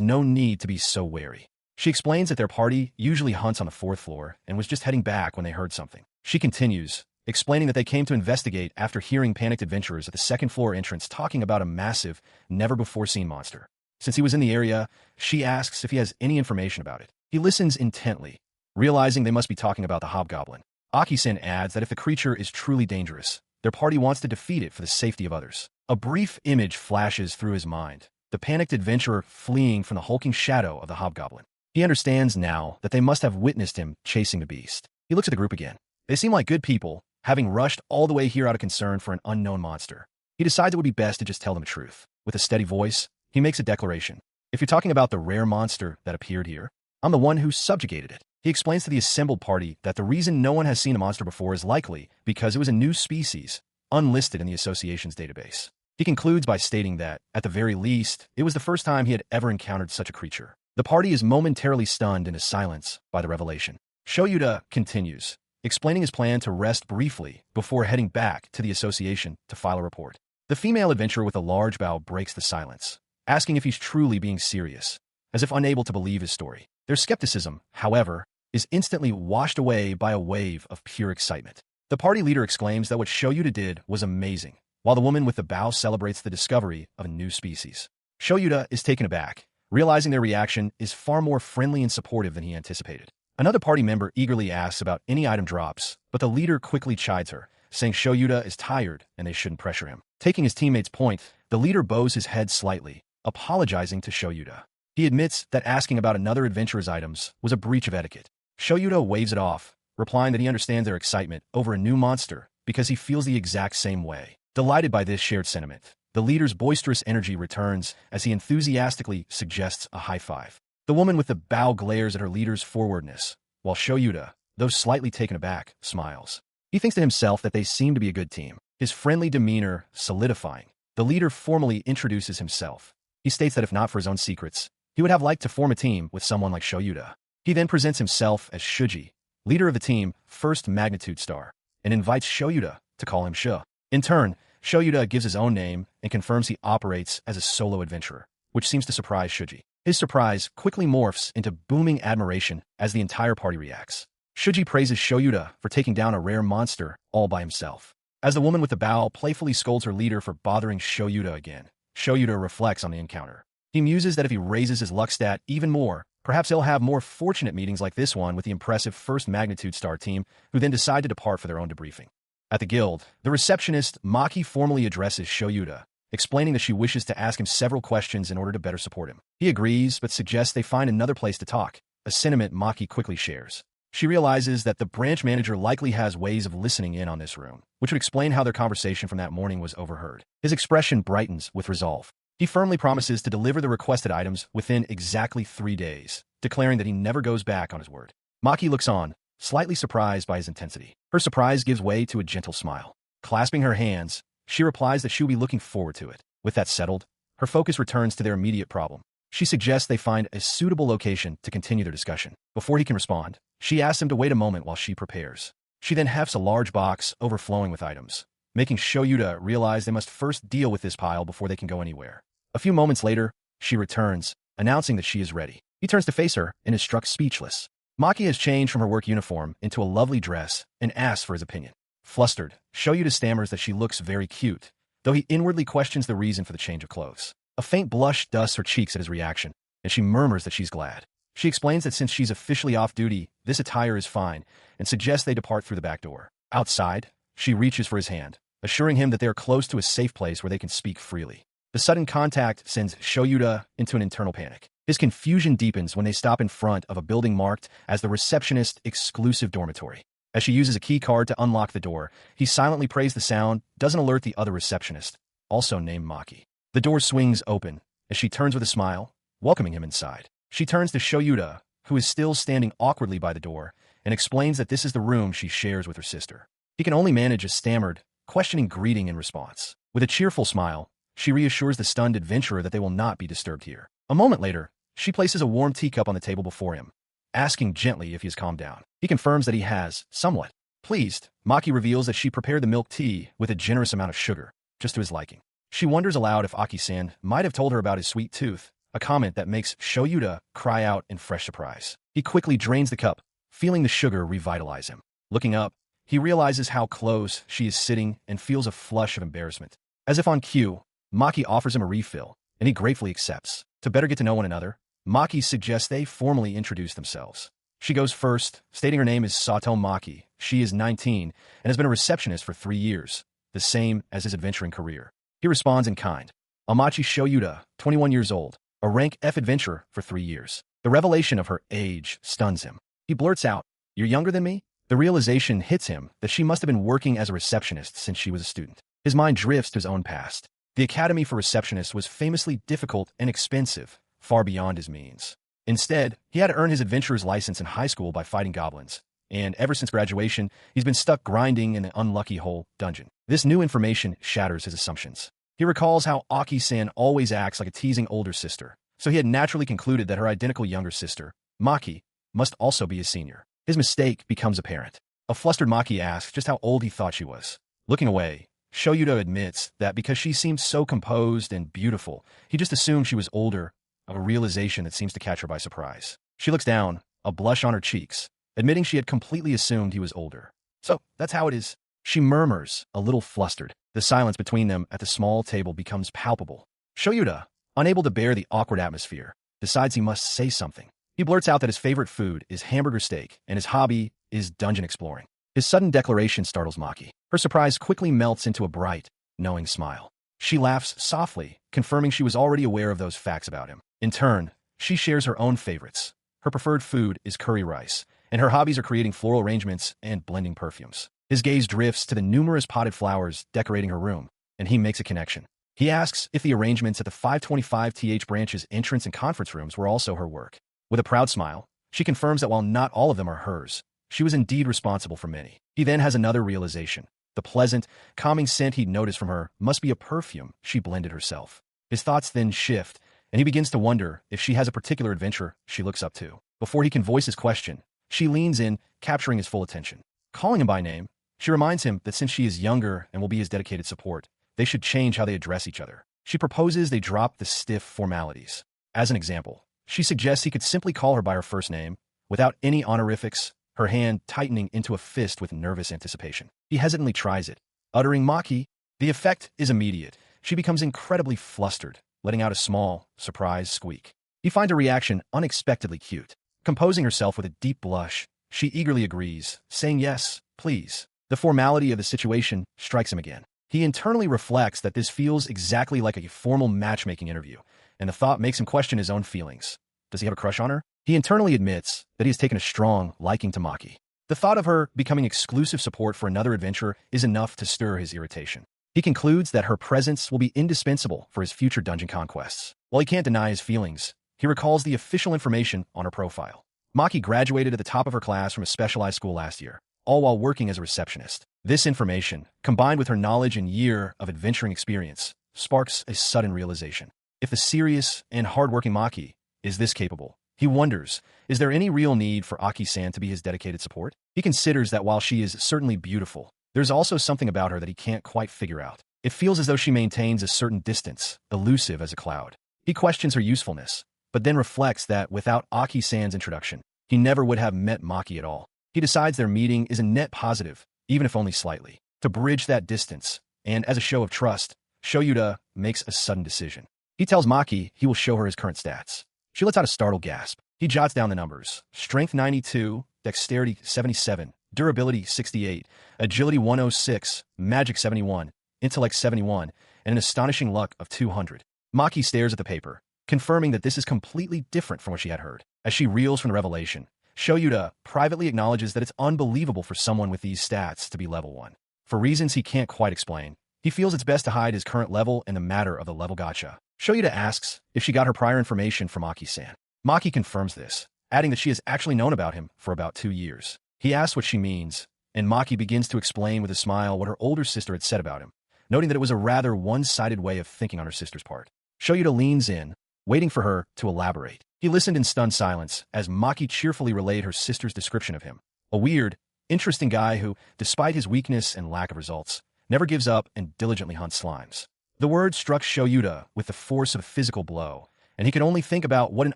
no need to be so wary. She explains that their party usually hunts on the 4th floor and was just heading back when they heard something. She continues, explaining that they came to investigate after hearing panicked adventurers at the 2nd floor entrance talking about a massive, never-before-seen monster. Since he was in the area, she asks if he has any information about it. He listens intently, realizing they must be talking about the hobgoblin. Aki-san adds that if the creature is truly dangerous, their party wants to defeat it for the safety of others. A brief image flashes through his mind, the panicked adventurer fleeing from the hulking shadow of the hobgoblin. He understands now that they must have witnessed him chasing the beast. He looks at the group again. They seem like good people, having rushed all the way here out of concern for an unknown monster. He decides it would be best to just tell them the truth. With a steady voice, he makes a declaration. "If you're talking about the rare monster that appeared here, I'm the one who subjugated it." He explains to the assembled party that the reason no one has seen a monster before is likely because it was a new species, unlisted in the association's database. He concludes by stating that, at the very least, it was the first time he had ever encountered such a creature. The party is momentarily stunned into silence by the revelation. Juuyoudatta continues, explaining his plan to rest briefly before heading back to the association to file a report. The female adventurer with a large bow breaks the silence, asking if he's truly being serious, as if unable to believe his story. Their skepticism, however, is instantly washed away by a wave of pure excitement. The party leader exclaims that what Juuyoudatta did was amazing, while the woman with the bow celebrates the discovery of a new species. Juuyoudatta is taken aback, realizing their reaction is far more friendly and supportive than he anticipated. Another party member eagerly asks about any item drops, but the leader quickly chides her, saying Juuyoudatta is tired and they shouldn't pressure him. Taking his teammate's point, the leader bows his head slightly, apologizing to Juuyoudatta. He admits that asking about another adventurer's items was a breach of etiquette. Juuyoudatta waves it off, replying that he understands their excitement over a new monster because he feels the exact same way. Delighted by this shared sentiment, the leader's boisterous energy returns as he enthusiastically suggests a high five. The woman with the bow glares at her leader's forwardness, while Juuyoudatta, though slightly taken aback, smiles. He thinks to himself that they seem to be a good team, his friendly demeanor solidifying. The leader formally introduces himself. He states that if not for his own secrets, he would have liked to form a team with someone like Juuyoudatta. He then presents himself as Shuji, leader of the team, first magnitude star, and invites Juuyoudatta to call him Shu. In turn, Juuyoudatta gives his own name and confirms he operates as a solo adventurer, which seems to surprise Shuji. His surprise quickly morphs into booming admiration as the entire party reacts. Shuji praises Juuyoudatta for taking down a rare monster all by himself. As the woman with the bow playfully scolds her leader for bothering Juuyoudatta again, Juuyoudatta reflects on the encounter. He muses that if he raises his luck stat even more, perhaps he'll have more fortunate meetings like this one with the impressive first magnitude star team, who then decide to depart for their own debriefing. At the guild, the receptionist Maki formally addresses Juuyoudatta, explaining that she wishes to ask him several questions in order to better support him. He agrees, but suggests they find another place to talk, a sentiment Maki quickly shares. She realizes that the branch manager likely has ways of listening in on this room, which would explain how their conversation from that morning was overheard. His expression brightens with resolve. He firmly promises to deliver the requested items within exactly 3 days, declaring that he never goes back on his word. Maki looks on, slightly surprised by his intensity. Her surprise gives way to a gentle smile. Clasping her hands, she replies that she will be looking forward to it. With that settled, her focus returns to their immediate problem. She suggests they find a suitable location to continue their discussion. Before he can respond, she asks him to wait a moment while she prepares. She then hefts a large box overflowing with items, making Juuyoudatta realize they must first deal with this pile before they can go anywhere. A few moments later, she returns, announcing that she is ready. He turns to face her and is struck speechless. Maki has changed from her work uniform into a lovely dress and asks for his opinion. Flustered, Juuyoudatta stammers that she looks very cute, though he inwardly questions the reason for the change of clothes. A faint blush dusts her cheeks at his reaction, and she murmurs that she's glad. She explains that since she's officially off duty, this attire is fine, and suggests they depart through the back door. Outside, she reaches for his hand, assuring him that they are close to a safe place where they can speak freely. The sudden contact sends Juuyoudatta into an internal panic. His confusion deepens when they stop in front of a building marked as the receptionist's exclusive dormitory. As she uses a key card to unlock the door, he silently prays the sound doesn't alert the other receptionist, also named Maki. The door swings open as she turns with a smile, welcoming him inside. She turns to Juuyoudatta, who is still standing awkwardly by the door, and explains that this is the room she shares with her sister. He can only manage a stammered, questioning greeting in response. With a cheerful smile, she reassures the stunned adventurer that they will not be disturbed here. A moment later, she places a warm teacup on the table before him, asking gently if he has calmed down. He confirms that he has, somewhat. Pleased, Maki reveals that she prepared the milk tea with a generous amount of sugar, just to his liking. She wonders aloud if Aki-san might have told her about his sweet tooth, a comment that makes Juuyoudatta cry out in fresh surprise. He quickly drains the cup, feeling the sugar revitalize him. Looking up, he realizes how close she is sitting and feels a flush of embarrassment. As if on cue, Maki offers him a refill, and he gratefully accepts. To better get to know one another, Maki suggests they formally introduce themselves. She goes first, stating her name is Sato Maki. She is 19 and has been a receptionist for 3 years, the same as his adventuring career. He responds in kind. Amachi Juuyoudatta, 21 years old, a rank F adventurer for 3 years. The revelation of her age stuns him. He blurts out, "You're younger than me?" The realization hits him that she must have been working as a receptionist since she was a student. His mind drifts to his own past. The academy for receptionists was famously difficult and expensive, far beyond his means. Instead, he had to earn his adventurer's license in high school by fighting goblins, and ever since graduation, he's been stuck grinding in the unlucky hole dungeon. This new information shatters his assumptions. He recalls how Aki-san always acts like a teasing older sister, so he had naturally concluded that her identical younger sister, Maki, must also be a senior. His mistake becomes apparent. A flustered Maki asks just how old he thought she was. Looking away, Shoyuda admits that because she seemed so composed and beautiful, he just assumed she was older, a realization that seems to catch her by surprise. She looks down, a blush on her cheeks, admitting she had completely assumed he was older. So, that's how it is. She murmurs, a little flustered. The silence between them at the small table becomes palpable. Shoyuda, unable to bear the awkward atmosphere, decides he must say something. He blurts out that his favorite food is hamburger steak and his hobby is dungeon exploring. His sudden declaration startles Maki. Her surprise quickly melts into a bright, knowing smile. She laughs softly, confirming she was already aware of those facts about him. In turn, she shares her own favorites. Her preferred food is curry rice, and her hobbies are creating floral arrangements and blending perfumes. His gaze drifts to the numerous potted flowers decorating her room, and he makes a connection. He asks if the arrangements at the 525th branch's entrance and conference rooms were also her work. With a proud smile, she confirms that while not all of them are hers, she was indeed responsible for many. He then has another realization. The pleasant, calming scent he'd noticed from her must be a perfume she blended herself. His thoughts then shift, and he begins to wonder if she has a particular adventure she looks up to. Before he can voice his question, she leans in, capturing his full attention. Calling him by name, she reminds him that since she is younger and will be his dedicated support, they should change how they address each other. She proposes they drop the stiff formalities. As an example, she suggests he could simply call her by her first name, without any honorifics, her hand tightening into a fist with nervous anticipation. He hesitantly tries it, uttering Maki. The effect is immediate. She becomes incredibly flustered, letting out a small, surprised squeak. He finds her reaction unexpectedly cute. Composing herself with a deep blush, she eagerly agrees, saying yes, please. The formality of the situation strikes him again. He internally reflects that this feels exactly like a formal matchmaking interview, and the thought makes him question his own feelings. Does he have a crush on her? He internally admits that he has taken a strong liking to Maki. The thought of her becoming exclusive support for another adventure is enough to stir his irritation. He concludes that her presence will be indispensable for his future dungeon conquests. While he can't deny his feelings, he recalls the official information on her profile. Maki graduated at the top of her class from a specialized school last year, all while working as a receptionist. This information, combined with her knowledge and year of adventuring experience, sparks a sudden realization. If the serious and hardworking Maki is this capable, he wonders, is there any real need for Aki-san to be his dedicated support? He considers that while she is certainly beautiful, there's also something about her that he can't quite figure out. It feels as though she maintains a certain distance, elusive as a cloud. He questions her usefulness, but then reflects that without Aki-san's introduction, he never would have met Maki at all. He decides their meeting is a net positive, even if only slightly. To bridge that distance, and as a show of trust, Shoyuda makes a sudden decision. He tells Maki he will show her his current stats. She lets out a startled gasp. He jots down the numbers. Strength 92, Dexterity 77, Durability 68, Agility 106, Magic 71, Intellect 71, and an astonishing luck of 200. Maki stares at the paper, confirming that this is completely different from what she had heard. As she reels from the revelation, Shoyuda privately acknowledges that it's unbelievable for someone with these stats to be level 1. For reasons he can't quite explain, he feels it's best to hide his current level in the matter of the level gacha. Shoyuda asks if she got her prior information from Maki-san. Maki confirms this, adding that she has actually known about him for about 2 years. He asks what she means, and Maki begins to explain with a smile what her older sister had said about him, noting that it was a rather one-sided way of thinking on her sister's part. Shoyuda leans in, waiting for her to elaborate. He listened in stunned silence as Maki cheerfully relayed her sister's description of him. A weird, interesting guy who, despite his weakness and lack of results, never gives up and diligently hunts slimes. The word struck Shoyuda with the force of a physical blow, and he could only think about what an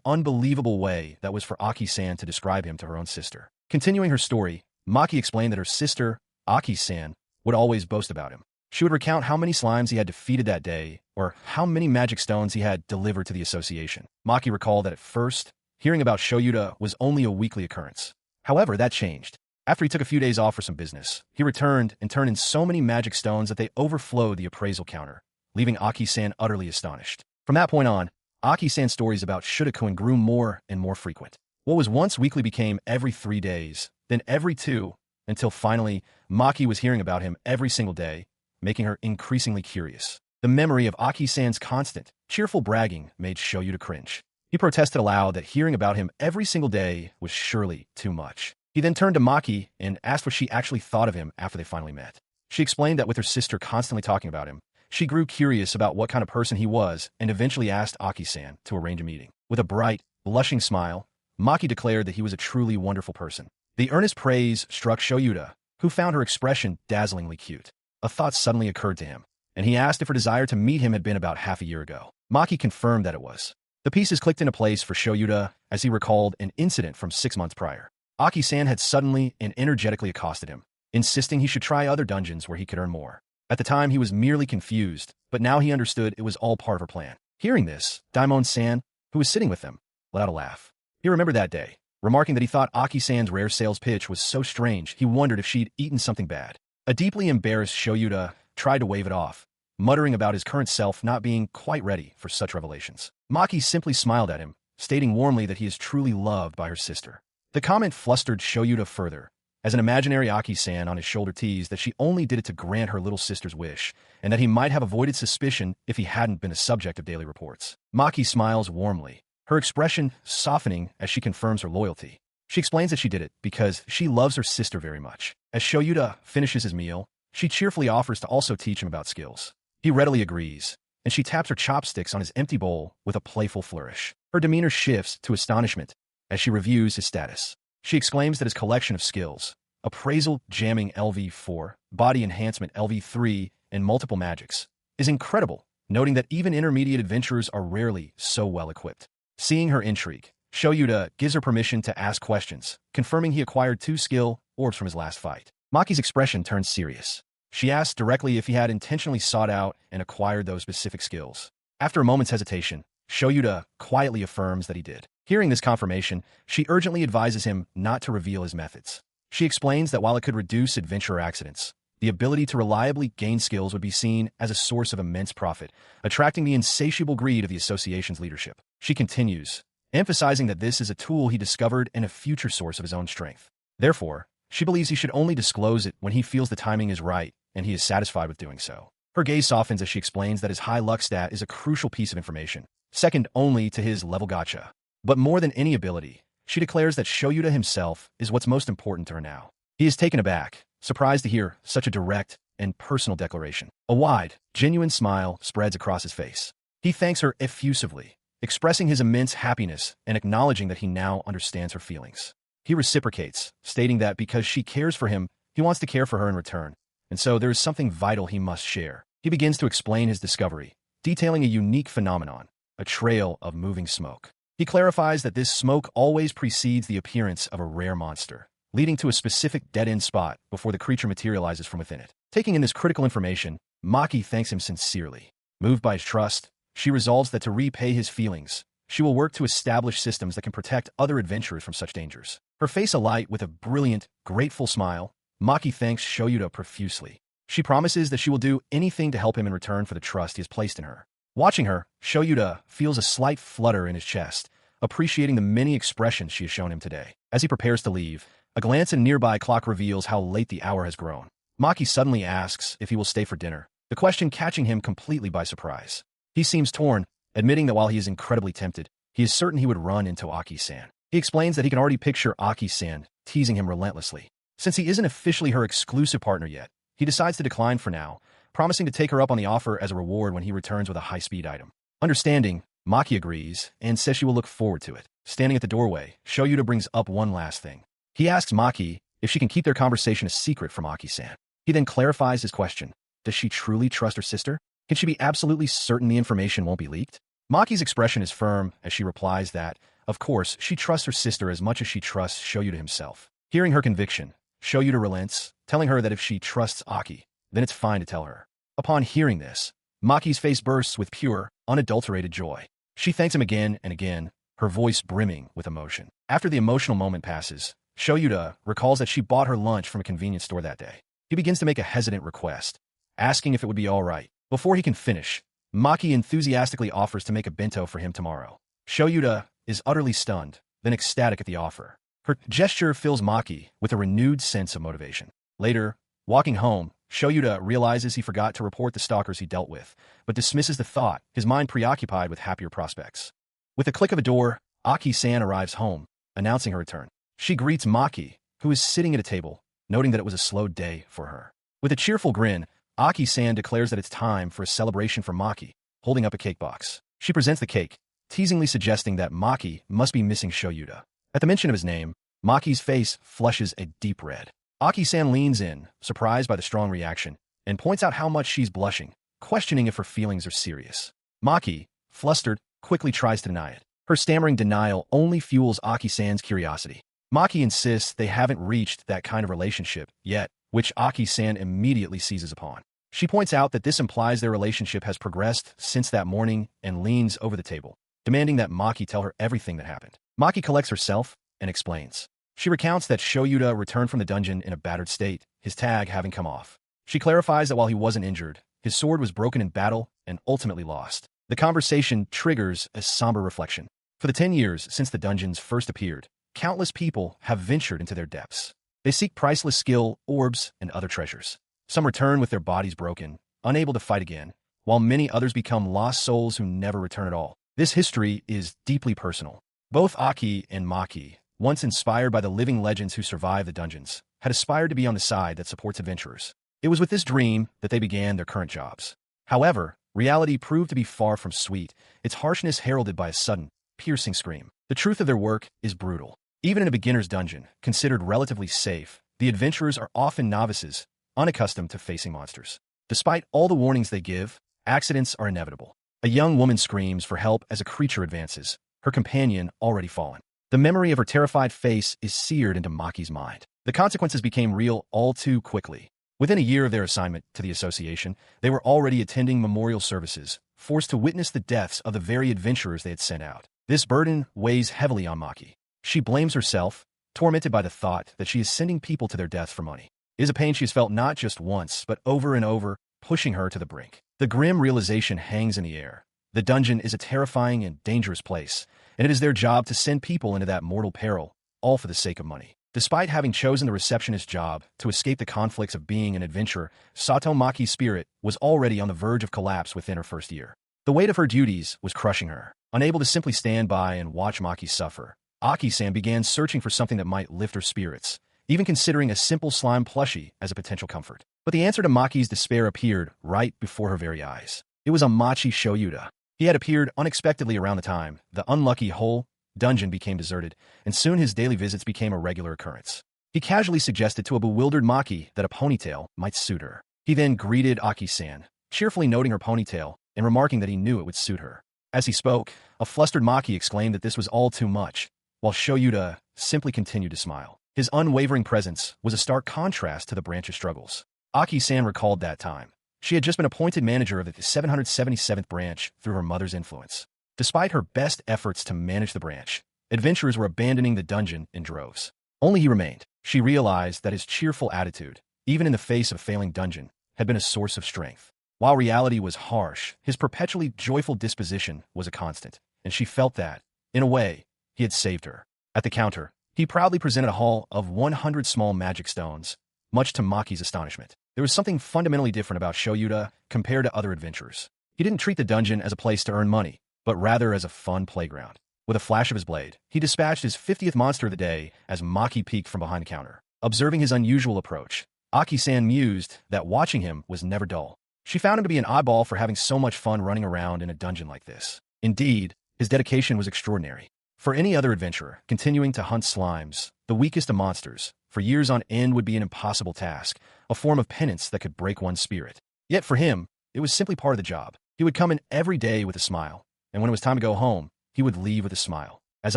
unbelievable way that was for Aki-san to describe him to her own sister. Continuing her story, Maki explained that her sister, Aki-san, would always boast about him. She would recount how many slimes he had defeated that day, or how many magic stones he had delivered to the association. Maki recalled that at first, hearing about Shoyuda was only a weekly occurrence. However, that changed. After he took a few days off for some business, he returned and turned in so many magic stones that they overflowed the appraisal counter, leaving Aki-san utterly astonished. From that point on, Aki-san's stories about Shudakun grew more and more frequent. What was once weekly became every 3 days, then every 2, until finally, Maki was hearing about him every single day, making her increasingly curious. The memory of Aki-san's constant, cheerful bragging made Shoyuda cringe. He protested aloud that hearing about him every single day was surely too much. He then turned to Maki and asked what she actually thought of him after they finally met. She explained that with her sister constantly talking about him, she grew curious about what kind of person he was and eventually asked Aki-san to arrange a meeting. With a bright, blushing smile, Maki declared that he was a truly wonderful person. The earnest praise struck Shoyuda, who found her expression dazzlingly cute. A thought suddenly occurred to him, and he asked if her desire to meet him had been about half a year ago. Maki confirmed that it was. The pieces clicked into place for Shoyuda as he recalled an incident from 6 months prior. Aki-san had suddenly and energetically accosted him, insisting he should try other dungeons where he could earn more. At the time, he was merely confused, but now he understood it was all part of her plan. Hearing this, Daimon-san, who was sitting with them, let out a laugh. He remembered that day, remarking that he thought Aki-san's rare sales pitch was so strange he wondered if she'd eaten something bad. A deeply embarrassed Shoyuda tried to wave it off, muttering about his current self not being quite ready for such revelations. Maki simply smiled at him, stating warmly that he is truly loved by her sister. The comment flustered Shoyuda further, as an imaginary Aki-san on his shoulder teased that she only did it to grant her little sister's wish, and that he might have avoided suspicion if he hadn't been a subject of daily reports. Maki smiles warmly, her expression softening as she confirms her loyalty. She explains that she did it because she loves her sister very much. As Shoyuda finishes his meal, she cheerfully offers to also teach him about skills. He readily agrees, and she taps her chopsticks on his empty bowl with a playful flourish. Her demeanor shifts to astonishment as she reviews his status. She exclaims that his collection of skills, appraisal jamming LV4, body enhancement LV3, and multiple magics, is incredible, noting that even intermediate adventurers are rarely so well equipped. Seeing her intrigue, Shoyuda gives her permission to ask questions, confirming he acquired 2 skill orbs from his last fight. Maki's expression turns serious. She asks directly if he had intentionally sought out and acquired those specific skills. After a moment's hesitation, Shoyuda quietly affirms that he did. Hearing this confirmation, she urgently advises him not to reveal his methods. She explains that while it could reduce adventurer accidents, the ability to reliably gain skills would be seen as a source of immense profit, attracting the insatiable greed of the association's leadership. She continues, emphasizing that this is a tool he discovered and a future source of his own strength. Therefore, she believes he should only disclose it when he feels the timing is right and he is satisfied with doing so. Her gaze softens as she explains that his high luck stat is a crucial piece of information, second only to his level Gacha. But more than any ability, she declares that Shoyuda himself is what's most important to her now. He is taken aback, surprised to hear such a direct and personal declaration. A wide, genuine smile spreads across his face. He thanks her effusively, expressing his immense happiness and acknowledging that he now understands her feelings. He reciprocates, stating that because she cares for him, he wants to care for her in return, and so there is something vital he must share. He begins to explain his discovery, detailing a unique phenomenon, a trail of moving smoke. He clarifies that this smoke always precedes the appearance of a rare monster, leading to a specific dead-end spot before the creature materializes from within it. Taking in this critical information, Maki thanks him sincerely. Moved by his trust, she resolves that to repay his feelings, she will work to establish systems that can protect other adventurers from such dangers. Her face alight with a brilliant, grateful smile, Maki thanks Shoyuda profusely. She promises that she will do anything to help him in return for the trust he has placed in her. Watching her, Shoyuda feels a slight flutter in his chest, appreciating the many expressions she has shown him today. As he prepares to leave, a glance at a nearby clock reveals how late the hour has grown. Maki suddenly asks if he will stay for dinner, the question catching him completely by surprise. He seems torn, admitting that while he is incredibly tempted, he is certain he would run into Aki-san. He explains that he can already picture Aki-san teasing him relentlessly. Since he isn't officially her exclusive partner yet, he decides to decline for now, promising to take her up on the offer as a reward when he returns with a high-speed item. Understanding, Maki agrees and says she will look forward to it. Standing at the doorway, Shoyuda brings up one last thing. He asks Maki if she can keep their conversation a secret from Aki-san. He then clarifies his question. Does she truly trust her sister? Can she be absolutely certain the information won't be leaked? Maki's expression is firm as she replies that, of course, she trusts her sister as much as she trusts Shoyuda himself. Hearing her conviction, Shoyuda relents, telling her that if she trusts Aki, then it's fine to tell her. Upon hearing this, Maki's face bursts with pure, unadulterated joy. She thanks him again and again, her voice brimming with emotion. After the emotional moment passes, Shoyuda recalls that she bought her lunch from a convenience store that day. He begins to make a hesitant request, asking if it would be all right. Before he can finish, Maki enthusiastically offers to make a bento for him tomorrow. Shoyuda is utterly stunned, then ecstatic at the offer. Her gesture fills Maki with a renewed sense of motivation. Later, walking home, Shoyuda realizes he forgot to report the stalkers he dealt with, but dismisses the thought, his mind preoccupied with happier prospects. With a click of a door, Aki-san arrives home, announcing her return. She greets Maki, who is sitting at a table, noting that it was a slow day for her. With a cheerful grin, Aki-san declares that it's time for a celebration for Maki, holding up a cake box. She presents the cake, teasingly suggesting that Maki must be missing Shoyuda. At the mention of his name, Maki's face flushes a deep red. Aki-san leans in, surprised by the strong reaction, and points out how much she's blushing, questioning if her feelings are serious. Maki, flustered, quickly tries to deny it. Her stammering denial only fuels Aki-san's curiosity. Maki insists they haven't reached that kind of relationship yet, which Aki-san immediately seizes upon. She points out that this implies their relationship has progressed since that morning and leans over the table, demanding that Maki tell her everything that happened. Maki collects herself and explains. She recounts that Shoyuda returned from the dungeon in a battered state, his tag having come off. She clarifies that while he wasn't injured, his sword was broken in battle and ultimately lost. The conversation triggers a somber reflection. For the 10 years since the dungeons first appeared, countless people have ventured into their depths. They seek priceless skill, orbs, and other treasures. Some return with their bodies broken, unable to fight again, while many others become lost souls who never return at all. This history is deeply personal. Both Aki and Maki, once inspired by the living legends who survived the dungeons, had aspired to be on the side that supports adventurers. It was with this dream that they began their current jobs. However, reality proved to be far from sweet, its harshness heralded by a sudden, piercing scream. The truth of their work is brutal. Even in a beginner's dungeon, considered relatively safe, the adventurers are often novices, unaccustomed to facing monsters. Despite all the warnings they give, accidents are inevitable. A young woman screams for help as a creature advances, her companion already fallen. The memory of her terrified face is seared into Maki's mind. The consequences became real all too quickly. Within a year of their assignment to the association, they were already attending memorial services, forced to witness the deaths of the very adventurers they had sent out. This burden weighs heavily on Maki. She blames herself, tormented by the thought that she is sending people to their deaths for money. It is a pain she has felt not just once, but over and over, pushing her to the brink. The grim realization hangs in the air. The dungeon is a terrifying and dangerous place, and it is their job to send people into that mortal peril, all for the sake of money. Despite having chosen the receptionist job to escape the conflicts of being an adventurer, Sato Maki's spirit was already on the verge of collapse within her first year. The weight of her duties was crushing her. Unable to simply stand by and watch Maki suffer, Aki-san began searching for something that might lift her spirits, even considering a simple slime plushie as a potential comfort. But the answer to Maki's despair appeared right before her very eyes. It was Amachi Shoyuda. He had appeared unexpectedly around the time the unlucky whole dungeon became deserted, and soon his daily visits became a regular occurrence. He casually suggested to a bewildered Maki that a ponytail might suit her. He then greeted Aki-san, cheerfully noting her ponytail and remarking that he knew it would suit her. As he spoke, a flustered Maki exclaimed that this was all too much, while Shoyuda simply continued to smile. His unwavering presence was a stark contrast to the branch's struggles. Aki-san recalled that time. She had just been appointed manager of the 777th branch through her mother's influence. Despite her best efforts to manage the branch, adventurers were abandoning the dungeon in droves. Only he remained. She realized that his cheerful attitude, even in the face of a failing dungeon, had been a source of strength. While reality was harsh, his perpetually joyful disposition was a constant, and she felt that, in a way, he had saved her. At the counter, he proudly presented a haul of 100 small magic stones, much to Maki's astonishment. There was something fundamentally different about Shoyuda compared to other adventurers. He didn't treat the dungeon as a place to earn money, but rather as a fun playground. With a flash of his blade, he dispatched his 50th monster of the day as Maki peeked from behind the counter. Observing his unusual approach, Aki-san mused that watching him was never dull. She found him to be an oddball for having so much fun running around in a dungeon like this. Indeed, his dedication was extraordinary. For any other adventurer, continuing to hunt slimes, the weakest of monsters, for years on end would be an impossible task, a form of penance that could break one's spirit. Yet for him, it was simply part of the job. He would come in every day with a smile, and when it was time to go home, he would leave with a smile. As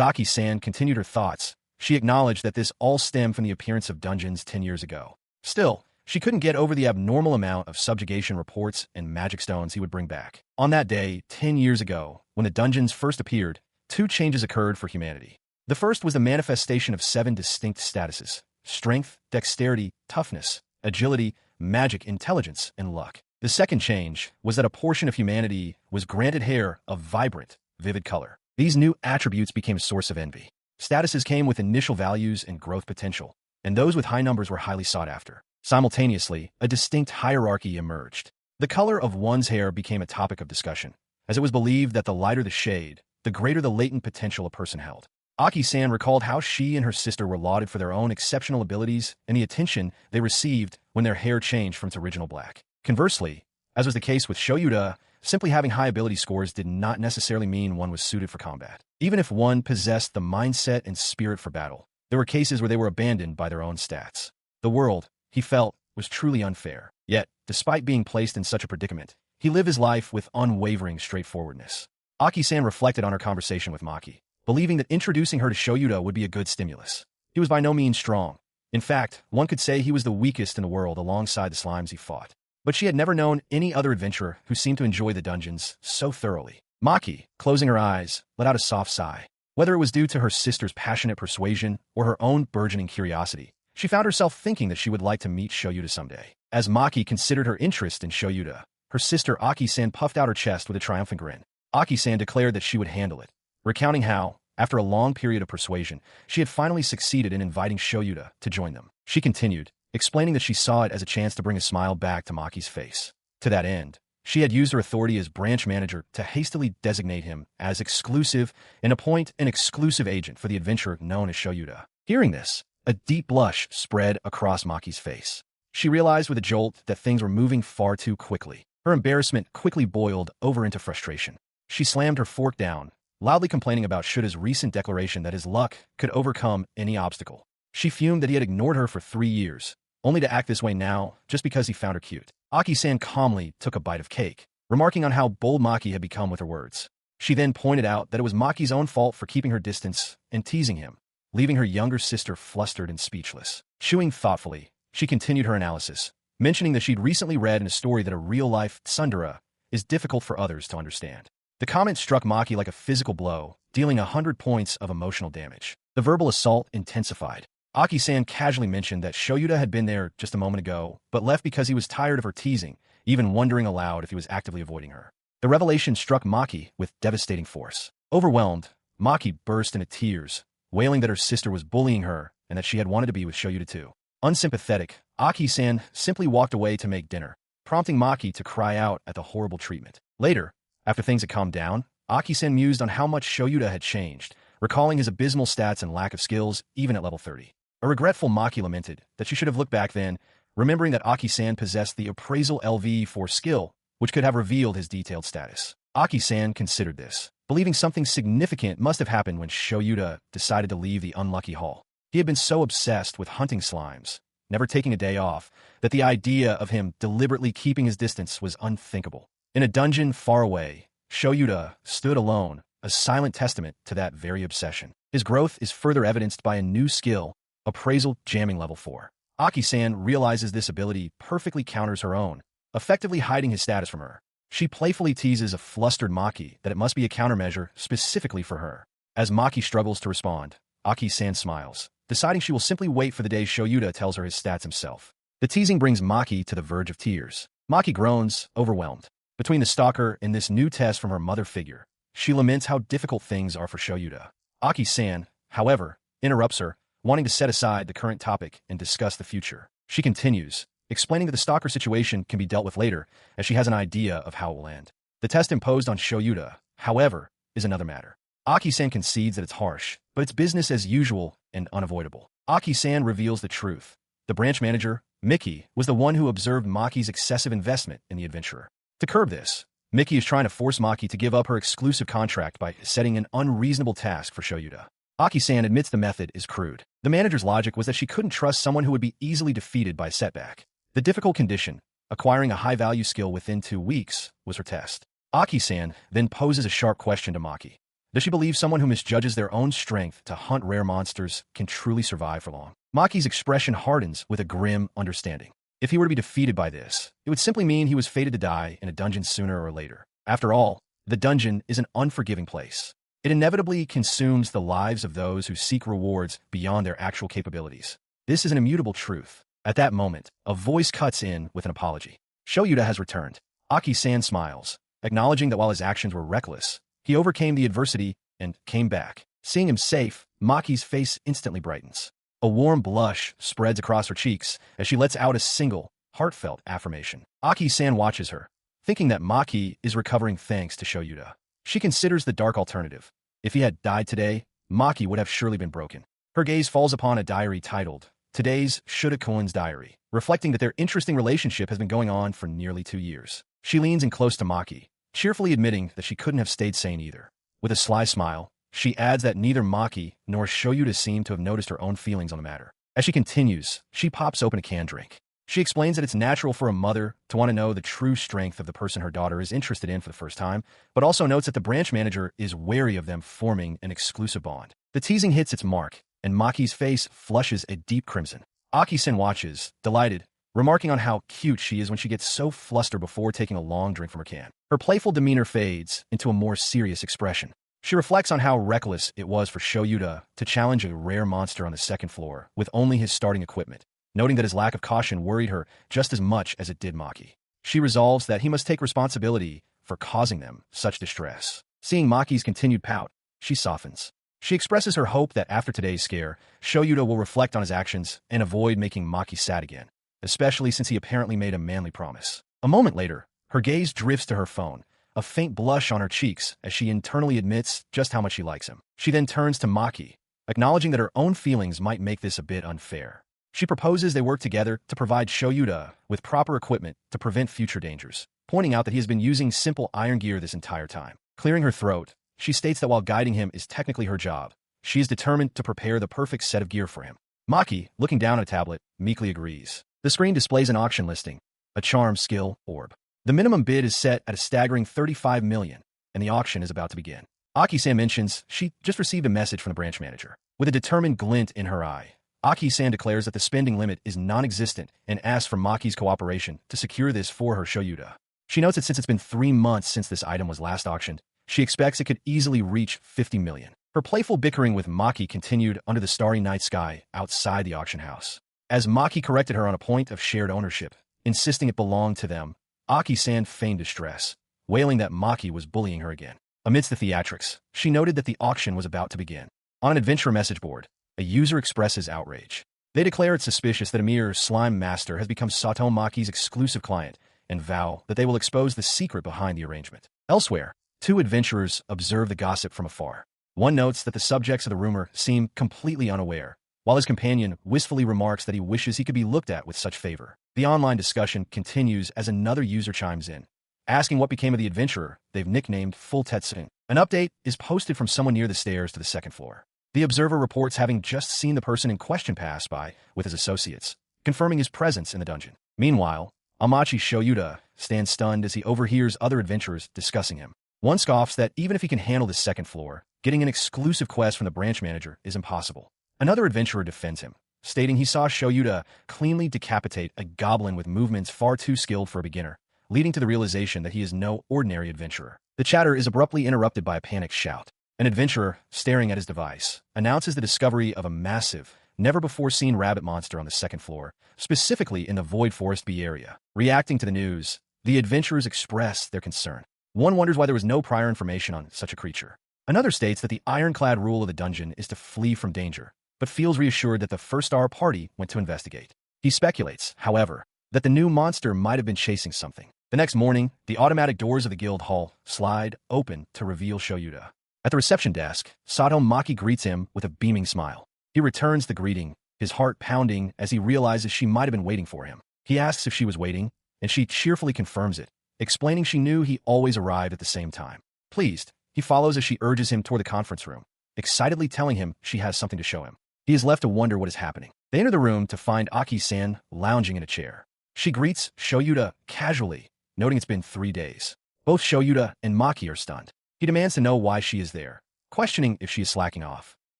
Aki-san continued her thoughts, she acknowledged that this all stemmed from the appearance of dungeons 10 years ago. Still, she couldn't get over the abnormal amount of subjugation reports and magic stones he would bring back. On that day, 10 years ago, when the dungeons first appeared, 2 changes occurred for humanity. The first was the manifestation of 7 distinct statuses: strength, dexterity, toughness, agility, magic, intelligence, and luck. The second change was that a portion of humanity was granted hair of vibrant, vivid color. These new attributes became a source of envy. Statuses came with initial values and growth potential, and those with high numbers were highly sought after. Simultaneously, a distinct hierarchy emerged. The color of one's hair became a topic of discussion, as it was believed that the lighter the shade, the greater the latent potential a person held. Aki-san recalled how she and her sister were lauded for their own exceptional abilities and the attention they received when their hair changed from its original black. Conversely, as was the case with Shoyuda, simply having high ability scores did not necessarily mean one was suited for combat. Even if one possessed the mindset and spirit for battle, there were cases where they were abandoned by their own stats. The world, he felt, was truly unfair. Yet, despite being placed in such a predicament, he lived his life with unwavering straightforwardness. Aki-san reflected on her conversation with Maki, believing that introducing her to Juuyoudatta would be a good stimulus. He was by no means strong. In fact, one could say he was the weakest in the world alongside the slimes he fought. But she had never known any other adventurer who seemed to enjoy the dungeons so thoroughly. Maki, closing her eyes, let out a soft sigh. Whether it was due to her sister's passionate persuasion or her own burgeoning curiosity, she found herself thinking that she would like to meet Juuyoudatta someday. As Maki considered her interest in Juuyoudatta, her sister Aki-san puffed out her chest with a triumphant grin. Aki-san declared that she would handle it, recounting how, after a long period of persuasion, she had finally succeeded in inviting Juuyoudatta to join them. She continued, explaining that she saw it as a chance to bring a smile back to Maki's face. To that end, she had used her authority as branch manager to hastily designate him as exclusive and appoint an exclusive agent for the adventurer known as Juuyoudatta. Hearing this, a deep blush spread across Maki's face. She realized with a jolt that things were moving far too quickly. Her embarrassment quickly boiled over into frustration. She slammed her fork down, loudly complaining about Juuyoudatta's recent declaration that his luck could overcome any obstacle. She fumed that he had ignored her for 3 years, only to act this way now just because he found her cute. Aki-san calmly took a bite of cake, remarking on how bold Maki had become with her words. She then pointed out that it was Maki's own fault for keeping her distance and teasing him, leaving her younger sister flustered and speechless. Chewing thoughtfully, she continued her analysis, mentioning that she'd recently read in a story that a real-life tsundere is difficult for others to understand. The comment struck Maki like a physical blow, dealing 100 points of emotional damage. The verbal assault intensified. Aki-san casually mentioned that Juuyoudatta had been there just a moment ago, but left because he was tired of her teasing, even wondering aloud if he was actively avoiding her. The revelation struck Maki with devastating force. Overwhelmed, Maki burst into tears, wailing that her sister was bullying her and that she had wanted to be with Juuyoudatta too. Unsympathetic, Aki-san simply walked away to make dinner, prompting Maki to cry out at the horrible treatment. Later, after things had calmed down, Aki-san mused on how much Juuyoudatta had changed, recalling his abysmal stats and lack of skills even at level 30. A regretful Maki lamented that she should have looked back then, remembering that Aki-san possessed the appraisal LV for skill, which could have revealed his detailed status. Aki-san considered this, believing something significant must have happened when Juuyoudatta decided to leave the unlucky hall. He had been so obsessed with hunting slimes, never taking a day off, that the idea of him deliberately keeping his distance was unthinkable. In a dungeon far away, Juuyoudatta stood alone, a silent testament to that very obsession. His growth is further evidenced by a new skill, appraisal jamming level 4. Aki-san realizes this ability perfectly counters her own, effectively hiding his status from her. She playfully teases a flustered Maki that it must be a countermeasure specifically for her. As Maki struggles to respond, Aki-san smiles, deciding she will simply wait for the day Juuyoudatta tells her his stats himself. The teasing brings Maki to the verge of tears. Maki groans, overwhelmed. Between the stalker and this new test from her mother figure, she laments how difficult things are for Juuyoudatta. Aki-san, however, interrupts her, wanting to set aside the current topic and discuss the future. She continues, explaining that the stalker situation can be dealt with later, as she has an idea of how it will end. The test imposed on Juuyoudatta, however, is another matter. Aki-san concedes that it's harsh, but it's business as usual and unavoidable. Aki-san reveals the truth. The branch manager, Miki, was the one who observed Maki's excessive investment in the adventurer. To curb this, Miki is trying to force Maki to give up her exclusive contract by setting an unreasonable task for Juuyoudatta. Aki-san admits the method is crude. The manager's logic was that she couldn't trust someone who would be easily defeated by a setback. The difficult condition, acquiring a high-value skill within 2 weeks, was her test. Aki-san then poses a sharp question to Maki. Does she believe someone who misjudges their own strength to hunt rare monsters can truly survive for long? Maki's expression hardens with a grim understanding. If he were to be defeated by this, it would simply mean he was fated to die in a dungeon sooner or later. After all, the dungeon is an unforgiving place. It inevitably consumes the lives of those who seek rewards beyond their actual capabilities. This is an immutable truth. At that moment, a voice cuts in with an apology. Juuyoudatta has returned. Aki-san smiles, acknowledging that while his actions were reckless, he overcame the adversity and came back. Seeing him safe, Maki's face instantly brightens. A warm blush spreads across her cheeks as she lets out a single, heartfelt affirmation. Aki-san watches her, thinking that Maki is recovering thanks to Juuyoudatta. She considers the dark alternative. If he had died today, Maki would have surely been broken. Her gaze falls upon a diary titled, Today's Juuyoudatta's Diary, reflecting that their interesting relationship has been going on for nearly 2 years. She leans in close to Maki, cheerfully admitting that she couldn't have stayed sane either. With a sly smile, she adds that neither Maki nor Shoyuda seem to have noticed her own feelings on the matter. As she continues, she pops open a canned drink. She explains that it's natural for a mother to want to know the true strength of the person her daughter is interested in for the first time, but also notes that the branch manager is wary of them forming an exclusive bond. The teasing hits its mark, and Maki's face flushes a deep crimson. Aki-sen watches, delighted, remarking on how cute she is when she gets so flustered before taking a long drink from her can. Her playful demeanor fades into a more serious expression. She reflects on how reckless it was for Shoyuda to challenge a rare monster on the second floor with only his starting equipment, noting that his lack of caution worried her just as much as it did Maki. She resolves that he must take responsibility for causing them such distress. Seeing Maki's continued pout, she softens. She expresses her hope that after today's scare, Shoyuda will reflect on his actions and avoid making Maki sad again, especially since he apparently made a manly promise. A moment later, her gaze drifts to her phone, a faint blush on her cheeks as she internally admits just how much she likes him. She then turns to Maki, acknowledging that her own feelings might make this a bit unfair. She proposes they work together to provide Shoyuda with proper equipment to prevent future dangers, pointing out that he has been using simple iron gear this entire time. Clearing her throat, she states that while guiding him is technically her job, she is determined to prepare the perfect set of gear for him. Maki, looking down at a tablet, meekly agrees. The screen displays an auction listing, a charm skill orb. The minimum bid is set at a staggering 35 million, and the auction is about to begin. Aki-san mentions she just received a message from the branch manager. With a determined glint in her eye, Aki-san declares that the spending limit is non-existent and asks for Maki's cooperation to secure this for her Shoyuda. She notes that since it's been 3 months since this item was last auctioned, she expects it could easily reach 50 million. Her playful bickering with Maki continued under the starry night sky outside the auction house. As Maki corrected her on a point of shared ownership, insisting it belonged to them, Aki-san feigned distress, wailing that Maki was bullying her again. Amidst the theatrics, she noted that the auction was about to begin. On an adventure message board, a user expresses outrage. They declare it's suspicious that a mere slime master has become Sato Maki's exclusive client and vow that they will expose the secret behind the arrangement. Elsewhere, 2 adventurers observe the gossip from afar. One notes that the subjects of the rumor seem completely unaware, while his companion wistfully remarks that he wishes he could be looked at with such favor. The online discussion continues as another user chimes in, asking what became of the adventurer they've nicknamed Full Tetsun. An update is posted from someone near the stairs to the second floor. The observer reports having just seen the person in question pass by with his associates, confirming his presence in the dungeon. Meanwhile, Amachi Shoyuda stands stunned as he overhears other adventurers discussing him. One scoffs that even if he can handle the second floor, getting an exclusive quest from the branch manager is impossible. Another adventurer defends him, stating he saw Shoyuda cleanly decapitate a goblin with movements far too skilled for a beginner, leading to the realization that he is no ordinary adventurer. The chatter is abruptly interrupted by a panicked shout. An adventurer, staring at his device, announces the discovery of a massive, never-before-seen rabbit monster on the second floor, specifically in the Void Forest B area. Reacting to the news, the adventurers express their concern. One wonders why there was no prior information on such a creature. Another states that the ironclad rule of the dungeon is to flee from danger, but feels reassured that the first-star party went to investigate. He speculates, however, that the new monster might have been chasing something. The next morning, the automatic doors of the guild hall slide open to reveal Shoyuda. At the reception desk, Sato Maki greets him with a beaming smile. He returns the greeting, his heart pounding as he realizes she might have been waiting for him. He asks if she was waiting, and she cheerfully confirms it, explaining she knew he always arrived at the same time. Pleased, he follows as she urges him toward the conference room, excitedly telling him she has something to show him. He is left to wonder what is happening. They enter the room to find Aki-san lounging in a chair. She greets Shoyuda casually, noting it's been 3 days. Both Shoyuda and Maki are stunned. He demands to know why she is there, questioning if she is slacking off.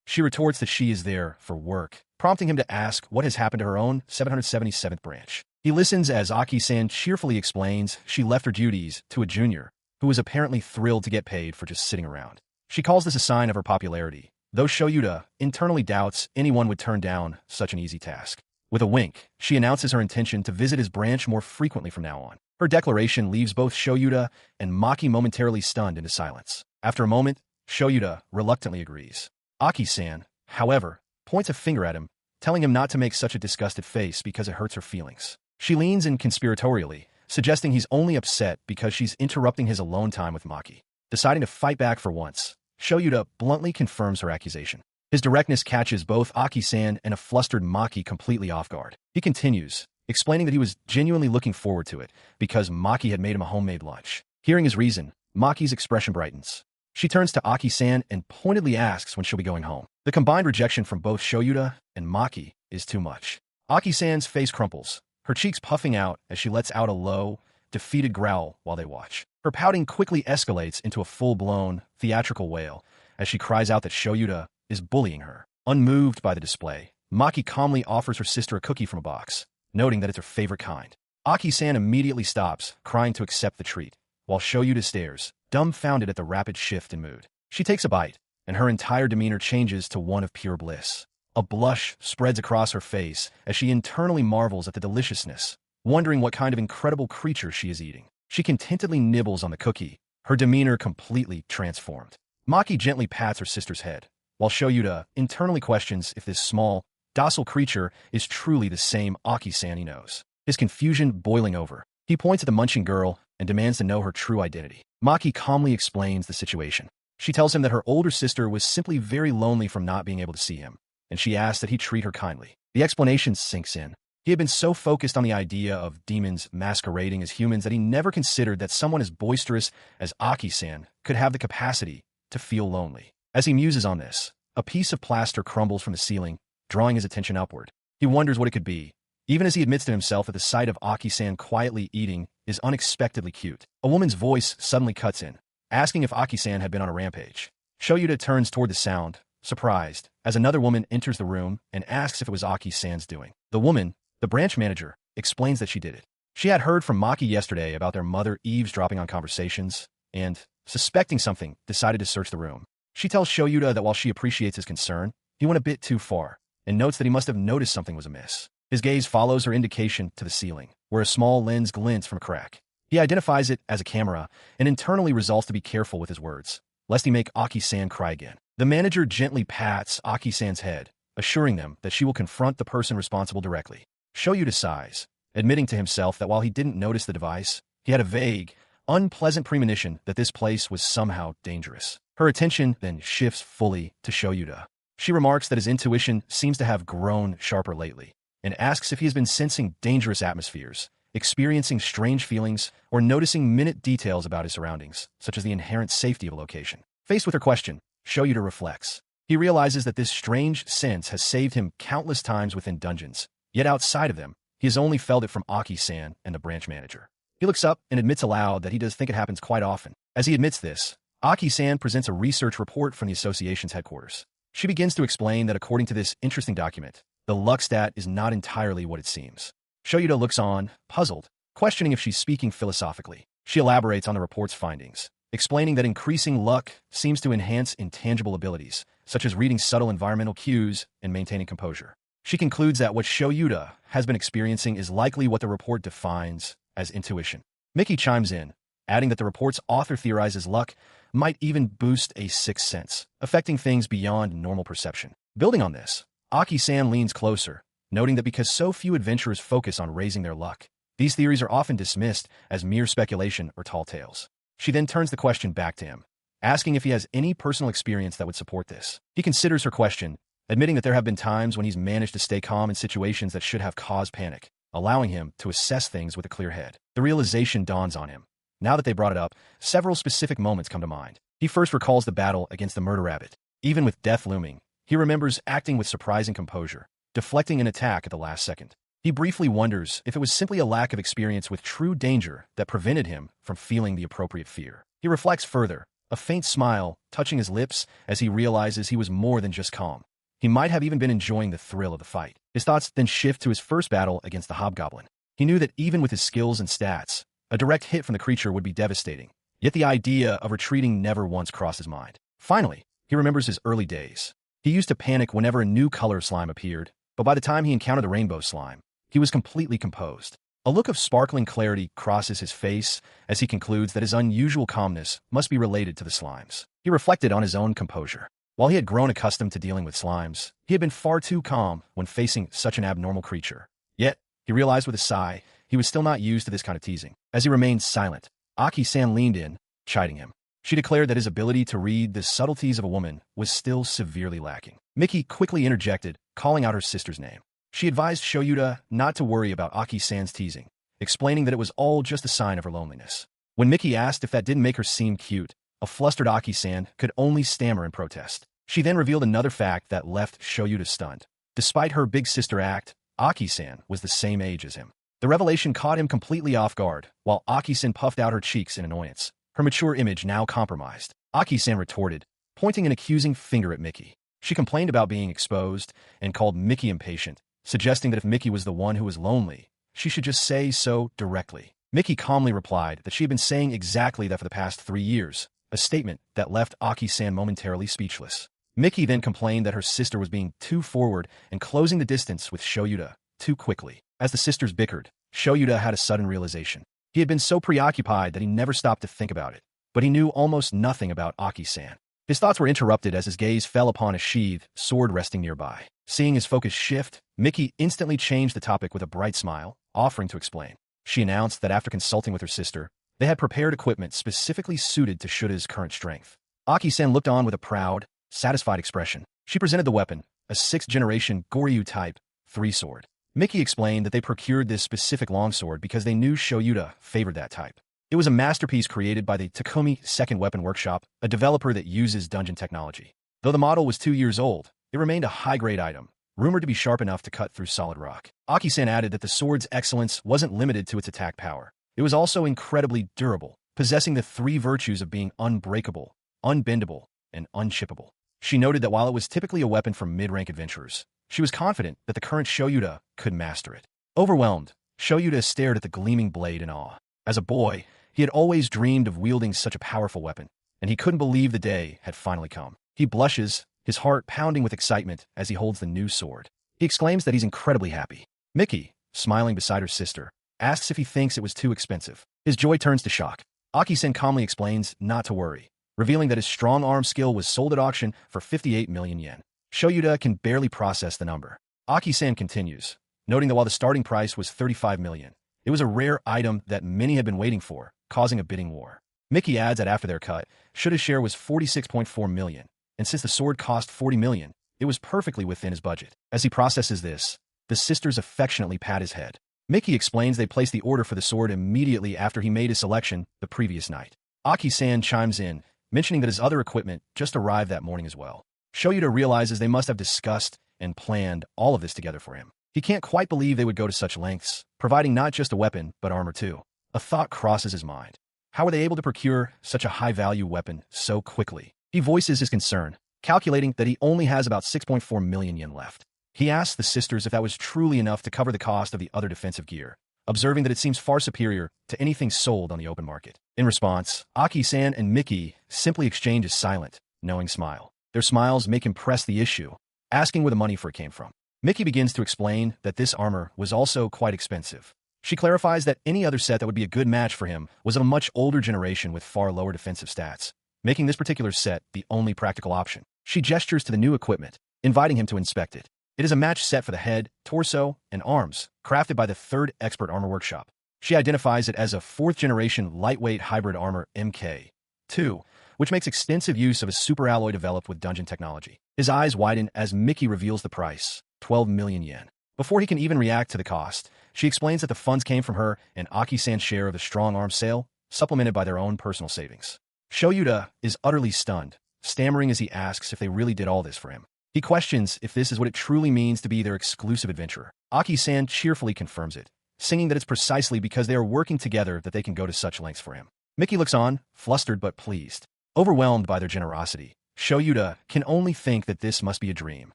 She retorts that she is there for work, prompting him to ask what has happened to her own 777th branch. He listens as Aki-san cheerfully explains she left her duties to a junior, who was apparently thrilled to get paid for just sitting around. She calls this a sign of her popularity, though Shoyuda internally doubts anyone would turn down such an easy task. With a wink, she announces her intention to visit his branch more frequently from now on. Her declaration leaves both Shoyuda and Maki momentarily stunned into silence. After a moment, Shoyuda reluctantly agrees. Aki-san, however, points a finger at him, telling him not to make such a disgusted face because it hurts her feelings. She leans in conspiratorially, suggesting he's only upset because she's interrupting his alone time with Maki. Deciding to fight back for once, Shoyuda bluntly confirms her accusation. His directness catches both Aki-san and a flustered Maki completely off guard. He continues, explaining that he was genuinely looking forward to it because Maki had made him a homemade lunch. Hearing his reason, Maki's expression brightens. She turns to Aki-san and pointedly asks when she'll be going home. The combined rejection from both Shoyuda and Maki is too much. Aki-san's face crumples, her cheeks puffing out as she lets out a low, defeated growl while they watch. Her pouting quickly escalates into a full-blown, theatrical wail as she cries out that Shoyuda is bullying her. Unmoved by the display, Maki calmly offers her sister a cookie from a box, noting that it's her favorite kind. Aki-san immediately stops, crying to accept the treat, while Shoyuda stares, dumbfounded at the rapid shift in mood. She takes a bite, and her entire demeanor changes to one of pure bliss. A blush spreads across her face as she internally marvels at the deliciousness, wondering what kind of incredible creature she is eating. She contentedly nibbles on the cookie, her demeanor completely transformed. Maki gently pats her sister's head, while Shoyuda internally questions if this small, docile creature is truly the same Aki-san he knows. His confusion boiling over, he points at the munching girl and demands to know her true identity. Maki calmly explains the situation. She tells him that her older sister was simply very lonely from not being able to see him, and she asks that he treat her kindly. The explanation sinks in. He had been so focused on the idea of demons masquerading as humans that he never considered that someone as boisterous as Aki-san could have the capacity to feel lonely. As he muses on this, a piece of plaster crumbles from the ceiling, drawing his attention upward. He wonders what it could be, even as he admits to himself that the sight of Aki-san quietly eating is unexpectedly cute. A woman's voice suddenly cuts in, asking if Aki-san had been on a rampage. Shoyuda turns toward the sound, surprised, as another woman enters the room and asks if it was Aki-san's doing. The woman, the branch manager, explains that she did it. She had heard from Maki yesterday about their mother eavesdropping on conversations, and, suspecting something, decided to search the room. She tells Shoyuda that while she appreciates his concern, he went a bit too far, and notes that he must have noticed something was amiss. His gaze follows her indication to the ceiling, where a small lens glints from a crack. He identifies it as a camera, and internally resolves to be careful with his words, lest he make Aki-san cry again. The manager gently pats Aki-san's head, assuring them that she will confront the person responsible directly. Shoyuda sighs, admitting to himself that while he didn't notice the device, he had a vague, unpleasant premonition that this place was somehow dangerous. Her attention then shifts fully to Shoyuda. She remarks that his intuition seems to have grown sharper lately, and asks if he has been sensing dangerous atmospheres, experiencing strange feelings, or noticing minute details about his surroundings, such as the inherent safety of a location. Faced with her question, Shoyuda reflects. He realizes that this strange sense has saved him countless times within dungeons, yet outside of them, he has only felt it from Aki-san and the branch manager. He looks up and admits aloud that he does think it happens quite often. As he admits this, Aki-san presents a research report from the association's headquarters. She begins to explain that according to this interesting document, the luck stat is not entirely what it seems. Shoyuda looks on, puzzled, questioning if she's speaking philosophically. She elaborates on the report's findings, explaining that increasing luck seems to enhance intangible abilities, such as reading subtle environmental cues and maintaining composure. She concludes that what Shoyuda has been experiencing is likely what the report defines as intuition. Miki chimes in, adding that the report's author theorizes luck might even boost a sixth sense, affecting things beyond normal perception. Building on this, Aki-san leans closer, noting that because so few adventurers focus on raising their luck, these theories are often dismissed as mere speculation or tall tales. She then turns the question back to him, asking if he has any personal experience that would support this. He considers her question, admitting that there have been times when he's managed to stay calm in situations that should have caused panic, allowing him to assess things with a clear head. The realization dawns on him. Now that they brought it up, several specific moments come to mind. He first recalls the battle against the murder rabbit. Even with death looming, he remembers acting with surprising composure, deflecting an attack at the last second. He briefly wonders if it was simply a lack of experience with true danger that prevented him from feeling the appropriate fear. He reflects further, a faint smile touching his lips as he realizes he was more than just calm. He might have even been enjoying the thrill of the fight. His thoughts then shift to his first battle against the hobgoblin. He knew that even with his skills and stats, a direct hit from the creature would be devastating, yet the idea of retreating never once crossed his mind. Finally, he remembers his early days. He used to panic whenever a new color slime appeared, but by the time he encountered the rainbow slime, he was completely composed. A look of sparkling clarity crosses his face as he concludes that his unusual calmness must be related to the slimes. He reflected on his own composure. While he had grown accustomed to dealing with slimes, he had been far too calm when facing such an abnormal creature. Yet, he realized with a sigh, he was still not used to this kind of teasing. As he remained silent, Aki-san leaned in, chiding him. She declared that his ability to read the subtleties of a woman was still severely lacking. Miki quickly interjected, calling out her sister's name. She advised Shoyuda not to worry about Aki-san's teasing, explaining that it was all just a sign of her loneliness. When Miki asked if that didn't make her seem cute, a flustered Aki-san could only stammer in protest. She then revealed another fact that left Shoyuda stunned. Despite her big sister act, Aki-san was the same age as him. The revelation caught him completely off guard, while Aki-san puffed out her cheeks in annoyance, her mature image now compromised. Aki-san retorted, pointing an accusing finger at Miki. She complained about being exposed and called Miki impatient, suggesting that if Miki was the one who was lonely, she should just say so directly. Miki calmly replied that she had been saying exactly that for the past 3 years, a statement that left Aki-san momentarily speechless. Miki then complained that her sister was being too forward and closing the distance with Shoyuda too quickly. As the sisters bickered, Shoyuda had a sudden realization. He had been so preoccupied that he never stopped to think about it, but he knew almost nothing about Aki-san. His thoughts were interrupted as his gaze fell upon a sheathed sword resting nearby. Seeing his focus shift, Miki instantly changed the topic with a bright smile, offering to explain. She announced that after consulting with her sister, they had prepared equipment specifically suited to Shuda's current strength. Aki-san looked on with a proud, satisfied expression. She presented the weapon, a 6th-generation Goryu type 3-sword. Miki explained that they procured this specific longsword because they knew Shoyuda favored that type. It was a masterpiece created by the Takumi Second Weapon Workshop, a developer that uses dungeon technology. Though the model was 2 years old, it remained a high-grade item, rumored to be sharp enough to cut through solid rock. Aki-san added that the sword's excellence wasn't limited to its attack power. It was also incredibly durable, possessing the 3 virtues of being unbreakable, unbendable, and unchippable. She noted that while it was typically a weapon for mid-rank adventurers, she was confident that the current Shoyuda could master it. Overwhelmed, Shoyuda stared at the gleaming blade in awe. As a boy, he had always dreamed of wielding such a powerful weapon, and he couldn't believe the day had finally come. He blushes, his heart pounding with excitement as he holds the new sword. He exclaims that he's incredibly happy. Miki, smiling beside her sister, asks if he thinks it was too expensive. His joy turns to shock. Aki-san calmly explains not to worry, revealing that his strong arm skill was sold at auction for 58 million yen. Shoyuda can barely process the number. Aki-san continues, noting that while the starting price was 35 million, it was a rare item that many had been waiting for, causing a bidding war. Miki adds that after their cut, Shuda's share was 46.4 million, and since the sword cost 40 million, it was perfectly within his budget. As he processes this, the sisters affectionately pat his head. Miki explains they placed the order for the sword immediately after he made his selection the previous night. Aki-san chimes in, mentioning that his other equipment just arrived that morning as well. Shoyuda realizes they must have discussed and planned all of this together for him. He can't quite believe they would go to such lengths, providing not just a weapon, but armor too. A thought crosses his mind. How were they able to procure such a high-value weapon so quickly? He voices his concern, calculating that he only has about 6.4 million yen left. He asks the sisters if that was truly enough to cover the cost of the other defensive gear, observing that it seems far superior to anything sold on the open market. In response, Aki-san and Miki simply exchange a silent, knowing smile. Their smiles make him press the issue, asking where the money for it came from. Miki begins to explain that this armor was also quite expensive. She clarifies that any other set that would be a good match for him was of a much older generation with far lower defensive stats, making this particular set the only practical option. She gestures to the new equipment, inviting him to inspect it. It is a match set for the head, torso, and arms, crafted by the 3rd Expert Armor Workshop. She identifies it as a 4th-generation lightweight hybrid armor MK2, which makes extensive use of a superalloy developed with dungeon technology. His eyes widen as Miki reveals the price, 12 million yen. Before he can even react to the cost, she explains that the funds came from her and Aki-san's share of the strong arm sale, supplemented by their own personal savings. Shoyuda is utterly stunned, stammering as he asks if they really did all this for him. He questions if this is what it truly means to be their exclusive adventurer. Aki-san cheerfully confirms it, singing that it's precisely because they are working together that they can go to such lengths for him. Miki looks on, flustered but pleased. Overwhelmed by their generosity, Shoyuda can only think that this must be a dream.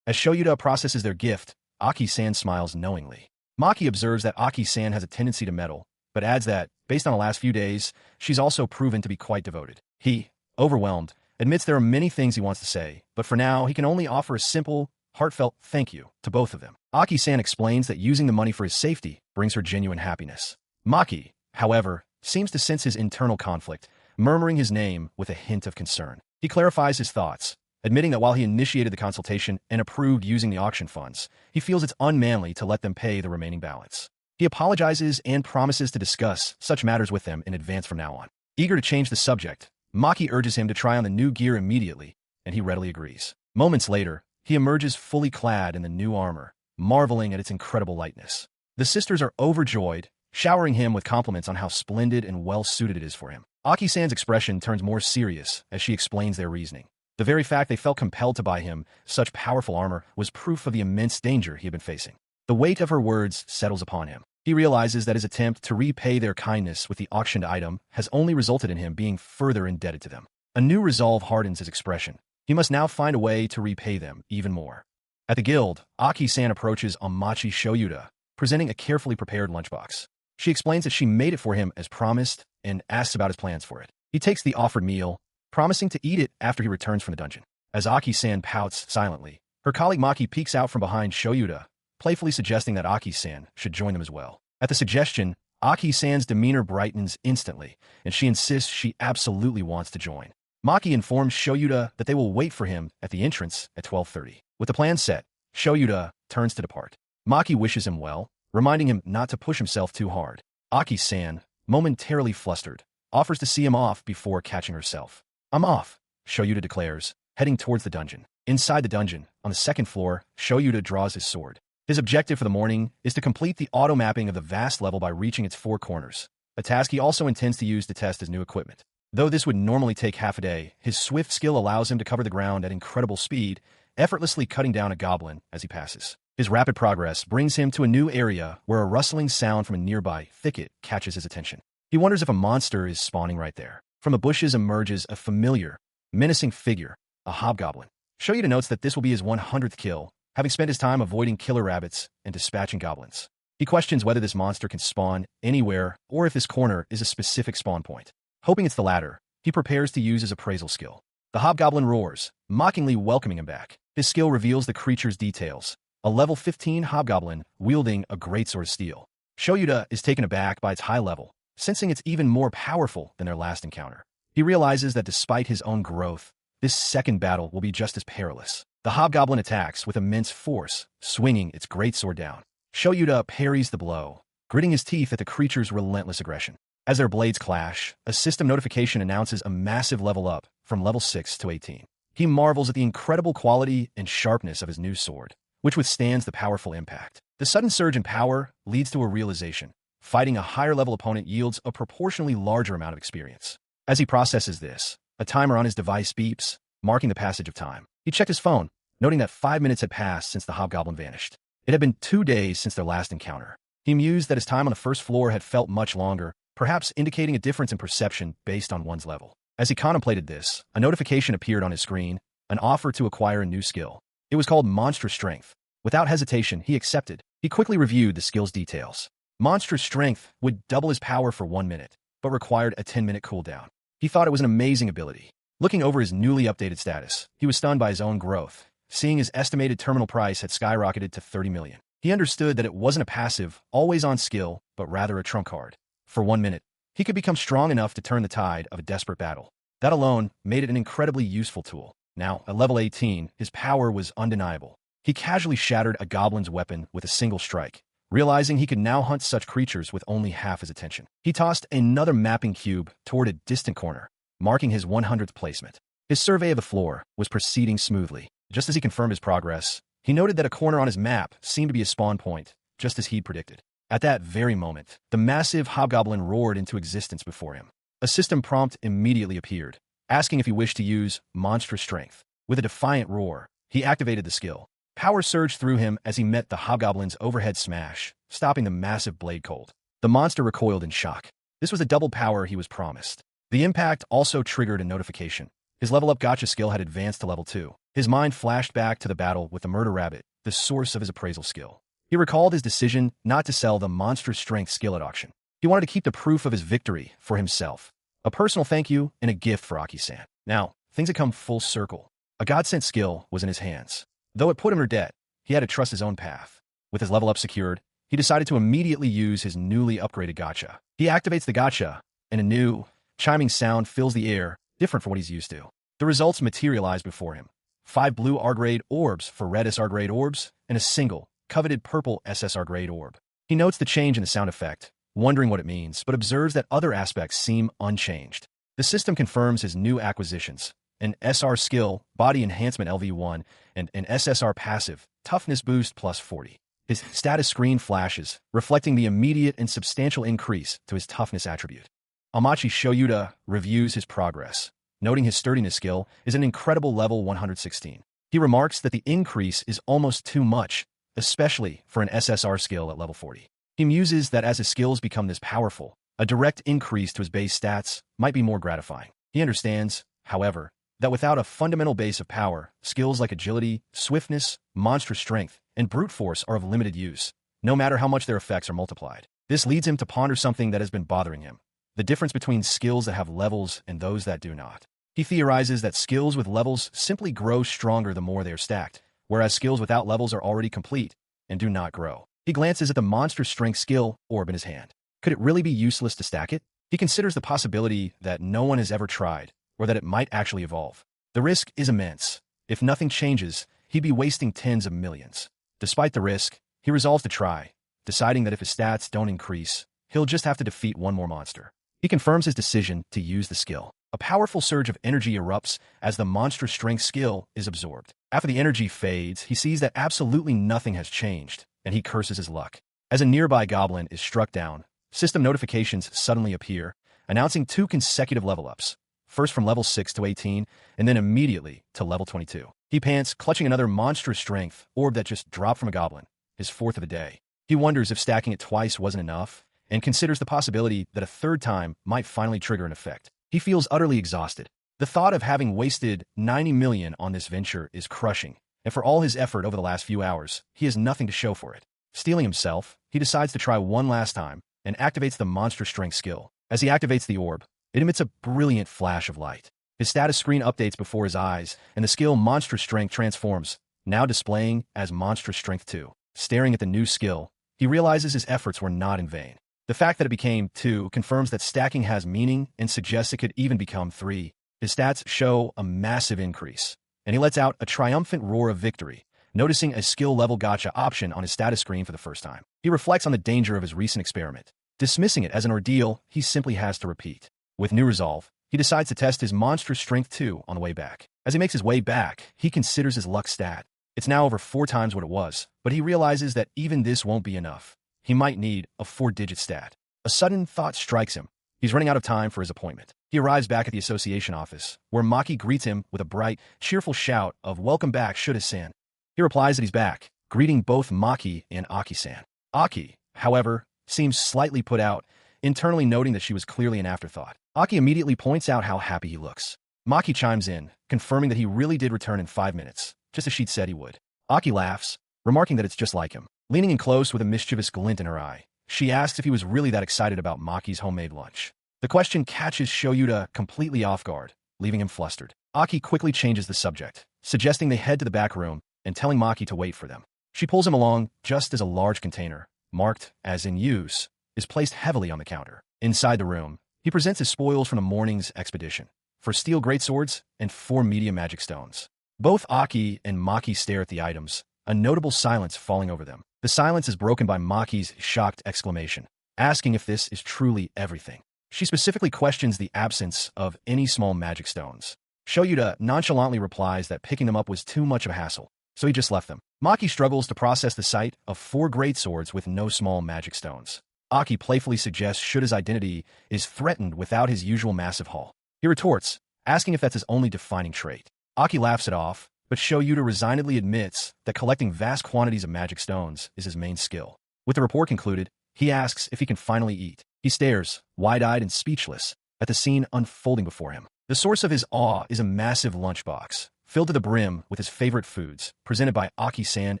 As Shoyuda processes their gift, Aki-san smiles knowingly. Maki observes that Aki-san has a tendency to meddle, but adds that, based on the last few days, she's also proven to be quite devoted. He, overwhelmed, admits there are many things he wants to say, but for now he can only offer a simple, heartfelt thank you to both of them. Aki-san explains that using the money for his safety brings her genuine happiness. Maki, however, seems to sense his internal conflict, murmuring his name with a hint of concern. He clarifies his thoughts, admitting that while he initiated the consultation and approved using the auction funds, he feels it's unmanly to let them pay the remaining balance. He apologizes and promises to discuss such matters with them in advance from now on. Eager to change the subject, Maki urges him to try on the new gear immediately, and he readily agrees. Moments later, he emerges fully clad in the new armor, marveling at its incredible lightness. The sisters are overjoyed, showering him with compliments on how splendid and well-suited it is for him. Aki-san's expression turns more serious as she explains their reasoning. The very fact they felt compelled to buy him such powerful armor was proof of the immense danger he had been facing. The weight of her words settles upon him. He realizes that his attempt to repay their kindness with the auctioned item has only resulted in him being further indebted to them. A new resolve hardens his expression. He must now find a way to repay them even more. At the guild, Aki-san approaches Onmachi Shoyuda, presenting a carefully prepared lunchbox. She explains that she made it for him as promised and asks about his plans for it. He takes the offered meal, promising to eat it after he returns from the dungeon. As Aki-san pouts silently, her colleague Maki peeks out from behind Shoyuda, playfully suggesting that Aki-san should join them as well. At the suggestion, Aki-san's demeanor brightens instantly, and she insists she absolutely wants to join. Maki informs Shoyuda that they will wait for him at the entrance at 12:30. With the plan set, Shoyuda turns to depart. Maki wishes him well, reminding him not to push himself too hard. Aki-san, momentarily flustered, offers to see him off before catching herself. "I'm off," Shoyuda declares, heading towards the dungeon. Inside the dungeon, on the second floor, Shoyuda draws his sword. His objective for the morning is to complete the auto-mapping of the vast level by reaching its 4 corners, a task he also intends to use to test his new equipment. Though this would normally take half a day, his swift skill allows him to cover the ground at incredible speed, effortlessly cutting down a goblin as he passes. His rapid progress brings him to a new area where a rustling sound from a nearby thicket catches his attention. He wonders if a monster is spawning right there. From the bushes emerges a familiar, menacing figure, a hobgoblin. Shoyuda notes that this will be his 100th kill, having spent his time avoiding killer rabbits and dispatching goblins. He questions whether this monster can spawn anywhere or if this corner is a specific spawn point. Hoping it's the latter, he prepares to use his appraisal skill. The hobgoblin roars, mockingly welcoming him back. His skill reveals the creature's details. A level 15 hobgoblin wielding a greatsword of steel. Shoyuda is taken aback by its high level, sensing it's even more powerful than their last encounter. He realizes that despite his own growth, this second battle will be just as perilous. The hobgoblin attacks with immense force, swinging its greatsword down. Shoyuda parries the blow, gritting his teeth at the creature's relentless aggression. As their blades clash, a system notification announces a massive level up from level 6 to 18. He marvels at the incredible quality and sharpness of his new sword, which withstands the powerful impact. The sudden surge in power leads to a realization. Fighting a higher-level opponent yields a proportionally larger amount of experience. As he processes this, a timer on his device beeps, marking the passage of time. He checked his phone, noting that 5 minutes had passed since the hobgoblin vanished. It had been 2 days since their last encounter. He mused that his time on the first floor had felt much longer, perhaps indicating a difference in perception based on one's level. As he contemplated this, a notification appeared on his screen, an offer to acquire a new skill. It was called Monstrous Strength. Without hesitation, he accepted. He quickly reviewed the skill's details. Monstrous Strength would double his power for 1 minute, but required a 10-minute cooldown. He thought it was an amazing ability. Looking over his newly updated status, he was stunned by his own growth, seeing his estimated terminal price had skyrocketed to 30 million. He understood that it wasn't a passive, always-on skill, but rather a trump card. For 1 minute, he could become strong enough to turn the tide of a desperate battle. That alone made it an incredibly useful tool. Now, at level 18, his power was undeniable. He casually shattered a goblin's weapon with a single strike, realizing he could now hunt such creatures with only half his attention. He tossed another mapping cube toward a distant corner, marking his 100th placement. His survey of the floor was proceeding smoothly. Just as he confirmed his progress, he noted that a corner on his map seemed to be a spawn point, just as he'd predicted. At that very moment, the massive hobgoblin roared into existence before him. A system prompt immediately appeared, asking if he wished to use Monstrous Strength. With a defiant roar, he activated the skill. Power surged through him as he met the hobgoblin's overhead smash, stopping the massive blade cold. The monster recoiled in shock. This was the double power he was promised. The impact also triggered a notification. His level-up Gacha skill had advanced to level 2. His mind flashed back to the battle with the murder rabbit, the source of his appraisal skill. He recalled his decision not to sell the Monstrous Strength skill at auction. He wanted to keep the proof of his victory for himself. A personal thank you and a gift for Aki-san. Now, things had come full circle. A God-sent skill was in his hands. Though it put him in debt, he had to trust his own path. With his level-up secured, he decided to immediately use his newly upgraded Gacha. He activates the Gacha, and a new, chiming sound fills the air, different from what he's used to. The results materialize before him. 5 blue R-grade orbs for red SR-grade orbs, and a single, coveted purple SSR-grade orb. He notes the change in the sound effect, wondering what it means, but observes that other aspects seem unchanged. The system confirms his new acquisitions: an SR skill, body enhancement LV1, and an SSR passive, toughness boost plus 40. His status screen flashes, reflecting the immediate and substantial increase to his toughness attribute. Amachi Shoyuda reviews his progress, noting his sturdiness skill is an incredible level 116. He remarks that the increase is almost too much, especially for an SSR skill at level 40. He muses that as his skills become this powerful, a direct increase to his base stats might be more gratifying. He understands, however, that without a fundamental base of power, skills like agility, swiftness, monstrous strength, and brute force are of limited use, no matter how much their effects are multiplied. This leads him to ponder something that has been bothering him: the difference between skills that have levels and those that do not. He theorizes that skills with levels simply grow stronger the more they are stacked, whereas skills without levels are already complete and do not grow. He glances at the monstrous strength skill orb in his hand. Could it really be useless to stack it? He considers the possibility that no one has ever tried, or that it might actually evolve. The risk is immense. If nothing changes, he'd be wasting tens of millions. Despite the risk, he resolves to try, deciding that if his stats don't increase, he'll just have to defeat one more monster. He confirms his decision to use the skill. A powerful surge of energy erupts as the monstrous strength skill is absorbed. After the energy fades, he sees that absolutely nothing has changed, and he curses his luck. As a nearby goblin is struck down, system notifications suddenly appear, announcing 2 consecutive level-ups, first from level 6 to 18, and then immediately to level 22. He pants, clutching another monstrous strength orb that just dropped from a goblin, his 4th of the day. He wonders if stacking it twice wasn't enough, and considers the possibility that a 3rd time might finally trigger an effect. He feels utterly exhausted. The thought of having wasted 90 million on this venture is crushing, and for all his effort over the last few hours, he has nothing to show for it. Steeling himself, he decides to try one last time and activates the monster strength skill. As he activates the orb, it emits a brilliant flash of light. His status screen updates before his eyes, and the skill Monstrous Strength transforms, now displaying as Monstrous Strength 2. Staring at the new skill, he realizes his efforts were not in vain. The fact that it became 2 confirms that stacking has meaning and suggests it could even become 3. His stats show a massive increase, and he lets out a triumphant roar of victory, noticing a skill level Gacha option on his status screen for the first time. He reflects on the danger of his recent experiment. Dismissing it as an ordeal, he simply has to repeat. With new resolve, he decides to test his Monstrous Strength 2 on the way back. As he makes his way back, he considers his luck stat. It's now over 4 times what it was, but he realizes that even this won't be enough. He might need a 4-digit stat. A sudden thought strikes him. He's running out of time for his appointment. He arrives back at the association office, where Maki greets him with a bright, cheerful shout of "Welcome back, Shuda-san." He replies that he's back, greeting both Maki and Aki-san. Aki, however, seems slightly put out, internally noting that she was clearly an afterthought. Aki immediately points out how happy he looks. Maki chimes in, confirming that he really did return in 5 minutes, just as she'd said he would. Aki laughs, remarking that it's just like him. Leaning in close with a mischievous glint in her eye, she asks if he was really that excited about Maki's homemade lunch. The question catches Shoyuda completely off guard, leaving him flustered. Aki quickly changes the subject, suggesting they head to the back room and telling Maki to wait for them. She pulls him along just as a large container, marked as in use, is placed heavily on the counter. Inside the room, he presents his spoils from the morning's expedition, 4 steel greatswords and 4 medium magic stones. Both Aki and Maki stare at the items, a notable silence falling over them. The silence is broken by Maki's shocked exclamation, asking if this is truly everything. She specifically questions the absence of any small magic stones. Shoyuda nonchalantly replies that picking them up was too much of a hassle, so he just left them. Maki struggles to process the sight of 4 greatswords with no small magic stones. Aki playfully suggests Shuda's identity is threatened without his usual massive haul. He retorts, asking if that's his only defining trait. Aki laughs it off, but Shoyuda resignedly admits that collecting vast quantities of magic stones is his main skill. With the report concluded, he asks if he can finally eat. He stares, wide-eyed and speechless, at the scene unfolding before him. The source of his awe is a massive lunchbox, filled to the brim with his favorite foods, presented by Aki-san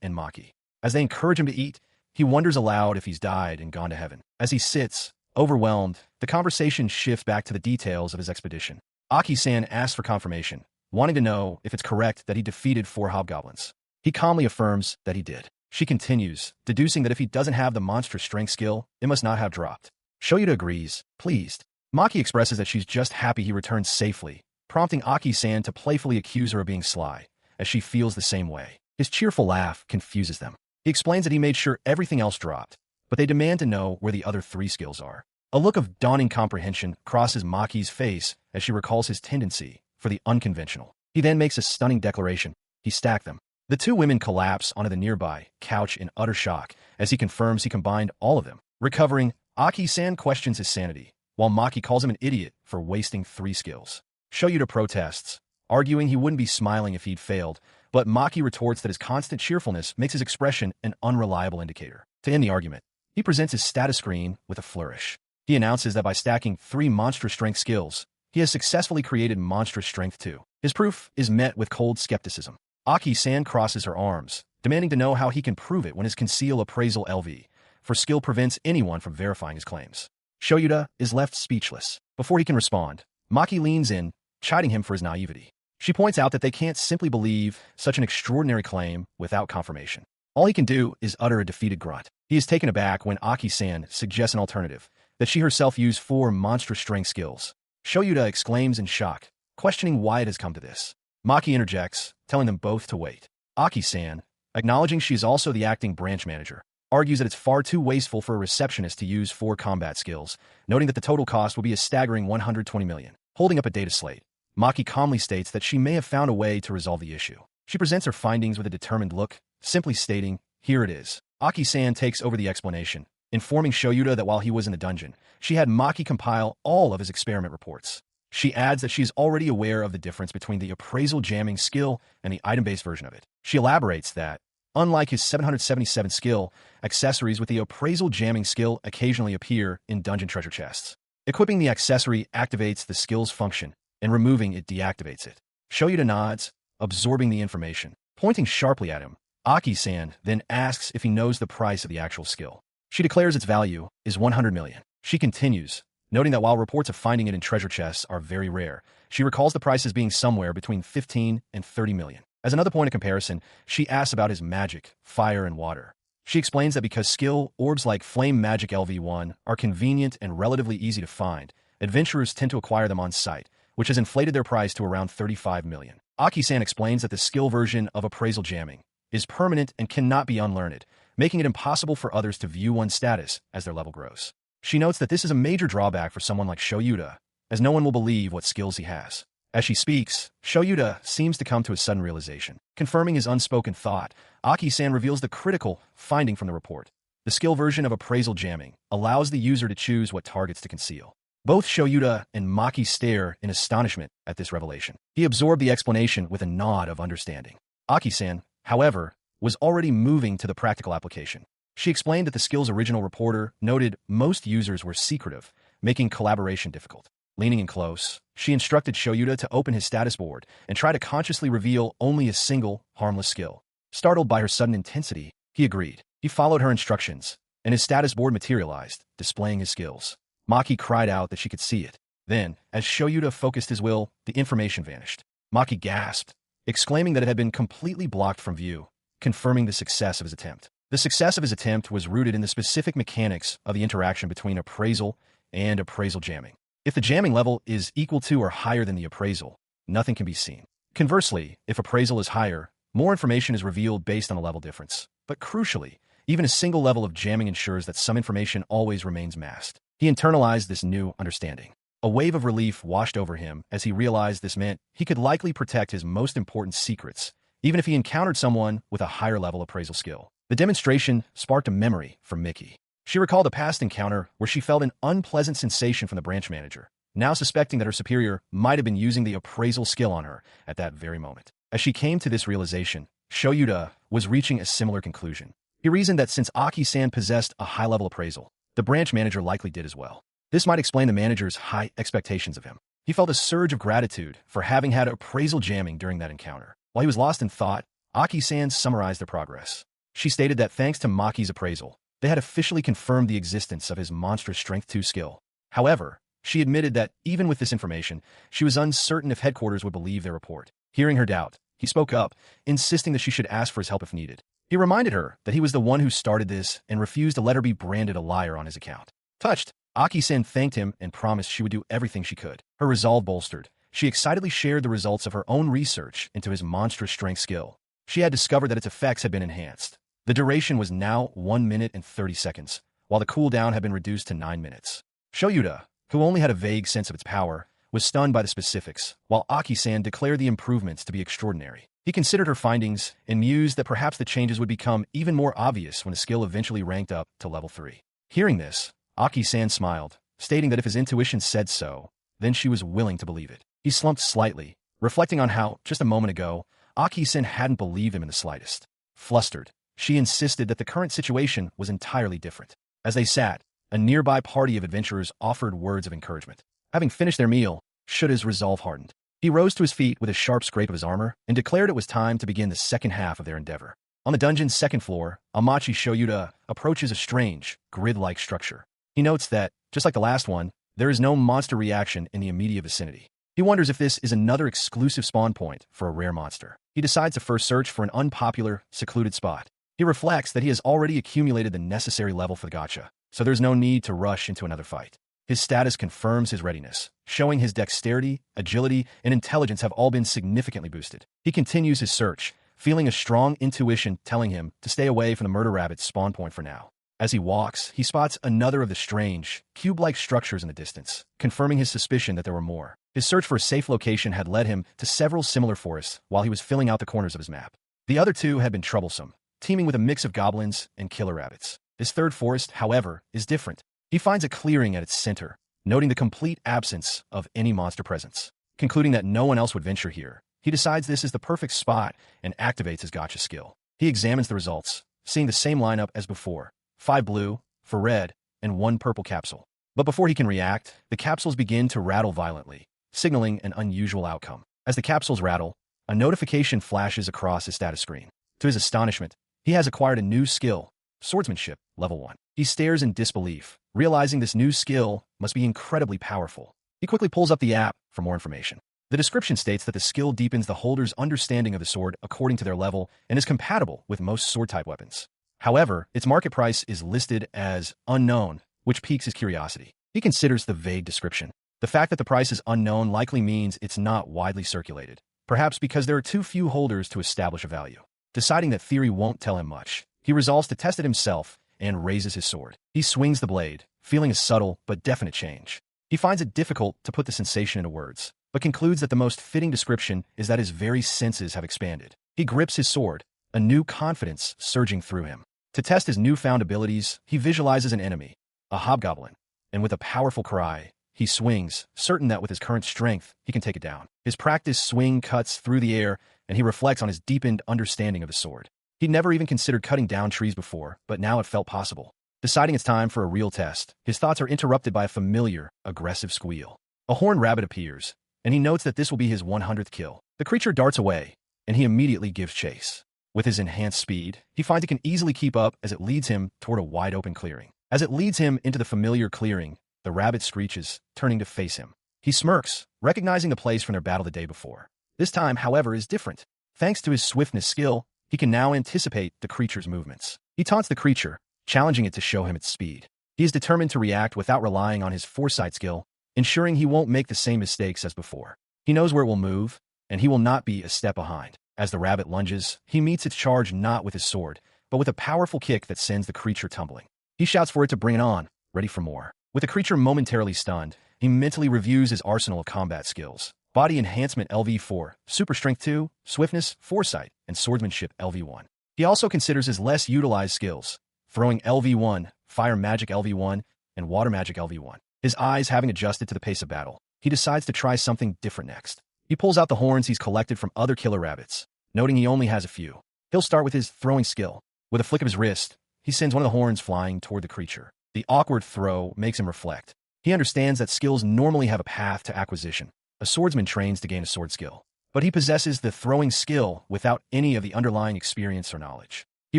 and Maki. As they encourage him to eat, he wonders aloud if he's died and gone to heaven. As he sits, overwhelmed, the conversation shifts back to the details of his expedition. Aki-san asks for confirmation, wanting to know if it's correct that he defeated 4 hobgoblins. He calmly affirms that he did. She continues, deducing that if he doesn't have the monstrous strength skill, it must not have dropped. Shoyuda agrees, pleased. Maki expresses that she's just happy he returned safely, prompting Aki-san to playfully accuse her of being sly, as she feels the same way. His cheerful laugh confuses them. He explains that he made sure everything else dropped, but they demand to know where the other 3 skills are. A look of dawning comprehension crosses Maki's face as she recalls his tendency for the unconventional. He then makes a stunning declaration. He stacked them. The two women collapse onto the nearby couch in utter shock as he confirms he combined all of them. Recovering, Aki-san questions his sanity, while Maki calls him an idiot for wasting 3 skills. Shoyuda protests, arguing he wouldn't be smiling if he'd failed, but Maki retorts that his constant cheerfulness makes his expression an unreliable indicator. To end the argument, he presents his status screen with a flourish. He announces that by stacking 3 monstrous strength skills, he has successfully created monstrous strength 2. His proof is met with cold skepticism. Aki-san crosses her arms, demanding to know how he can prove it when his conceal appraisal LV for skill prevents anyone from verifying his claims. Shoyuda is left speechless. Before he can respond, Maki leans in, chiding him for his naivety. She points out that they can't simply believe such an extraordinary claim without confirmation. All he can do is utter a defeated grunt. He is taken aback when Aki-san suggests an alternative, that she herself use 4 monstrous strength skills. Shoyuda exclaims in shock, questioning why it has come to this. Maki interjects, telling them both to wait. Aki-san, acknowledging she is also the acting branch manager, argues that it's far too wasteful for a receptionist to use 4 combat skills, noting that the total cost will be a staggering 120 million. Holding up a data slate, Maki calmly states that she may have found a way to resolve the issue. She presents her findings with a determined look, simply stating, "Here it is." Aki-san takes over the explanation, informing Shoyuda that while he was in the dungeon, she had Maki compile all of his experiment reports. She adds that she is already aware of the difference between the appraisal jamming skill and the item-based version of it. She elaborates that, unlike his 777 skill, accessories with the appraisal jamming skill occasionally appear in dungeon treasure chests. Equipping the accessory activates the skill's function, and removing it deactivates it. Shoyuda nods, absorbing the information. Pointing sharply at him, Aki-san then asks if he knows the price of the actual skill. She declares its value is 100 million. She continues, noting that while reports of finding it in treasure chests are very rare, she recalls the price as being somewhere between 15 and 30 million. As another point of comparison, she asks about his magic, fire, and water. She explains that because skill orbs like Flame Magic LV1 are convenient and relatively easy to find, adventurers tend to acquire them on site, which has inflated their price to around 35 million. Aki-san explains that the skill version of appraisal jamming is permanent and cannot be unlearned, making it impossible for others to view one's status as their level grows. She notes that this is a major drawback for someone like Shoyuda, as no one will believe what skills he has. As she speaks, Shoyuda seems to come to a sudden realization. Confirming his unspoken thought, Aki-san reveals the critical finding from the report. The skill version of appraisal jamming allows the user to choose what targets to conceal. Both Shoyuda and Maki stare in astonishment at this revelation. He absorbed the explanation with a nod of understanding. Aki-san, however, was already moving to the practical application. She explained that the skill's original reporter noted most users were secretive, making collaboration difficult. Leaning in close, she instructed Shoyuda to open his status board and try to consciously reveal only a single, harmless skill. Startled by her sudden intensity, he agreed. He followed her instructions, and his status board materialized, displaying his skills. Maki cried out that she could see it. Then, as Shoyuda focused his will, the information vanished. Maki gasped, exclaiming that it had been completely blocked from view, confirming the success of his attempt. The success of his attempt was rooted in the specific mechanics of the interaction between appraisal and appraisal jamming. If the jamming level is equal to or higher than the appraisal, nothing can be seen. Conversely, if appraisal is higher, more information is revealed based on the level difference. But crucially, even a single level of jamming ensures that some information always remains masked. He internalized this new understanding. A wave of relief washed over him as he realized this meant he could likely protect his most important secrets, even if he encountered someone with a higher level appraisal skill. The demonstration sparked a memory from Miki. She recalled a past encounter where she felt an unpleasant sensation from the branch manager, now suspecting that her superior might have been using the appraisal skill on her at that very moment. As she came to this realization, Shoyuda was reaching a similar conclusion. He reasoned that since Aki-san possessed a high-level appraisal, the branch manager likely did as well. This might explain the manager's high expectations of him. He felt a surge of gratitude for having had appraisal jamming during that encounter. While he was lost in thought, Aki-san summarized their progress. She stated that thanks to Maki's appraisal, they had officially confirmed the existence of his monstrous Strength 2 skill. However, she admitted that even with this information, she was uncertain if headquarters would believe their report. Hearing her doubt, he spoke up, insisting that she should ask for his help if needed. He reminded her that he was the one who started this and refused to let her be branded a liar on his account. Touched, Aki-san thanked him and promised she would do everything she could. Her resolve bolstered, she excitedly shared the results of her own research into his monstrous strength skill. She had discovered that its effects had been enhanced. The duration was now 1 minute and 30 seconds, while the cooldown had been reduced to 9 minutes. Shoyuda, who only had a vague sense of its power, was stunned by the specifics, while Aki-san declared the improvements to be extraordinary. He considered her findings and mused that perhaps the changes would become even more obvious when the skill eventually ranked up to level 3. Hearing this, Aki-san smiled, stating that if his intuition said so, then she was willing to believe it. He slumped slightly, reflecting on how, just a moment ago, Aki-san hadn't believed him in the slightest. Flustered, she insisted that the current situation was entirely different. As they sat, a nearby party of adventurers offered words of encouragement. Having finished their meal, Shuda's resolve hardened. He rose to his feet with a sharp scrape of his armor and declared it was time to begin the second half of their endeavor. On the dungeon's second floor, Amachi Shoyuda approaches a strange, grid-like structure. He notes that, just like the last one, there is no monster reaction in the immediate vicinity. He wonders if this is another exclusive spawn point for a rare monster. He decides to first search for an unpopular, secluded spot. He reflects that he has already accumulated the necessary level for the gacha, so there's no need to rush into another fight. His status confirms his readiness, showing his dexterity, agility, and intelligence have all been significantly boosted. He continues his search, feeling a strong intuition telling him to stay away from the murder rabbit's spawn point for now. As he walks, he spots another of the strange, cube-like structures in the distance, confirming his suspicion that there were more. His search for a safe location had led him to several similar forests while he was filling out the corners of his map. The other two had been troublesome, teeming with a mix of goblins and killer rabbits. This third forest, however, is different. He finds a clearing at its center, noting the complete absence of any monster presence. Concluding that no one else would venture here, he decides this is the perfect spot and activates his gacha skill. He examines the results, seeing the same lineup as before: 5 blue, 4 red, and 1 purple capsule. But before he can react, the capsules begin to rattle violently, signaling an unusual outcome. As the capsules rattle, a notification flashes across his status screen. To his astonishment, he has acquired a new skill, Swordsmanship, level 1. He stares in disbelief, realizing this new skill must be incredibly powerful. He quickly pulls up the app for more information. The description states that the skill deepens the holder's understanding of the sword according to their level and is compatible with most sword-type weapons. However, its market price is listed as unknown, which piques his curiosity. He considers the vague description. The fact that the price is unknown likely means it's not widely circulated, perhaps because there are too few holders to establish a value. Deciding that theory won't tell him much, he resolves to test it himself and raises his sword. He swings the blade, feeling a subtle but definite change. He finds it difficult to put the sensation into words, but concludes that the most fitting description is that his very senses have expanded. He grips his sword, a new confidence surging through him. To test his newfound abilities, he visualizes an enemy, a hobgoblin, and with a powerful cry, he swings, certain that with his current strength, he can take it down. His practiced swing cuts through the air, and he reflects on his deepened understanding of the sword. He'd never even considered cutting down trees before, but now it felt possible. Deciding it's time for a real test, his thoughts are interrupted by a familiar, aggressive squeal. A horned rabbit appears, and he notes that this will be his 100th kill. The creature darts away, and he immediately gives chase. With his enhanced speed, he finds he can easily keep up as it leads him toward a wide-open clearing. As it leads him into the familiar clearing, the rabbit screeches, turning to face him. He smirks, recognizing the place from their battle the day before. This time, however, is different. Thanks to his swiftness skill, he can now anticipate the creature's movements. He taunts the creature, challenging it to show him its speed. He is determined to react without relying on his foresight skill, ensuring he won't make the same mistakes as before. He knows where it will move, and he will not be a step behind. As the rabbit lunges, he meets its charge not with his sword, but with a powerful kick that sends the creature tumbling. He shouts for it to bring it on, ready for more. With the creature momentarily stunned, he mentally reviews his arsenal of combat skills. Body Enhancement LV4, Super Strength 2, Swiftness, Foresight, and Swordsmanship LV1. He also considers his less utilized skills, Throwing LV1, Fire Magic LV1, and Water Magic LV1. His eyes having adjusted to the pace of battle, he decides to try something different next. He pulls out the horns he's collected from other killer rabbits, noting he only has a few. He'll start with his throwing skill. With a flick of his wrist, he sends one of the horns flying toward the creature. The awkward throw makes him reflect. He understands that skills normally have a path to acquisition. A swordsman trains to gain a sword skill, but he possesses the throwing skill without any of the underlying experience or knowledge. He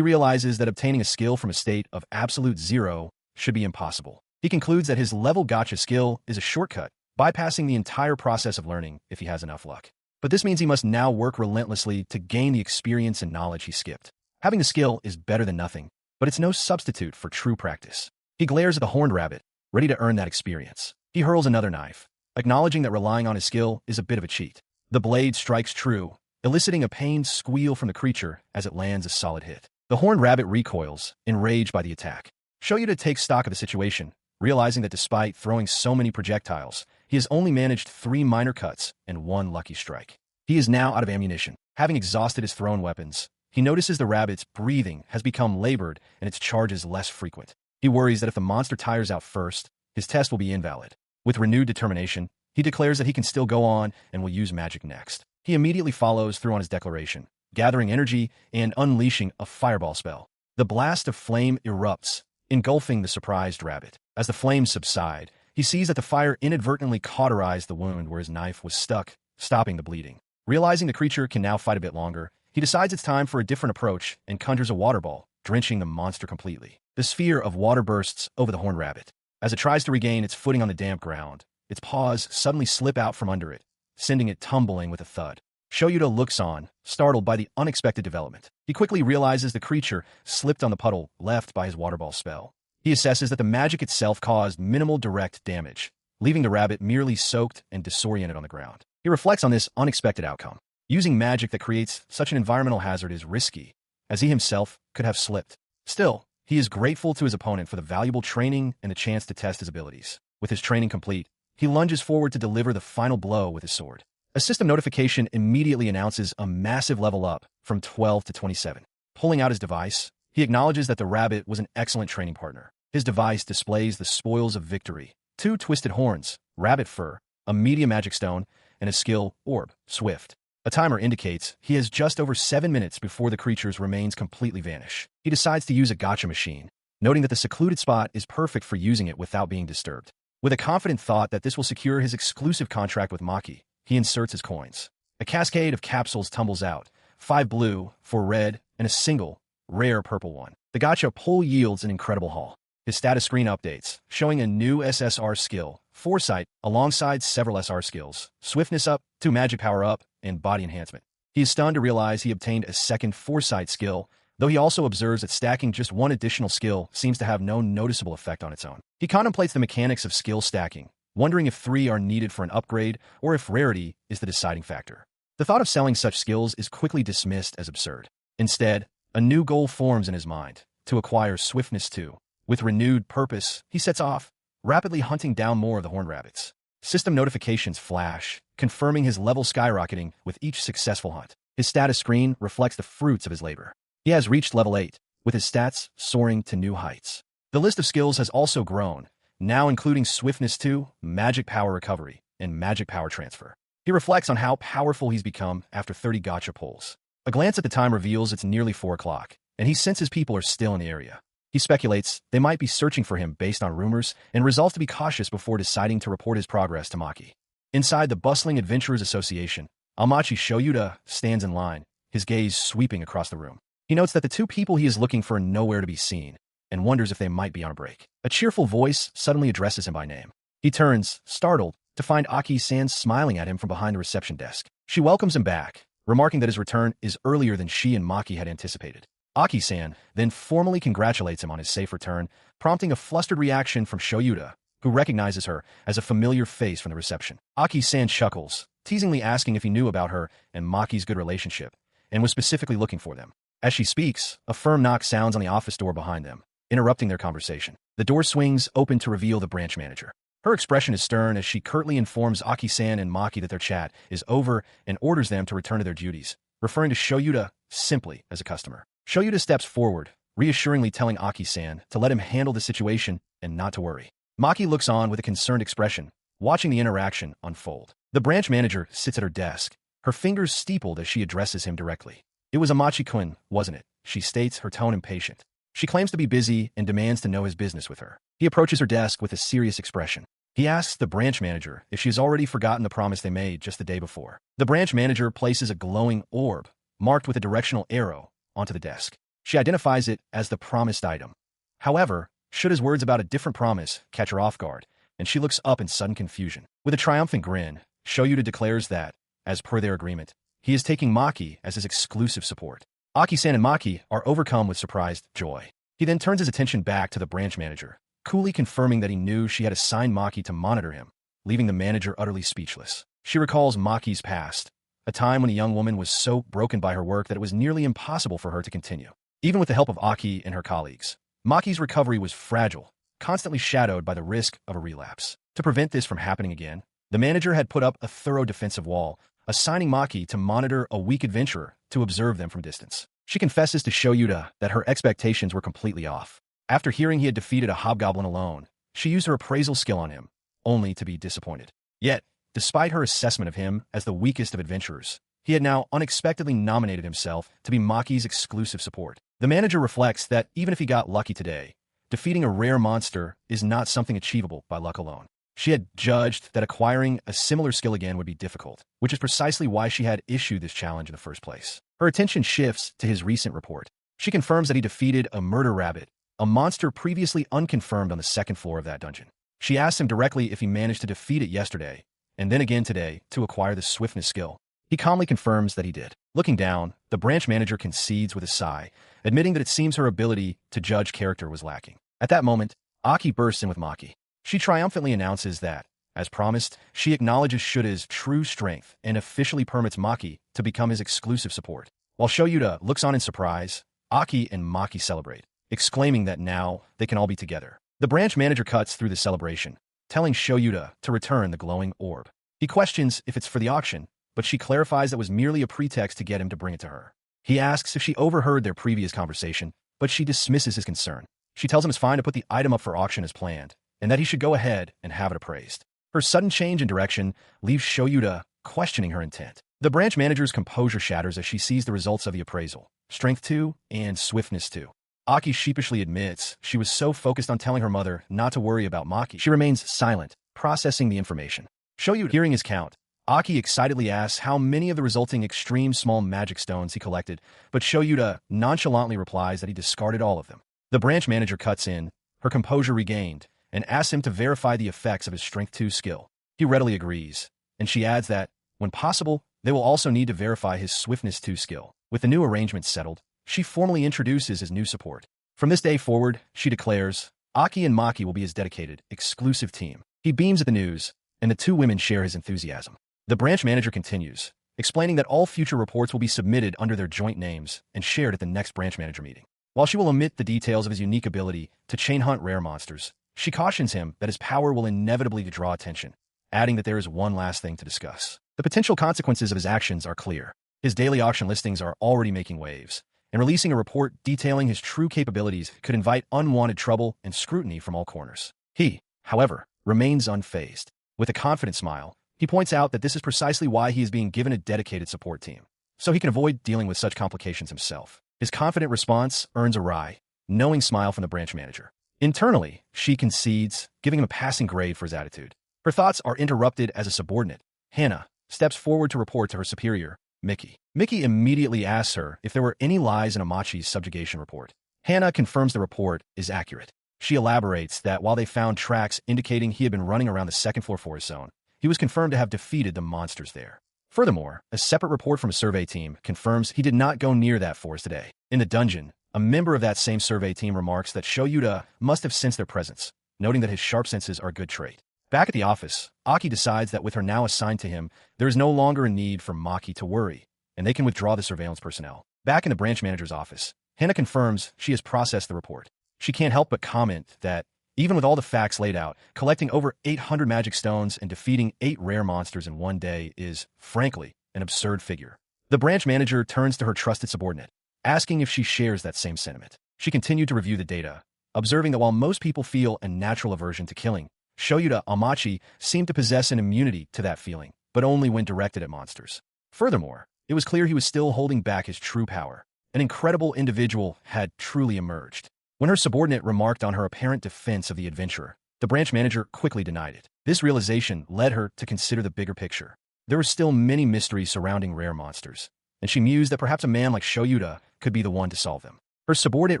realizes that obtaining a skill from a state of absolute zero should be impossible. He concludes that his level gacha skill is a shortcut, bypassing the entire process of learning if he has enough luck. But this means he must now work relentlessly to gain the experience and knowledge he skipped. Having the skill is better than nothing, but it's no substitute for true practice. He glares at the horned rabbit, ready to earn that experience. He hurls another knife, acknowledging that relying on his skill is a bit of a cheat. The blade strikes true, eliciting a pained squeal from the creature as it lands a solid hit. The horned rabbit recoils, enraged by the attack. Shoyudatta takes stock of the situation, realizing that despite throwing so many projectiles, he has only managed 3 minor cuts and 1 lucky strike. He is now out of ammunition. Having exhausted his thrown weapons, he notices the rabbit's breathing has become labored and its charges less frequent. He worries that if the monster tires out first, his test will be invalid. With renewed determination, he declares that he can still go on and will use magic next. He immediately follows through on his declaration, gathering energy and unleashing a fireball spell. The blast of flame erupts, engulfing the surprised rabbit. As the flames subside, he sees that the fire inadvertently cauterized the wound where his knife was stuck, stopping the bleeding. Realizing the creature can now fight a bit longer, he decides it's time for a different approach and conjures a water ball, drenching the monster completely. The sphere of water bursts over the horned rabbit. As it tries to regain its footing on the damp ground, its paws suddenly slip out from under it, sending it tumbling with a thud. Juuyoudatta looks on, startled by the unexpected development. He quickly realizes the creature slipped on the puddle left by his water ball spell. He assesses that the magic itself caused minimal direct damage, leaving the rabbit merely soaked and disoriented on the ground. He reflects on this unexpected outcome. Using magic that creates such an environmental hazard is risky, as he himself could have slipped. Still, he is grateful to his opponent for the valuable training and the chance to test his abilities. With his training complete, he lunges forward to deliver the final blow with his sword. A system notification immediately announces a massive level up from 12 to 27. Pulling out his device, he acknowledges that the rabbit was an excellent training partner. His device displays the spoils of victory: 2 twisted horns, rabbit fur, a media magic stone, and a skill orb, Swift. A timer indicates he has just over 7 minutes before the creature's remains completely vanish. He decides to use a gacha machine, noting that the secluded spot is perfect for using it without being disturbed. With a confident thought that this will secure his exclusive contract with Maki, he inserts his coins. A cascade of capsules tumbles out, 5 blue, 4 red, and a single, rare purple one. The gacha pull yields an incredible haul. His status screen updates, showing a new SSR skill, Foresight, alongside several SR skills, Swiftness up, 2 magic power up, and body enhancement. He is stunned to realize he obtained a second Foresight skill, though he also observes that stacking just 1 additional skill seems to have no noticeable effect on its own. He contemplates the mechanics of skill stacking, wondering if 3 are needed for an upgrade or if rarity is the deciding factor. The thought of selling such skills is quickly dismissed as absurd. Instead, a new goal forms in his mind: to acquire Swiftness 2. With renewed purpose, he sets off, rapidly hunting down more of the horned rabbits. System notifications flash, confirming his level skyrocketing with each successful hunt. His status screen reflects the fruits of his labor. He has reached level 8, with his stats soaring to new heights. The list of skills has also grown, now including Swiftness 2, Magic Power Recovery, and Magic Power Transfer. He reflects on how powerful he's become after 30 gacha pulls. A glance at the time reveals it's nearly 4 o'clock, and he senses people are still in the area. He speculates they might be searching for him based on rumors and resolves to be cautious before deciding to report his progress to Maki. Inside the bustling Adventurers Association, Almachi Juuyoudatta stands in line, his gaze sweeping across the room. He notes that the 2 people he is looking for are nowhere to be seen, and wonders if they might be on a break. A cheerful voice suddenly addresses him by name. He turns, startled, to find Aki-san smiling at him from behind the reception desk. She welcomes him back, remarking that his return is earlier than she and Maki had anticipated. Aki-san then formally congratulates him on his safe return, prompting a flustered reaction from Juuyoudatta, who recognizes her as a familiar face from the reception. Aki-san chuckles, teasingly asking if he knew about her and Maki's good relationship, and was specifically looking for them. As she speaks, a firm knock sounds on the office door behind them, interrupting their conversation. The door swings open to reveal the branch manager. Her expression is stern as she curtly informs Aki-san and Maki that their chat is over and orders them to return to their duties, referring to Juuyoudatta simply as a customer. Juuyoudatta steps forward, reassuringly telling Aki-san to let him handle the situation and not to worry. Maki looks on with a concerned expression, watching the interaction unfold. The branch manager sits at her desk, her fingers steepled as she addresses him directly. "It was Amachi-kun, wasn't it?" she states, her tone impatient. She claims to be busy and demands to know his business with her. He approaches her desk with a serious expression. He asks the branch manager if she has already forgotten the promise they made just the day before. The branch manager places a glowing orb, marked with a directional arrow, onto the desk. She identifies it as the promised item. However, should his words about a different promise catch her off guard, and she looks up in sudden confusion. With a triumphant grin, Juuyoudatta declares that, as per their agreement, he is taking Maki as his exclusive support. Aki-san and Maki are overcome with surprised joy. He then turns his attention back to the branch manager, coolly confirming that he knew she had assigned Maki to monitor him, leaving the manager utterly speechless. She recalls Maki's past, a time when the young woman was so broken by her work that it was nearly impossible for her to continue. Even with the help of Aki and her colleagues, Maki's recovery was fragile, constantly shadowed by the risk of a relapse. To prevent this from happening again, the manager had put up a thorough defensive wall, assigning Maki to monitor a weak adventurer to observe them from distance. She confesses to Juuyoudatta that her expectations were completely off. After hearing he had defeated a hobgoblin alone, she used her appraisal skill on him, only to be disappointed. Yet, despite her assessment of him as the weakest of adventurers, he had now unexpectedly nominated himself to be Maki's exclusive support. The manager reflects that even if he got lucky today, defeating a rare monster is not something achievable by luck alone. She had judged that acquiring a similar skill again would be difficult, which is precisely why she had issued this challenge in the first place. Her attention shifts to his recent report. She confirms that he defeated a murder rabbit, a monster previously unconfirmed on the second floor of that dungeon. She asks him directly if he managed to defeat it yesterday, and then again today, to acquire the swiftness skill. He calmly confirms that he did. Looking down, the branch manager concedes with a sigh, admitting that it seems her ability to judge character was lacking. At that moment, Aki bursts in with Maki. She triumphantly announces that, as promised, she acknowledges Shuda's true strength and officially permits Maki to become his exclusive support. While Juuyoudatta looks on in surprise, Aki and Maki celebrate, exclaiming that now they can all be together. The branch manager cuts through the celebration, telling Juuyoudatta to return the glowing orb. He questions if it's for the auction, but she clarifies that was merely a pretext to get him to bring it to her. He asks if she overheard their previous conversation, but she dismisses his concern. She tells him it's fine to put the item up for auction as planned, and that he should go ahead and have it appraised. Her sudden change in direction leaves Juuyoudatta questioning her intent. The branch manager's composure shatters as she sees the results of the appraisal, Strength 2 and Swiftness 2. Aki sheepishly admits she was so focused on telling her mother not to worry about Maki, she remains silent, processing the information. Juuyoudatta, hearing his count, Aki excitedly asks how many of the resulting extreme small magic stones he collected, but Juuyoudatta nonchalantly replies that he discarded all of them. The branch manager cuts in, her composure regained, and asks him to verify the effects of his Strength 2 skill. He readily agrees, and she adds that, when possible, they will also need to verify his Swiftness 2 skill. With the new arrangements settled, she formally introduces his new support. From this day forward, she declares, Aki and Maki will be his dedicated, exclusive team. He beams at the news, and the two women share his enthusiasm. The branch manager continues, explaining that all future reports will be submitted under their joint names and shared at the next branch manager meeting. While she will omit the details of his unique ability to chain hunt rare monsters, she cautions him that his power will inevitably draw attention, adding that there is one last thing to discuss. The potential consequences of his actions are clear. His daily auction listings are already making waves, and releasing a report detailing his true capabilities could invite unwanted trouble and scrutiny from all corners. He, however, remains unfazed. With a confident smile, he points out that this is precisely why he is being given a dedicated support team, so he can avoid dealing with such complications himself. His confident response earns a wry, knowing smile from the branch manager. Internally, she concedes, giving him a passing grade for his attitude. Her thoughts are interrupted as a subordinate, Hannah, steps forward to report to her superior, Miki. Miki immediately asks her if there were any lies in Amachi's subjugation report. Hannah confirms the report is accurate. She elaborates that while they found tracks indicating he had been running around the second floor forest zone, he was confirmed to have defeated the monsters there. Furthermore, a separate report from a survey team confirms he did not go near that forest today. In the dungeon, a member of that same survey team remarks that Juuyoudatta must have sensed their presence, noting that his sharp senses are a good trait. Back at the office, Aki decides that with her now assigned to him, there is no longer a need for Maki to worry, and they can withdraw the surveillance personnel. Back in the branch manager's office, Hannah confirms she has processed the report. She can't help but comment that, even with all the facts laid out, collecting over 800 magic stones and defeating 8 rare monsters in one day is, frankly, an absurd figure. The branch manager turns to her trusted subordinate, asking if she shares that same sentiment. She continued to review the data, observing that while most people feel a natural aversion to killing, Juuyoudatta Amachi seemed to possess an immunity to that feeling, but only when directed at monsters. Furthermore, it was clear he was still holding back his true power. An incredible individual had truly emerged. When her subordinate remarked on her apparent defense of the adventurer, the branch manager quickly denied it. This realization led her to consider the bigger picture. There were still many mysteries surrounding rare monsters, and she mused that perhaps a man like Juuyoudatta could be the one to solve them. Her subordinate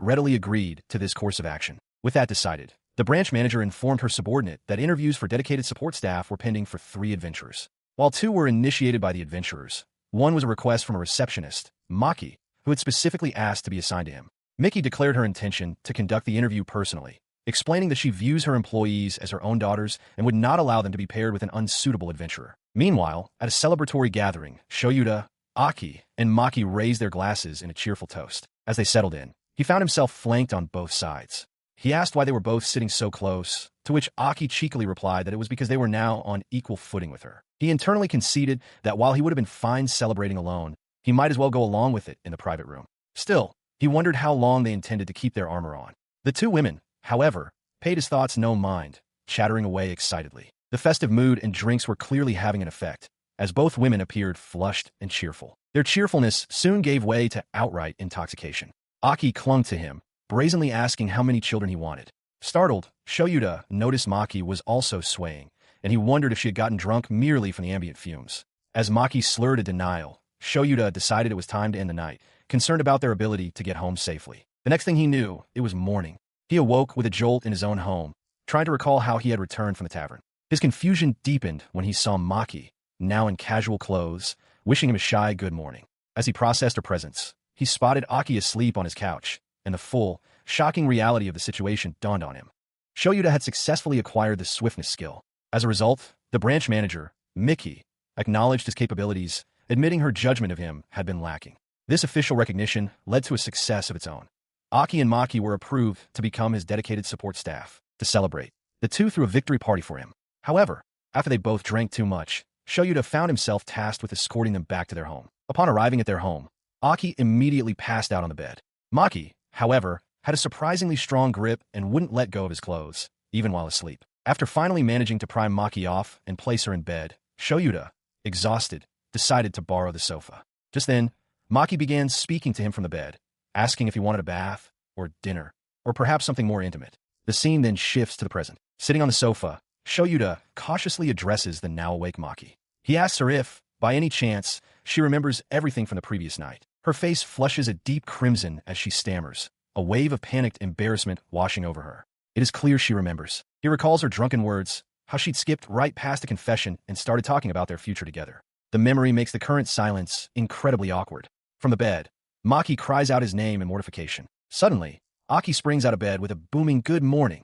readily agreed to this course of action. With that decided, the branch manager informed her subordinate that interviews for dedicated support staff were pending for 3 adventurers. While 2 were initiated by the adventurers, one was a request from a receptionist, Maki, who had specifically asked to be assigned to him. Miki declared her intention to conduct the interview personally, explaining that she views her employees as her own daughters and would not allow them to be paired with an unsuitable adventurer. Meanwhile, at a celebratory gathering, Juuyoudatta, Aki, and Maki raised their glasses in a cheerful toast. As they settled in, he found himself flanked on both sides. He asked why they were both sitting so close, to which Aki cheekily replied that it was because they were now on equal footing with her. He internally conceded that while he would have been fine celebrating alone, he might as well go along with it in the private room. Still, he wondered how long they intended to keep their armor on. The two women, however, paid his thoughts no mind, chattering away excitedly. The festive mood and drinks were clearly having an effect, as both women appeared flushed and cheerful. Their cheerfulness soon gave way to outright intoxication. Aki clung to him, brazenly asking how many children he wanted. Startled, Shoyuda noticed Maki was also swaying, and he wondered if she had gotten drunk merely from the ambient fumes. As Maki slurred a denial, Shoyuda decided it was time to end the night, concerned about their ability to get home safely. The next thing he knew, it was morning. He awoke with a jolt in his own home, trying to recall how he had returned from the tavern. His confusion deepened when he saw Maki, now in casual clothes, wishing him a shy good morning. As he processed her presence, he spotted Aki asleep on his couch, and the full, shocking reality of the situation dawned on him. Shoyuda had successfully acquired the swiftness skill. As a result, the branch manager, Miki, acknowledged his capabilities, admitting her judgment of him had been lacking. This official recognition led to a success of its own. Aki and Maki were approved to become his dedicated support staff. To celebrate, the two threw a victory party for him. However, after they both drank too much, Shoyuda found himself tasked with escorting them back to their home. Upon arriving at their home, Aki immediately passed out on the bed. Maki, however, had a surprisingly strong grip and wouldn't let go of his clothes, even while asleep. After finally managing to pry Maki off and place her in bed, Shoyuda, exhausted, decided to borrow the sofa. Just then, Maki began speaking to him from the bed, asking if he wanted a bath, or dinner, or perhaps something more intimate. The scene then shifts to the present. Sitting on the sofa, Shoyuda cautiously addresses the now-awake Maki. He asks her if, by any chance, she remembers everything from the previous night. Her face flushes a deep crimson as she stammers, a wave of panicked embarrassment washing over her. It is clear she remembers. He recalls her drunken words, how she'd skipped right past a confession and started talking about their future together. The memory makes the current silence incredibly awkward. From the bed, Maki cries out his name in mortification. Suddenly, Aki springs out of bed with a booming good morning.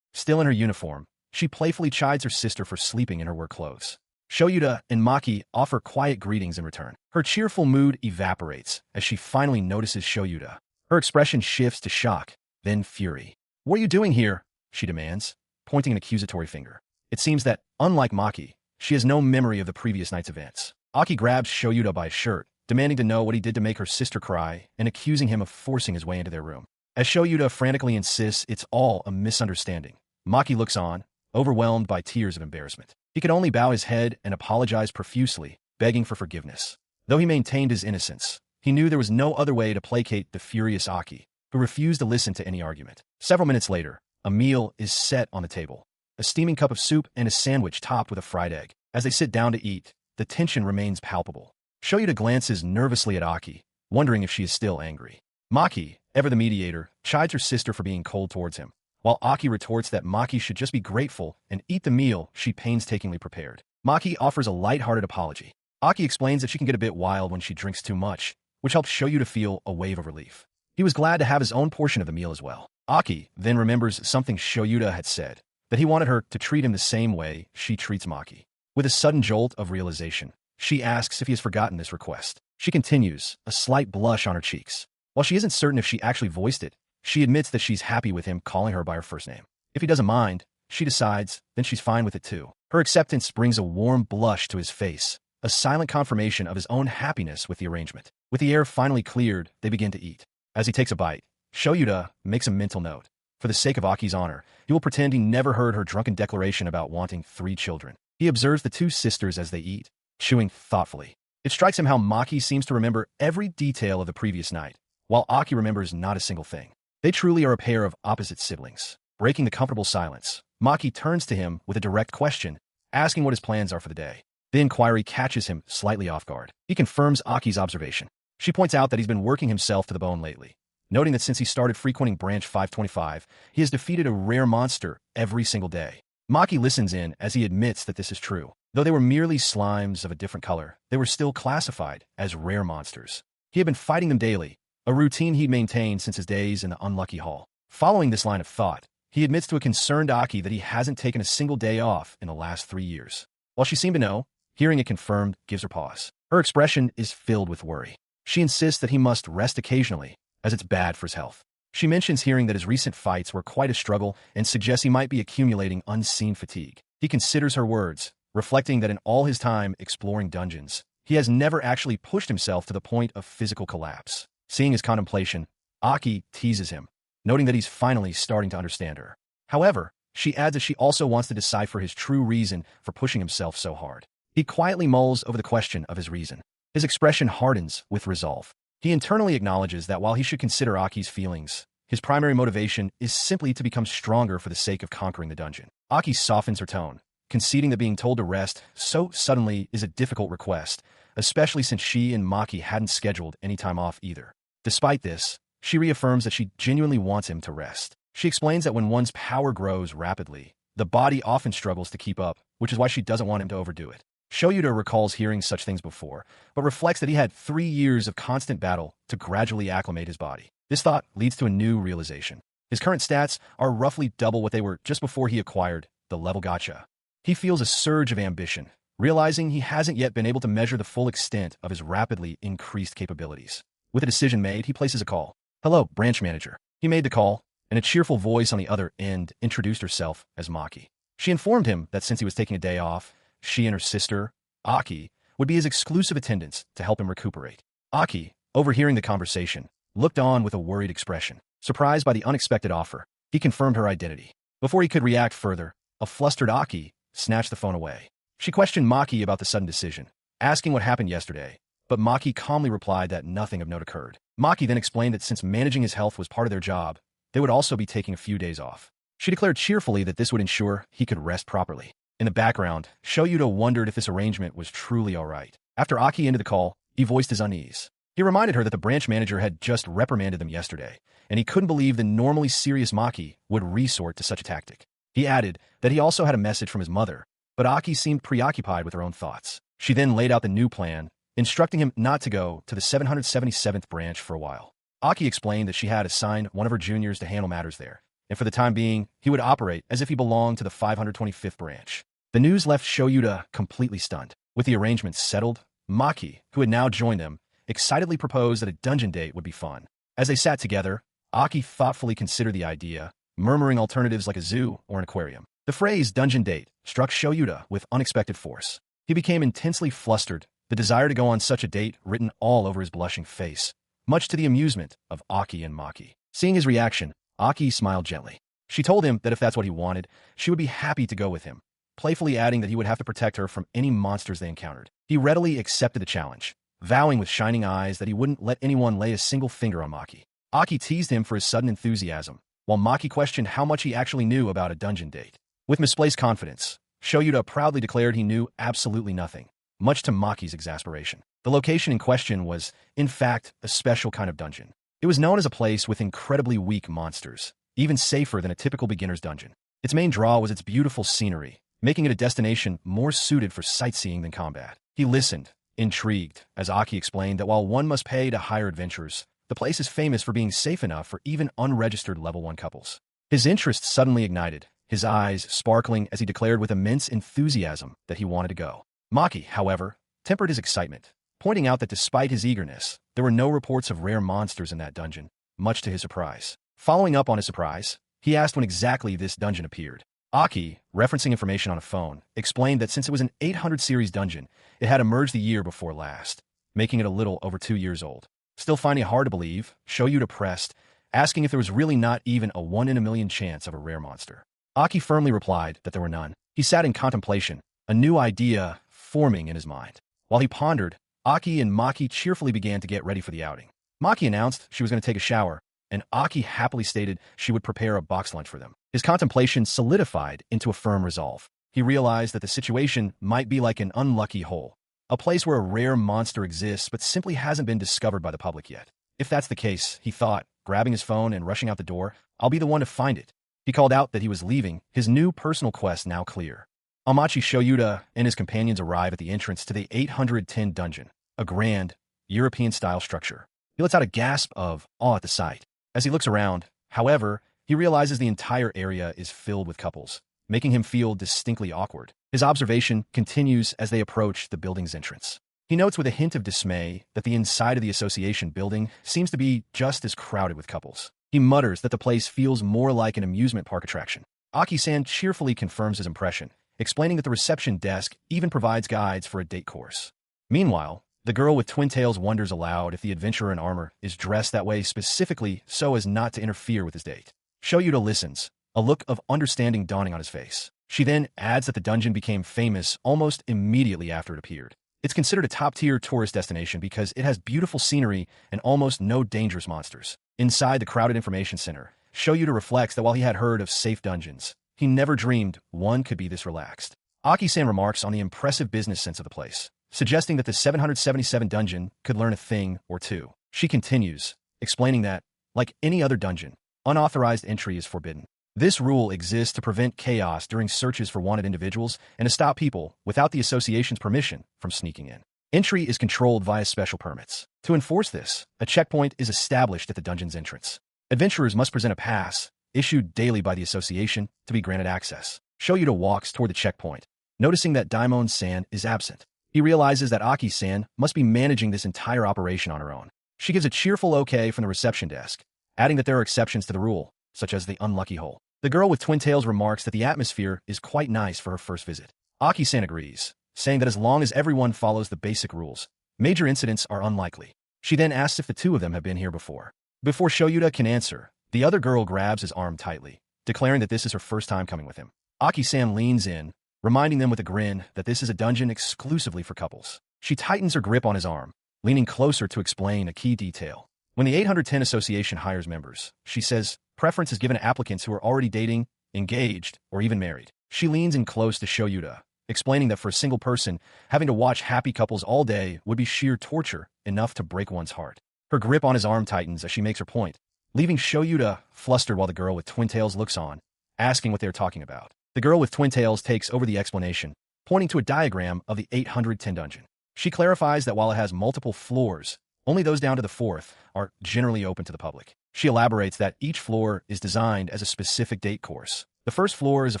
Still in her uniform, she playfully chides her sister for sleeping in her work clothes. Shoyuda and Maki offer quiet greetings in return. Her cheerful mood evaporates as she finally notices Shoyuda. Her expression shifts to shock, then fury. "What are you doing here?" she demands, pointing an accusatory finger. It seems that, unlike Maki, she has no memory of the previous night's events. Aki grabs Shoyuda by his shirt, demanding to know what he did to make her sister cry and accusing him of forcing his way into their room. As Shoyuda frantically insists it's all a misunderstanding, Maki looks on, overwhelmed by tears of embarrassment. He could only bow his head and apologize profusely, begging for forgiveness. Though he maintained his innocence, he knew there was no other way to placate the furious Aki, who refused to listen to any argument. Several minutes later, a meal is set on the table. A steaming cup of soup and a sandwich topped with a fried egg. As they sit down to eat, the tension remains palpable. Shoyuda glances nervously at Aki, wondering if she is still angry. Maki, ever the mediator, chides her sister for being cold towards him, while Aki retorts that Maki should just be grateful and eat the meal she painstakingly prepared. Maki offers a light-hearted apology. Aki explains that she can get a bit wild when she drinks too much, which helps Shoyuda feel a wave of relief. He was glad to have his own portion of the meal as well. Aki then remembers something Shoyuda had said, that he wanted her to treat him the same way she treats Maki. With a sudden jolt of realization, she asks if he has forgotten this request. She continues, a slight blush on her cheeks. While she isn't certain if she actually voiced it, she admits that she's happy with him calling her by her first name. If he doesn't mind, she decides, then she's fine with it too. Her acceptance brings a warm blush to his face, a silent confirmation of his own happiness with the arrangement. With the air finally cleared, they begin to eat. As he takes a bite, Shoyuda makes a mental note. For the sake of Aki's honor, he will pretend he never heard her drunken declaration about wanting 3 children. He observes the 2 sisters as they eat, chewing thoughtfully. It strikes him how Maki seems to remember every detail of the previous night, while Aki remembers not a single thing. They truly are a pair of opposite siblings. Breaking the comfortable silence, Maki turns to him with a direct question, asking what his plans are for the day. The inquiry catches him slightly off guard. He confirms Aki's observation. She points out that he's been working himself to the bone lately, noting that since he started frequenting Branch 525, he has defeated a rare monster every single day. Maki listens in as he admits that this is true. Though they were merely slimes of a different color, they were still classified as rare monsters. He had been fighting them daily, a routine he'd maintained since his days in the Unlucky Hall. Following this line of thought, he admits to a concerned Aki that he hasn't taken a single day off in the last 3 years. While she seemed to know, hearing it confirmed gives her pause. Her expression is filled with worry. She insists that he must rest occasionally, as it's bad for his health. She mentions hearing that his recent fights were quite a struggle and suggests he might be accumulating unseen fatigue. He considers her words, reflecting that in all his time exploring dungeons, he has never actually pushed himself to the point of physical collapse. Seeing his contemplation, Aki teases him, noting that he's finally starting to understand her. However, she adds that she also wants to decipher his true reason for pushing himself so hard. He quietly mulls over the question of his reason. His expression hardens with resolve. He internally acknowledges that while he should consider Aki's feelings, his primary motivation is simply to become stronger for the sake of conquering the dungeon. Aki softens her tone, conceding that being told to rest so suddenly is a difficult request, especially since she and Maki hadn't scheduled any time off either. Despite this, she reaffirms that she genuinely wants him to rest. She explains that when one's power grows rapidly, the body often struggles to keep up, which is why she doesn't want him to overdo it. Shoyuda recalls hearing such things before, but reflects that he had 3 years of constant battle to gradually acclimate his body. This thought leads to a new realization. His current stats are roughly double what they were just before he acquired the level Gacha. He feels a surge of ambition, realizing he hasn't yet been able to measure the full extent of his rapidly increased capabilities. With a decision made, he places a call. "Hello, branch manager." He made the call, and a cheerful voice on the other end introduced herself as Maki. She informed him that since he was taking a day off, she and her sister, Aki, would be his exclusive attendants to help him recuperate. Aki, overhearing the conversation, looked on with a worried expression. Surprised by the unexpected offer, he confirmed her identity. Before he could react further, a flustered Aki snatched the phone away. She questioned Maki about the sudden decision, asking what happened yesterday, but Maki calmly replied that nothing of note occurred. Maki then explained that since managing his health was part of their job, they would also be taking a few days off. She declared cheerfully that this would ensure he could rest properly. In the background, Shoyuda wondered if this arrangement was truly all right. After Aki ended the call, he voiced his unease. He reminded her that the branch manager had just reprimanded them yesterday, and he couldn't believe the normally serious Maki would resort to such a tactic. He added that he also had a message from his mother, but Aki seemed preoccupied with her own thoughts. She then laid out the new plan, instructing him not to go to the 777th branch for a while. Aki explained that she had assigned one of her juniors to handle matters there, and for the time being, he would operate as if he belonged to the 525th branch. The news left Shoyuda completely stunned. With the arrangements settled, Maki, who had now joined them, excitedly proposed that a dungeon date would be fun. As they sat together, Aki thoughtfully considered the idea, murmuring alternatives like a zoo or an aquarium. The phrase dungeon date struck Shoyuda with unexpected force. He became intensely flustered, the desire to go on such a date written all over his blushing face, much to the amusement of Aki and Maki. Seeing his reaction, Aki smiled gently. She told him that if that's what he wanted, she would be happy to go with him, playfully adding that he would have to protect her from any monsters they encountered. He readily accepted the challenge, vowing with shining eyes that he wouldn't let anyone lay a single finger on Maki. Aki teased him for his sudden enthusiasm, while Maki questioned how much he actually knew about a dungeon date. With misplaced confidence, Shoyuda proudly declared he knew absolutely nothing, much to Maki's exasperation. The location in question was, in fact, a special kind of dungeon. It was known as a place with incredibly weak monsters, even safer than a typical beginner's dungeon. Its main draw was its beautiful scenery, making it a destination more suited for sightseeing than combat. He listened, intrigued, as Aki explained that while one must pay to hire adventurers, the place is famous for being safe enough for even unregistered level 1 couples. His interest suddenly ignited, his eyes sparkling as he declared with immense enthusiasm that he wanted to go. Maki, however, tempered his excitement, pointing out that despite his eagerness, there were no reports of rare monsters in that dungeon, much to his surprise. Following up on his surprise, he asked when exactly this dungeon appeared. Aki, referencing information on a phone, explained that since it was an 800 series dungeon, it had emerged the year before last, making it a little over 2 years old. Still finding it hard to believe, Shoyuda pressed, asking if there was really not even a 1 in a million chance of a rare monster. Aki firmly replied that there were none. He sat in contemplation, a new idea forming in his mind. While he pondered, Aki and Maki cheerfully began to get ready for the outing. Maki announced she was going to take a shower, and Aki happily stated she would prepare a box lunch for them. His contemplation solidified into a firm resolve. He realized that the situation might be like an unlucky hole, a place where a rare monster exists but simply hasn't been discovered by the public yet. If that's the case, he thought, grabbing his phone and rushing out the door, I'll be the one to find it. He called out that he was leaving, his new personal quest now clear. Amachi Shoyuda and his companions arrive at the entrance to the 810 dungeon, a grand, European-style structure. He lets out a gasp of awe at the sight. As he looks around, however, he realizes the entire area is filled with couples, making him feel distinctly awkward. His observation continues as they approach the building's entrance. He notes with a hint of dismay that the inside of the association building seems to be just as crowded with couples. He mutters that the place feels more like an amusement park attraction. Aki-san cheerfully confirms his impression, explaining that the reception desk even provides guides for a date course. Meanwhile, the girl with twin tails wonders aloud if the adventurer in armor is dressed that way specifically so as not to interfere with his date. Shoyuda listens, a look of understanding dawning on his face. She then adds that the dungeon became famous almost immediately after it appeared. It's considered a top-tier tourist destination because it has beautiful scenery and almost no dangerous monsters. Inside the crowded information center, Shoyuda reflects that while he had heard of safe dungeons, he never dreamed one could be this relaxed. Aki-san remarks on the impressive business sense of the place, suggesting that the 777 dungeon could learn a thing or two. She continues, explaining that, like any other dungeon, unauthorized entry is forbidden. This rule exists to prevent chaos during searches for wanted individuals and to stop people, without the association's permission, from sneaking in. Entry is controlled via special permits. To enforce this, a checkpoint is established at the dungeon's entrance. Adventurers must present a pass, issued daily by the association, to be granted access. Shoyuda walks toward the checkpoint, noticing that Daimon-san is absent. He realizes that Aki-san must be managing this entire operation on her own. She gives a cheerful okay from the reception desk, adding that there are exceptions to the rule, such as the unlucky hole. The girl with twin tails remarks that the atmosphere is quite nice for her first visit. Aki-san agrees, saying that as long as everyone follows the basic rules, major incidents are unlikely. She then asks if the two of them have been here before. Before Shoyuda can answer, the other girl grabs his arm tightly, declaring that this is her first time coming with him. Aki-san leans in, reminding them with a grin that this is a dungeon exclusively for couples. She tightens her grip on his arm, leaning closer to explain a key detail. When the 810 Association hires members, she says, preference is given to applicants who are already dating, engaged, or even married. She leans in close to Shoyuda, explaining that for a single person, having to watch happy couples all day would be sheer torture, enough to break one's heart. Her grip on his arm tightens as she makes her point, leaving Shoyuda flustered while the girl with twin tails looks on, asking what they are talking about. The girl with twin tails takes over the explanation, pointing to a diagram of the 810 dungeon. She clarifies that while it has multiple floors, only those down to the fourth are generally open to the public. She elaborates that each floor is designed as a specific date course. The first floor is a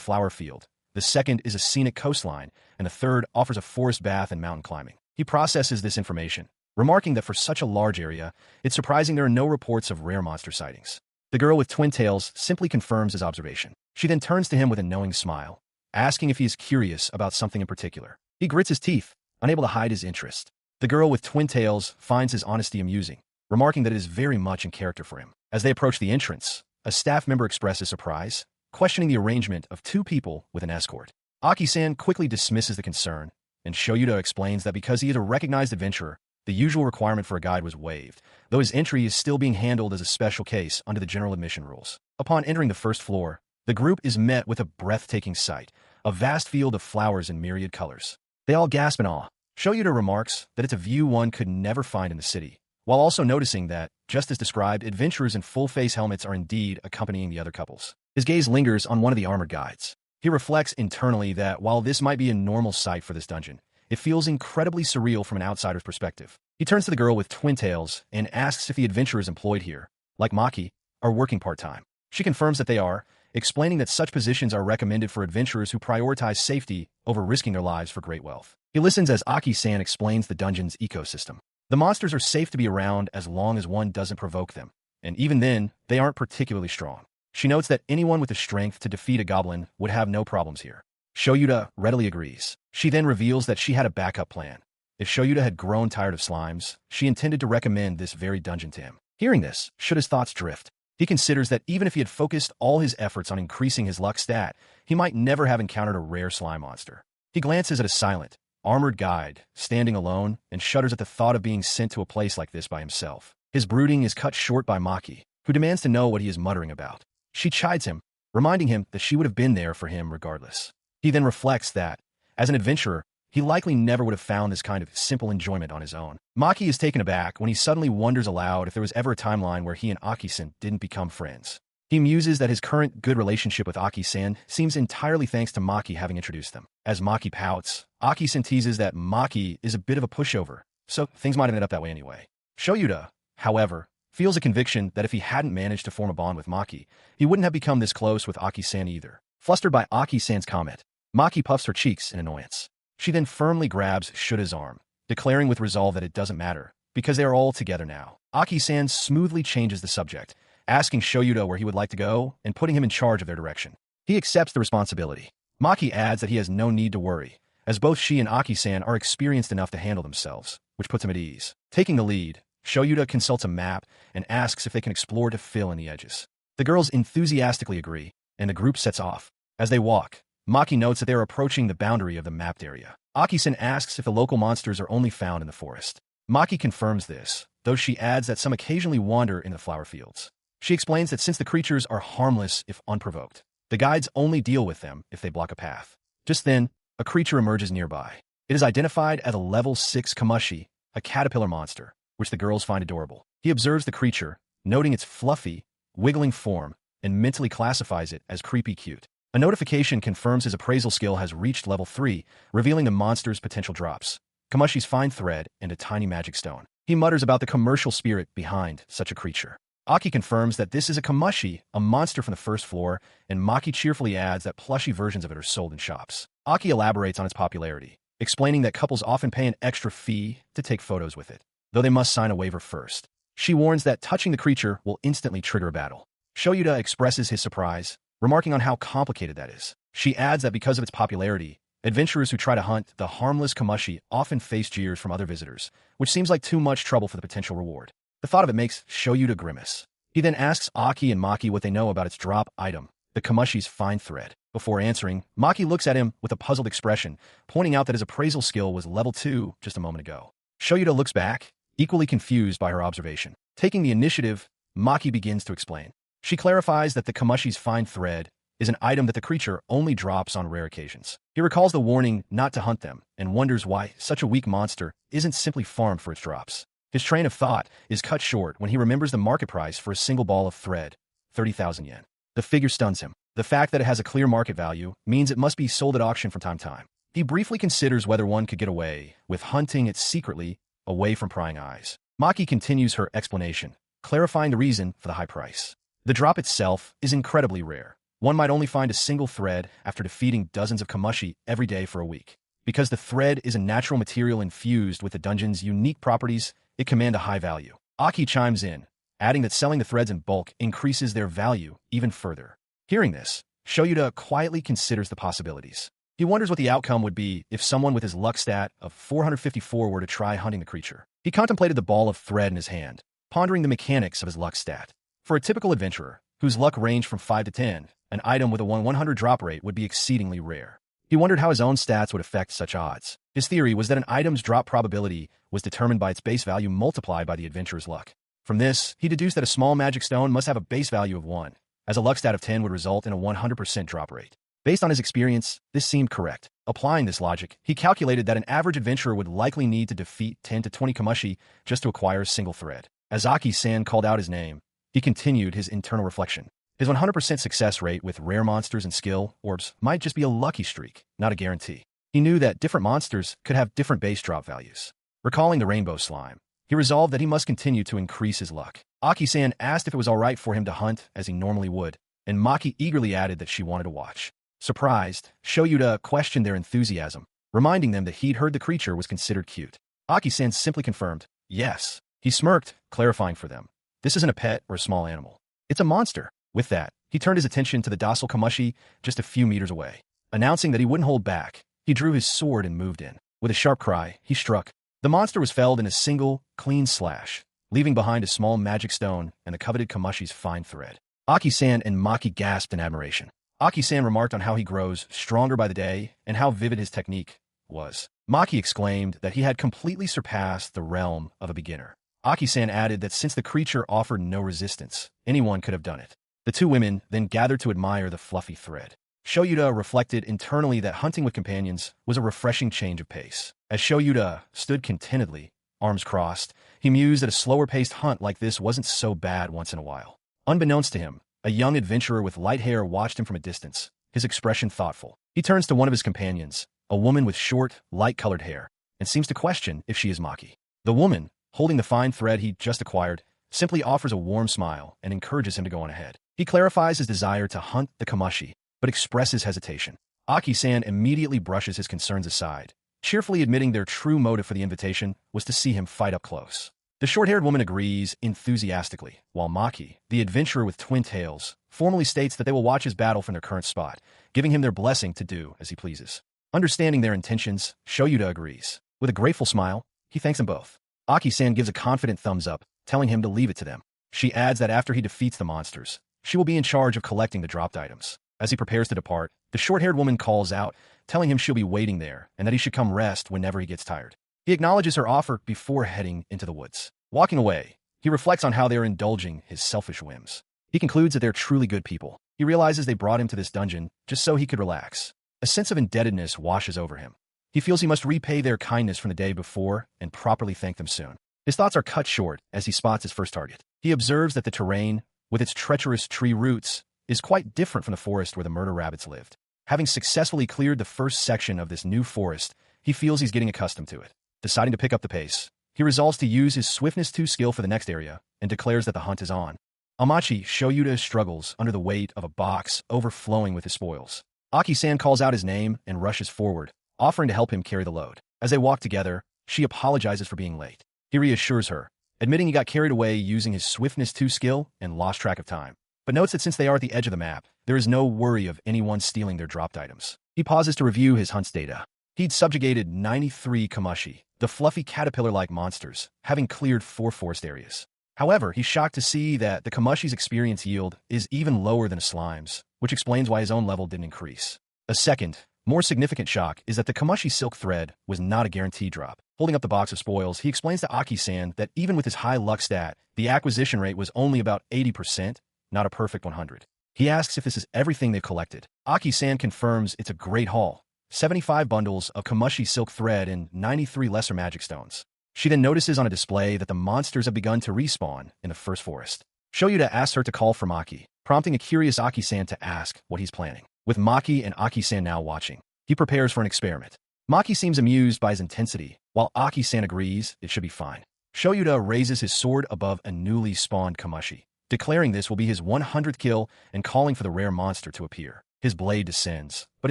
flower field, the second is a scenic coastline, and the third offers a forest bath and mountain climbing. He processes this information, remarking that for such a large area, it's surprising there are no reports of rare monster sightings. The girl with twin tails simply confirms his observation. She then turns to him with a knowing smile, asking if he is curious about something in particular. He grits his teeth, unable to hide his interest. The girl with twin tails finds his honesty amusing, remarking that it is very much in character for him. As they approach the entrance, a staff member expresses surprise, questioning the arrangement of two people with an escort. Aki-san quickly dismisses the concern, and Shoyuda explains that because he is a recognized adventurer, the usual requirement for a guide was waived, though his entry is still being handled as a special case under the general admission rules. Upon entering the first floor, the group is met with a breathtaking sight, a vast field of flowers in myriad colors. They all gasp in awe. Shoyuda remarks that it's a view one could never find in the city, while also noticing that, just as described, adventurers in full-face helmets are indeed accompanying the other couples. His gaze lingers on one of the armored guides. He reflects internally that while this might be a normal sight for this dungeon, it feels incredibly surreal from an outsider's perspective. He turns to the girl with twin tails and asks if the adventurers employed here, like Maki, are working part-time. She confirms that they are, explaining that such positions are recommended for adventurers who prioritize safety over risking their lives for great wealth. He listens as Aki-san explains the dungeon's ecosystem. The monsters are safe to be around as long as one doesn't provoke them, and even then, they aren't particularly strong. She notes that anyone with the strength to defeat a goblin would have no problems here. Shoyuda readily agrees. She then reveals that she had a backup plan. If Shoyuda had grown tired of slimes, she intended to recommend this very dungeon to him. Hearing this, should his thoughts drift, he considers that even if he had focused all his efforts on increasing his luck stat, he might never have encountered a rare slime monster. He glances at a silent, armored guide, standing alone, and shudders at the thought of being sent to a place like this by himself. His brooding is cut short by Maki, who demands to know what he is muttering about. She chides him, reminding him that she would have been there for him regardless. He then reflects that, as an adventurer, he likely never would have found this kind of simple enjoyment on his own. Maki is taken aback when he suddenly wonders aloud if there was ever a timeline where he and Aki-san didn't become friends. He muses that his current good relationship with Aki-san seems entirely thanks to Maki having introduced them. As Maki pouts, Aki-san teases that Maki is a bit of a pushover, so things might have ended up that way anyway. Shoyuda, however, feels a conviction that if he hadn't managed to form a bond with Maki, he wouldn't have become this close with Aki-san either. Flustered by Aki-san's comment, Maki puffs her cheeks in annoyance. She then firmly grabs Shuda's arm, declaring with resolve that it doesn't matter, because they are all together now. Aki-san smoothly changes the subject, asking Shoyuda where he would like to go and putting him in charge of their direction. He accepts the responsibility, Maki adds that he has no need to worry, as both she and Aki-san are experienced enough to handle themselves, which puts him at ease. Taking the lead, Shoyuda consults a map and asks if they can explore to fill in the edges. The girls enthusiastically agree, and the group sets off. As they walk, Maki notes that they are approaching the boundary of the mapped area. Aki-san asks if the local monsters are only found in the forest. Maki confirms this, though she adds that some occasionally wander in the flower fields. She explains that since the creatures are harmless if unprovoked, the guides only deal with them if they block a path. Just then, a creature emerges nearby. It is identified as a level 6 Kamashi, a caterpillar monster, which the girls find adorable. He observes the creature, noting its fluffy, wiggling form, and mentally classifies it as creepy cute. A notification confirms his appraisal skill has reached level 3, revealing the monster's potential drops: Kamashi's fine thread and a tiny magic stone. He mutters about the commercial spirit behind such a creature. Aki confirms that this is a Kamashi, a monster from the first floor, and Maki cheerfully adds that plushy versions of it are sold in shops. Aki elaborates on its popularity, explaining that couples often pay an extra fee to take photos with it, though they must sign a waiver first. She warns that touching the creature will instantly trigger a battle. Shoyuda expresses his surprise, remarking on how complicated that is. She adds that because of its popularity, adventurers who try to hunt the harmless Kamashi often face jeers from other visitors, which seems like too much trouble for the potential reward. The thought of it makes Shoyuda grimace. He then asks Aki and Maki what they know about its drop item, the Kamashi's fine thread. Before answering, Maki looks at him with a puzzled expression, pointing out that his appraisal skill was level 2 just a moment ago. Shoyuda looks back, equally confused by her observation. Taking the initiative, Maki begins to explain. She clarifies that the Kamashi's fine thread is an item that the creature only drops on rare occasions. He recalls the warning not to hunt them and wonders why such a weak monster isn't simply farmed for its drops. His train of thought is cut short when he remembers the market price for a single ball of thread, 30,000 yen. The figure stuns him. The fact that it has a clear market value means it must be sold at auction from time to time. He briefly considers whether one could get away with hunting it secretly, away from prying eyes. Maki continues her explanation, clarifying the reason for the high price. The drop itself is incredibly rare. One might only find a single thread after defeating dozens of Kamashi every day for a week. Because the thread is a natural material infused with the dungeon's unique properties, it commands a high value. Aki chimes in, adding that selling the threads in bulk increases their value even further. Hearing this, Shoyuda quietly considers the possibilities. He wonders what the outcome would be if someone with his luck stat of 454 were to try hunting the creature. He contemplated the ball of thread in his hand, pondering the mechanics of his luck stat. For a typical adventurer, whose luck ranged from 5 to 10, an item with a 100 drop rate would be exceedingly rare. He wondered how his own stats would affect such odds. His theory was that an item's drop probability was determined by its base value multiplied by the adventurer's luck. From this, he deduced that a small magic stone must have a base value of 1, as a luck stat of 10 would result in a 100% drop rate. Based on his experience, this seemed correct. Applying this logic, he calculated that an average adventurer would likely need to defeat 10 to 20 Kamashi just to acquire a single thread. As Aki-san called out his name, he continued his internal reflection. His 100% success rate with rare monsters and skill orbs might just be a lucky streak, not a guarantee. He knew that different monsters could have different base drop values. Recalling the rainbow slime, he resolved that he must continue to increase his luck. Aki-san asked if it was alright for him to hunt as he normally would, and Maki eagerly added that she wanted to watch. Surprised, Shoyuda questioned their enthusiasm, reminding them that he'd heard the creature was considered cute. Aki-san simply confirmed, yes. He smirked, clarifying for them. This isn't a pet or a small animal. It's a monster. With that, he turned his attention to the docile Kamashi just a few meters away. Announcing that he wouldn't hold back, he drew his sword and moved in. With a sharp cry, he struck. The monster was felled in a single, clean slash, leaving behind a small magic stone and the coveted Kamashi's fine thread. Aki-san and Maki gasped in admiration. Aki-san remarked on how he grows stronger by the day and how vivid his technique was. Maki exclaimed that he had completely surpassed the realm of a beginner. Aki-san added that since the creature offered no resistance, anyone could have done it. The two women then gathered to admire the fluffy thread. Shoyuda reflected internally that hunting with companions was a refreshing change of pace. As Shoyuda stood contentedly, arms crossed, he mused that a slower-paced hunt like this wasn't so bad once in a while. Unbeknownst to him, a young adventurer with light hair watched him from a distance, his expression thoughtful. He turns to one of his companions, a woman with short, light-colored hair, and seems to question if she is Maki. The woman, holding the fine thread he just acquired, simply offers a warm smile and encourages him to go on ahead. He clarifies his desire to hunt the Kamashi, but expresses hesitation. Aki-san immediately brushes his concerns aside, cheerfully admitting their true motive for the invitation was to see him fight up close. The short-haired woman agrees enthusiastically, while Maki, the adventurer with twin tails, formally states that they will watch his battle from their current spot, giving him their blessing to do as he pleases. Understanding their intentions, Shoyuda agrees. With a grateful smile, he thanks them both. Aki-san gives a confident thumbs up, telling him to leave it to them. She adds that after he defeats the monsters, she will be in charge of collecting the dropped items. As he prepares to depart, the short-haired woman calls out, telling him she'll be waiting there and that he should come rest whenever he gets tired. He acknowledges her offer before heading into the woods. Walking away, he reflects on how they are indulging his selfish whims. He concludes that they're truly good people. He realizes they brought him to this dungeon just so he could relax. A sense of indebtedness washes over him. He feels he must repay their kindness from the day before and properly thank them soon. His thoughts are cut short as he spots his first target. He observes that the terrain, with its treacherous tree roots, is quite different from the forest where the murder rabbits lived. Having successfully cleared the first section of this new forest, he feels he's getting accustomed to it. Deciding to pick up the pace, he resolves to use his Swiftness 2 skill for the next area and declares that the hunt is on. Amachi Shoyuda struggles under the weight of a box overflowing with his spoils. Aki-san calls out his name and rushes forward, offering to help him carry the load. As they walk together, she apologizes for being late. He reassures her, admitting he got carried away using his Swiftness 2 skill and lost track of time, but notes that since they are at the edge of the map, there is no worry of anyone stealing their dropped items. He pauses to review his hunt's data. He'd subjugated 93 Kamashi, the fluffy caterpillar-like monsters, having cleared 4 forest areas. However, he's shocked to see that the Kamashi's experience yield is even lower than a slime's, which explains why his own level didn't increase. A second, more significant shock is that the Kamashi silk thread was not a guaranteed drop. Holding up the box of spoils, he explains to Aki-san that even with his high luck stat, the acquisition rate was only about 80%, not a perfect 100. He asks if this is everything they've collected. Aki-san confirms it's a great haul. 75 bundles of Kamashi silk thread and 93 lesser magic stones. She then notices on a display that the monsters have begun to respawn in the first forest. Shoyuda asks her to call for Maki, prompting a curious Aki-san to ask what he's planning. With Maki and Aki-san now watching, he prepares for an experiment. Maki seems amused by his intensity, while Aki-san agrees it should be fine. Shoyuda raises his sword above a newly spawned Kamashi, declaring this will be his 100th kill and calling for the rare monster to appear. His blade descends, but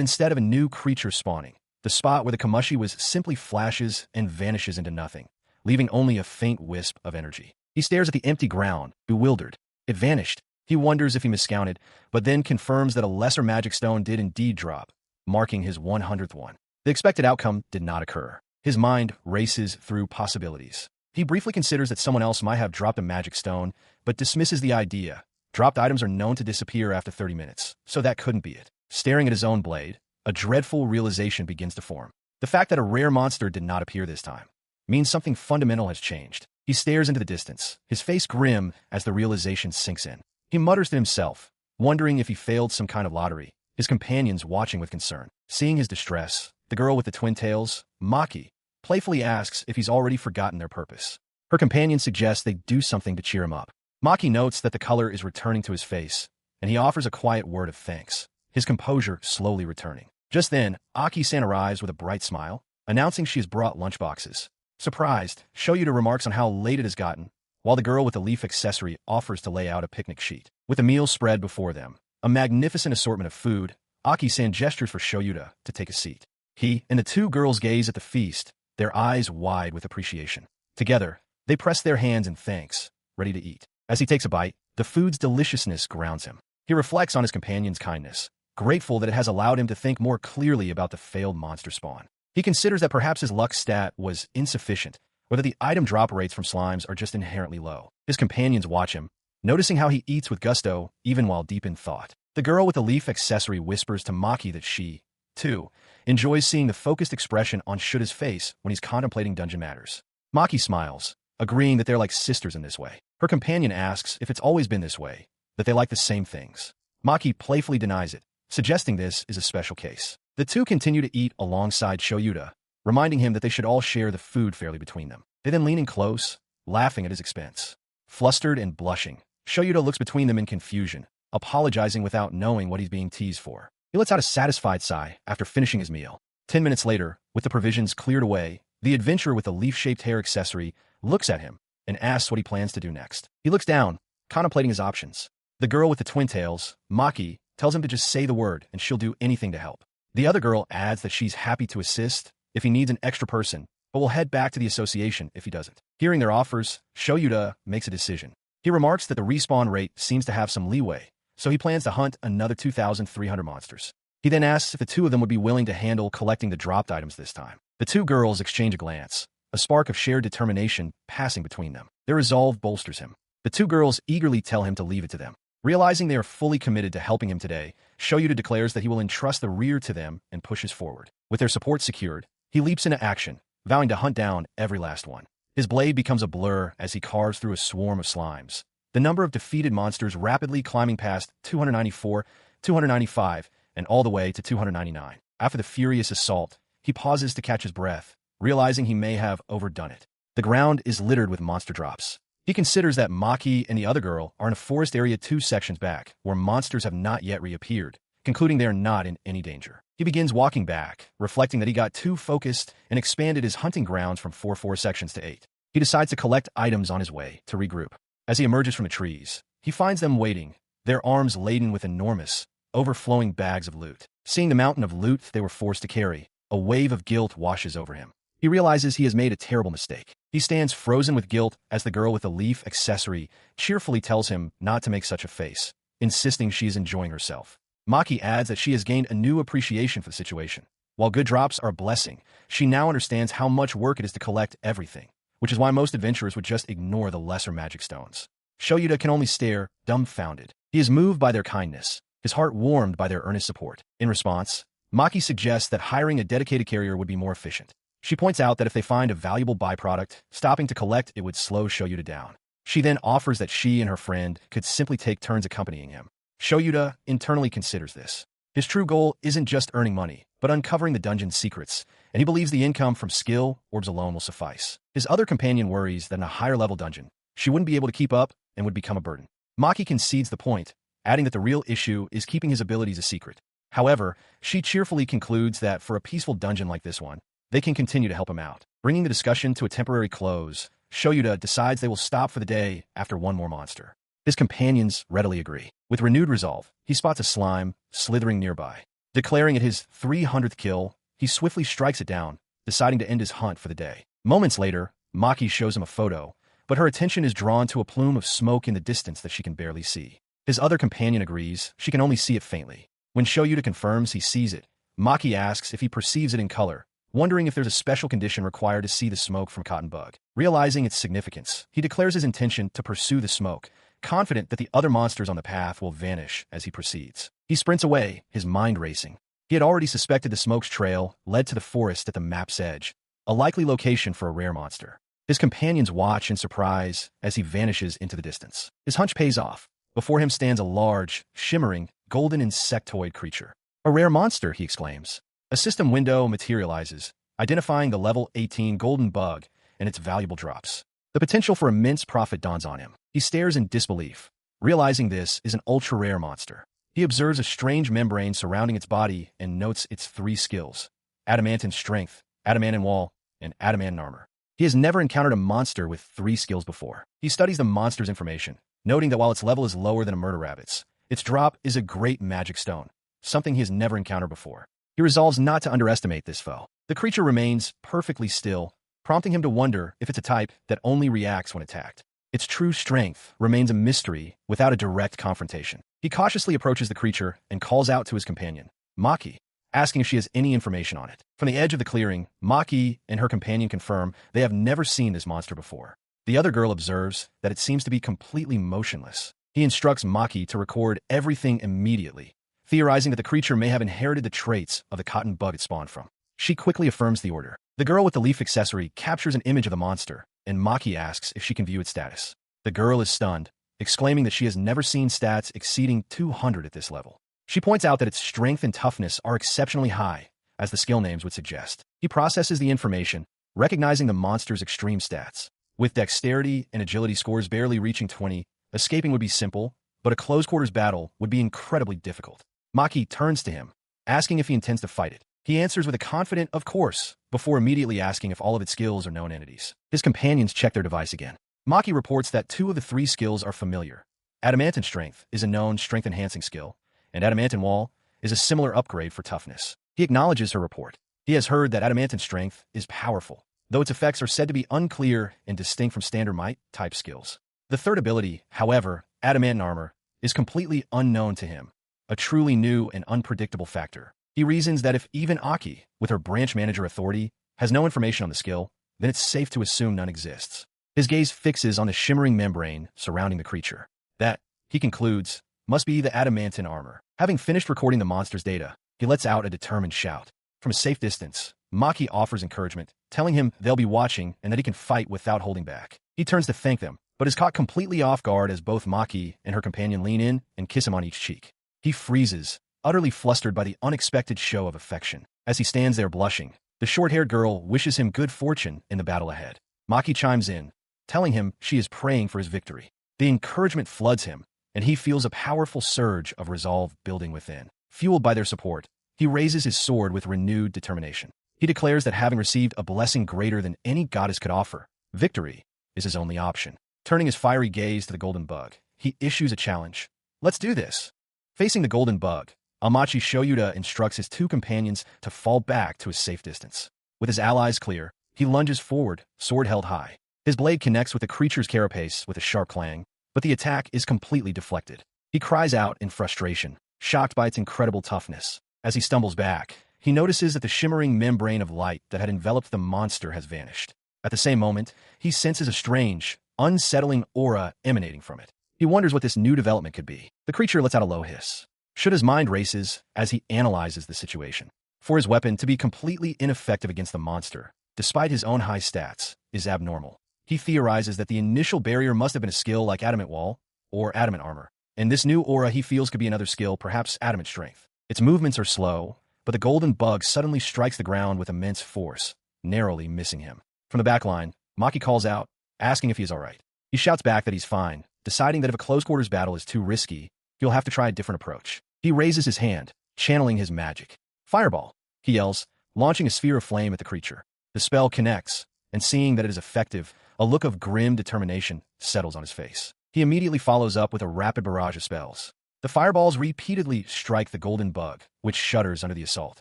instead of a new creature spawning, the spot where the Kamashi was simply flashes and vanishes into nothing, leaving only a faint wisp of energy. He stares at the empty ground, bewildered. It vanished. He wonders if he miscounted, but then confirms that a lesser magic stone did indeed drop, marking his 100th one. The expected outcome did not occur. His mind races through possibilities. He briefly considers that someone else might have dropped a magic stone, but dismisses the idea. Dropped items are known to disappear after 30 minutes, so that couldn't be it. Staring at his own blade, a dreadful realization begins to form. The fact that a rare monster did not appear this time means something fundamental has changed. He stares into the distance, his face grim as the realization sinks in. He mutters to himself, wondering if he failed some kind of lottery, his companions watching with concern. Seeing his distress, the girl with the twin tails, Maki, playfully asks if he's already forgotten their purpose. Her companion suggests they do something to cheer him up. Maki notes that the color is returning to his face, and he offers a quiet word of thanks, his composure slowly returning. Just then, Aki-san arrives with a bright smile, announcing she has brought lunchboxes. Surprised, Shoyuda remarks on how late it has gotten, while the girl with the leaf accessory offers to lay out a picnic sheet. With the meal spread before them, a magnificent assortment of food, Aki-san gestures for Shoyuda to take a seat. He and the two girls gaze at the feast, their eyes wide with appreciation. Together, they press their hands in thanks, ready to eat. As he takes a bite, the food's deliciousness grounds him. He reflects on his companion's kindness, grateful that it has allowed him to think more clearly about the failed monster spawn. He considers that perhaps his luck stat was insufficient, or that the item drop rates from slimes are just inherently low. His companions watch him, noticing how he eats with gusto, even while deep in thought. The girl with the leaf accessory whispers to Maki that she, too, enjoys seeing the focused expression on Shuda's face when he's contemplating dungeon matters. Maki smiles, agreeing that they're like sisters in this way. Her companion asks if it's always been this way, that they like the same things. Maki playfully denies it, suggesting this is a special case. The two continue to eat alongside Shoyuda, reminding him that they should all share the food fairly between them. They then lean in close, laughing at his expense. Flustered and blushing, Shoyuda looks between them in confusion, apologizing without knowing what he's being teased for. He lets out a satisfied sigh after finishing his meal. 10 minutes later, with the provisions cleared away, the adventurer with the leaf-shaped hair accessory looks at him and asks what he plans to do next. He looks down, contemplating his options. The girl with the twin tails, Maki, tells him to just say the word and she'll do anything to help. The other girl adds that she's happy to assist if he needs an extra person, but will head back to the association if he doesn't. Hearing their offers, Juuyoudatta makes a decision. He remarks that the respawn rate seems to have some leeway, so he plans to hunt another 2,300 monsters. He then asks if the two of them would be willing to handle collecting the dropped items this time. The two girls exchange a glance, a spark of shared determination passing between them. Their resolve bolsters him. The two girls eagerly tell him to leave it to them. Realizing they are fully committed to helping him today, Juuyoudatta declares that he will entrust the rear to them and pushes forward. With their support secured, he leaps into action, vowing to hunt down every last one. His blade becomes a blur as he carves through a swarm of slimes. The number of defeated monsters rapidly climbing past 294, 295, and all the way to 299. After the furious assault, he pauses to catch his breath, realizing he may have overdone it. The ground is littered with monster drops. He considers that Maki and the other girl are in a forest area 2 sections back, where monsters have not yet reappeared, concluding they are not in any danger. He begins walking back, reflecting that he got too focused and expanded his hunting grounds from 4 sections to 8. He decides to collect items on his way to regroup. As he emerges from the trees, he finds them waiting, their arms laden with enormous, overflowing bags of loot. Seeing the mountain of loot they were forced to carry, a wave of guilt washes over him. He realizes he has made a terrible mistake. He stands frozen with guilt as the girl with the leaf accessory cheerfully tells him not to make such a face, insisting she is enjoying herself. Maki adds that she has gained a new appreciation for the situation. While good drops are a blessing, she now understands how much work it is to collect everything, which is why most adventurers would just ignore the lesser magic stones. Juuyoudatta can only stare, dumbfounded. He is moved by their kindness, his heart warmed by their earnest support. In response, Maki suggests that hiring a dedicated carrier would be more efficient. She points out that if they find a valuable byproduct, stopping to collect it would slow Juuyoudatta down. She then offers that she and her friend could simply take turns accompanying him. Juuyoudatta internally considers this. His true goal isn't just earning money, but uncovering the dungeon's secrets, and he believes the income from skill orbs alone will suffice. His other companion worries that in a higher-level dungeon, she wouldn't be able to keep up and would become a burden. Maki concedes the point, adding that the real issue is keeping his abilities a secret. However, she cheerfully concludes that for a peaceful dungeon like this one, they can continue to help him out. Bringing the discussion to a temporary close, Juuyoudatta decides they will stop for the day after one more monster. His companions readily agree. With renewed resolve, he spots a slime slithering nearby. Declaring it his 300th kill, he swiftly strikes it down, deciding to end his hunt for the day. Moments later, Maki shows him a photo, but her attention is drawn to a plume of smoke in the distance that she can barely see. His other companion agrees she can only see it faintly. When Juuyoudatta confirms he sees it, Maki asks if he perceives it in color, wondering if there's a special condition required to see the smoke from Cotton Bug. Realizing its significance, he declares his intention to pursue the smoke, confident that the other monsters on the path will vanish as he proceeds. He sprints away, his mind racing. He had already suspected the smoke's trail led to the forest at the map's edge, a likely location for a rare monster. His companions watch in surprise as he vanishes into the distance. His hunch pays off. Before him stands a large, shimmering, golden insectoid creature. A rare monster, he exclaims. A system window materializes, identifying the level 18 golden bug and its valuable drops. The potential for immense profit dawns on him. He stares in disbelief, realizing this is an ultra-rare monster. He observes a strange membrane surrounding its body and notes its 3 skills: adamantine strength, adamantine wall, and adamantine armor. He has never encountered a monster with 3 skills before. He studies the monster's information, noting that while its level is lower than a murder rabbit's, its drop is a great magic stone, something he has never encountered before. He resolves not to underestimate this foe. The creature remains perfectly still, prompting him to wonder if it's a type that only reacts when attacked. Its true strength remains a mystery without a direct confrontation. He cautiously approaches the creature and calls out to his companion, Maki, asking if she has any information on it. From the edge of the clearing, Maki and her companion confirm they have never seen this monster before. The other girl observes that it seems to be completely motionless. He instructs Maki to record everything immediately, theorizing that the creature may have inherited the traits of the cotton bug it spawned from. She quickly affirms the order. The girl with the leaf accessory captures an image of the monster, and Maki asks if she can view its status. The girl is stunned, exclaiming that she has never seen stats exceeding 200 at this level. She points out that its strength and toughness are exceptionally high, as the skill names would suggest. He processes the information, recognizing the monster's extreme stats. With dexterity and agility scores barely reaching 20, escaping would be simple, but a close-quarters battle would be incredibly difficult. Maki turns to him, asking if he intends to fight it. He answers with a confident, of course, before immediately asking if all of its skills are known entities. His companions check their device again. Maki reports that 2 of the 3 skills are familiar. Adamantine Strength is a known strength-enhancing skill, and Adamantine Wall is a similar upgrade for toughness. He acknowledges her report. He has heard that Adamantine Strength is powerful, though its effects are said to be unclear and distinct from standard might-type skills. The third ability, however, adamant armor, is completely unknown to him, a truly new and unpredictable factor. He reasons that if even Aki, with her branch manager authority, has no information on the skill, then it's safe to assume none exists. His gaze fixes on the shimmering membrane surrounding the creature. That, he concludes, must be the adamantine armor. Having finished recording the monster's data, he lets out a determined shout. From a safe distance, Maki offers encouragement, telling him they'll be watching and that he can fight without holding back. He turns to thank them, but is caught completely off guard as both Maki and her companion lean in and kiss him on each cheek. He freezes, utterly flustered by the unexpected show of affection. As he stands there blushing, the short-haired girl wishes him good fortune in the battle ahead. Maki chimes in, telling him she is praying for his victory. The encouragement floods him, and he feels a powerful surge of resolve building within. Fueled by their support, he raises his sword with renewed determination. He declares that having received a blessing greater than any goddess could offer, victory is his only option. Turning his fiery gaze to the golden bug, he issues a challenge. Let's do this. Facing the golden bug, Amachi Shoyuda instructs his two companions to fall back to a safe distance. With his allies clear, he lunges forward, sword held high. His blade connects with the creature's carapace with a sharp clang, but the attack is completely deflected. He cries out in frustration, shocked by its incredible toughness. As he stumbles back, he notices that the shimmering membrane of light that had enveloped the monster has vanished. At the same moment, he senses a strange, unsettling aura emanating from it. He wonders what this new development could be. The creature lets out a low hiss. Should his mind races as he analyzes the situation. For his weapon to be completely ineffective against the monster, despite his own high stats, is abnormal. He theorizes that the initial barrier must have been a skill like adamant wall or adamant armor. And this new aura he feels could be another skill, perhaps adamant strength. Its movements are slow, but the golden bug suddenly strikes the ground with immense force, narrowly missing him. From the back line, Maki calls out, asking if he is alright. He shouts back that he's fine, deciding that if a close-quarters battle is too risky, he'll have to try a different approach. He raises his hand, channeling his magic. Fireball, he yells, launching a sphere of flame at the creature. The spell connects, and seeing that it is effective, a look of grim determination settles on his face. He immediately follows up with a rapid barrage of spells. The fireballs repeatedly strike the golden bug, which shudders under the assault.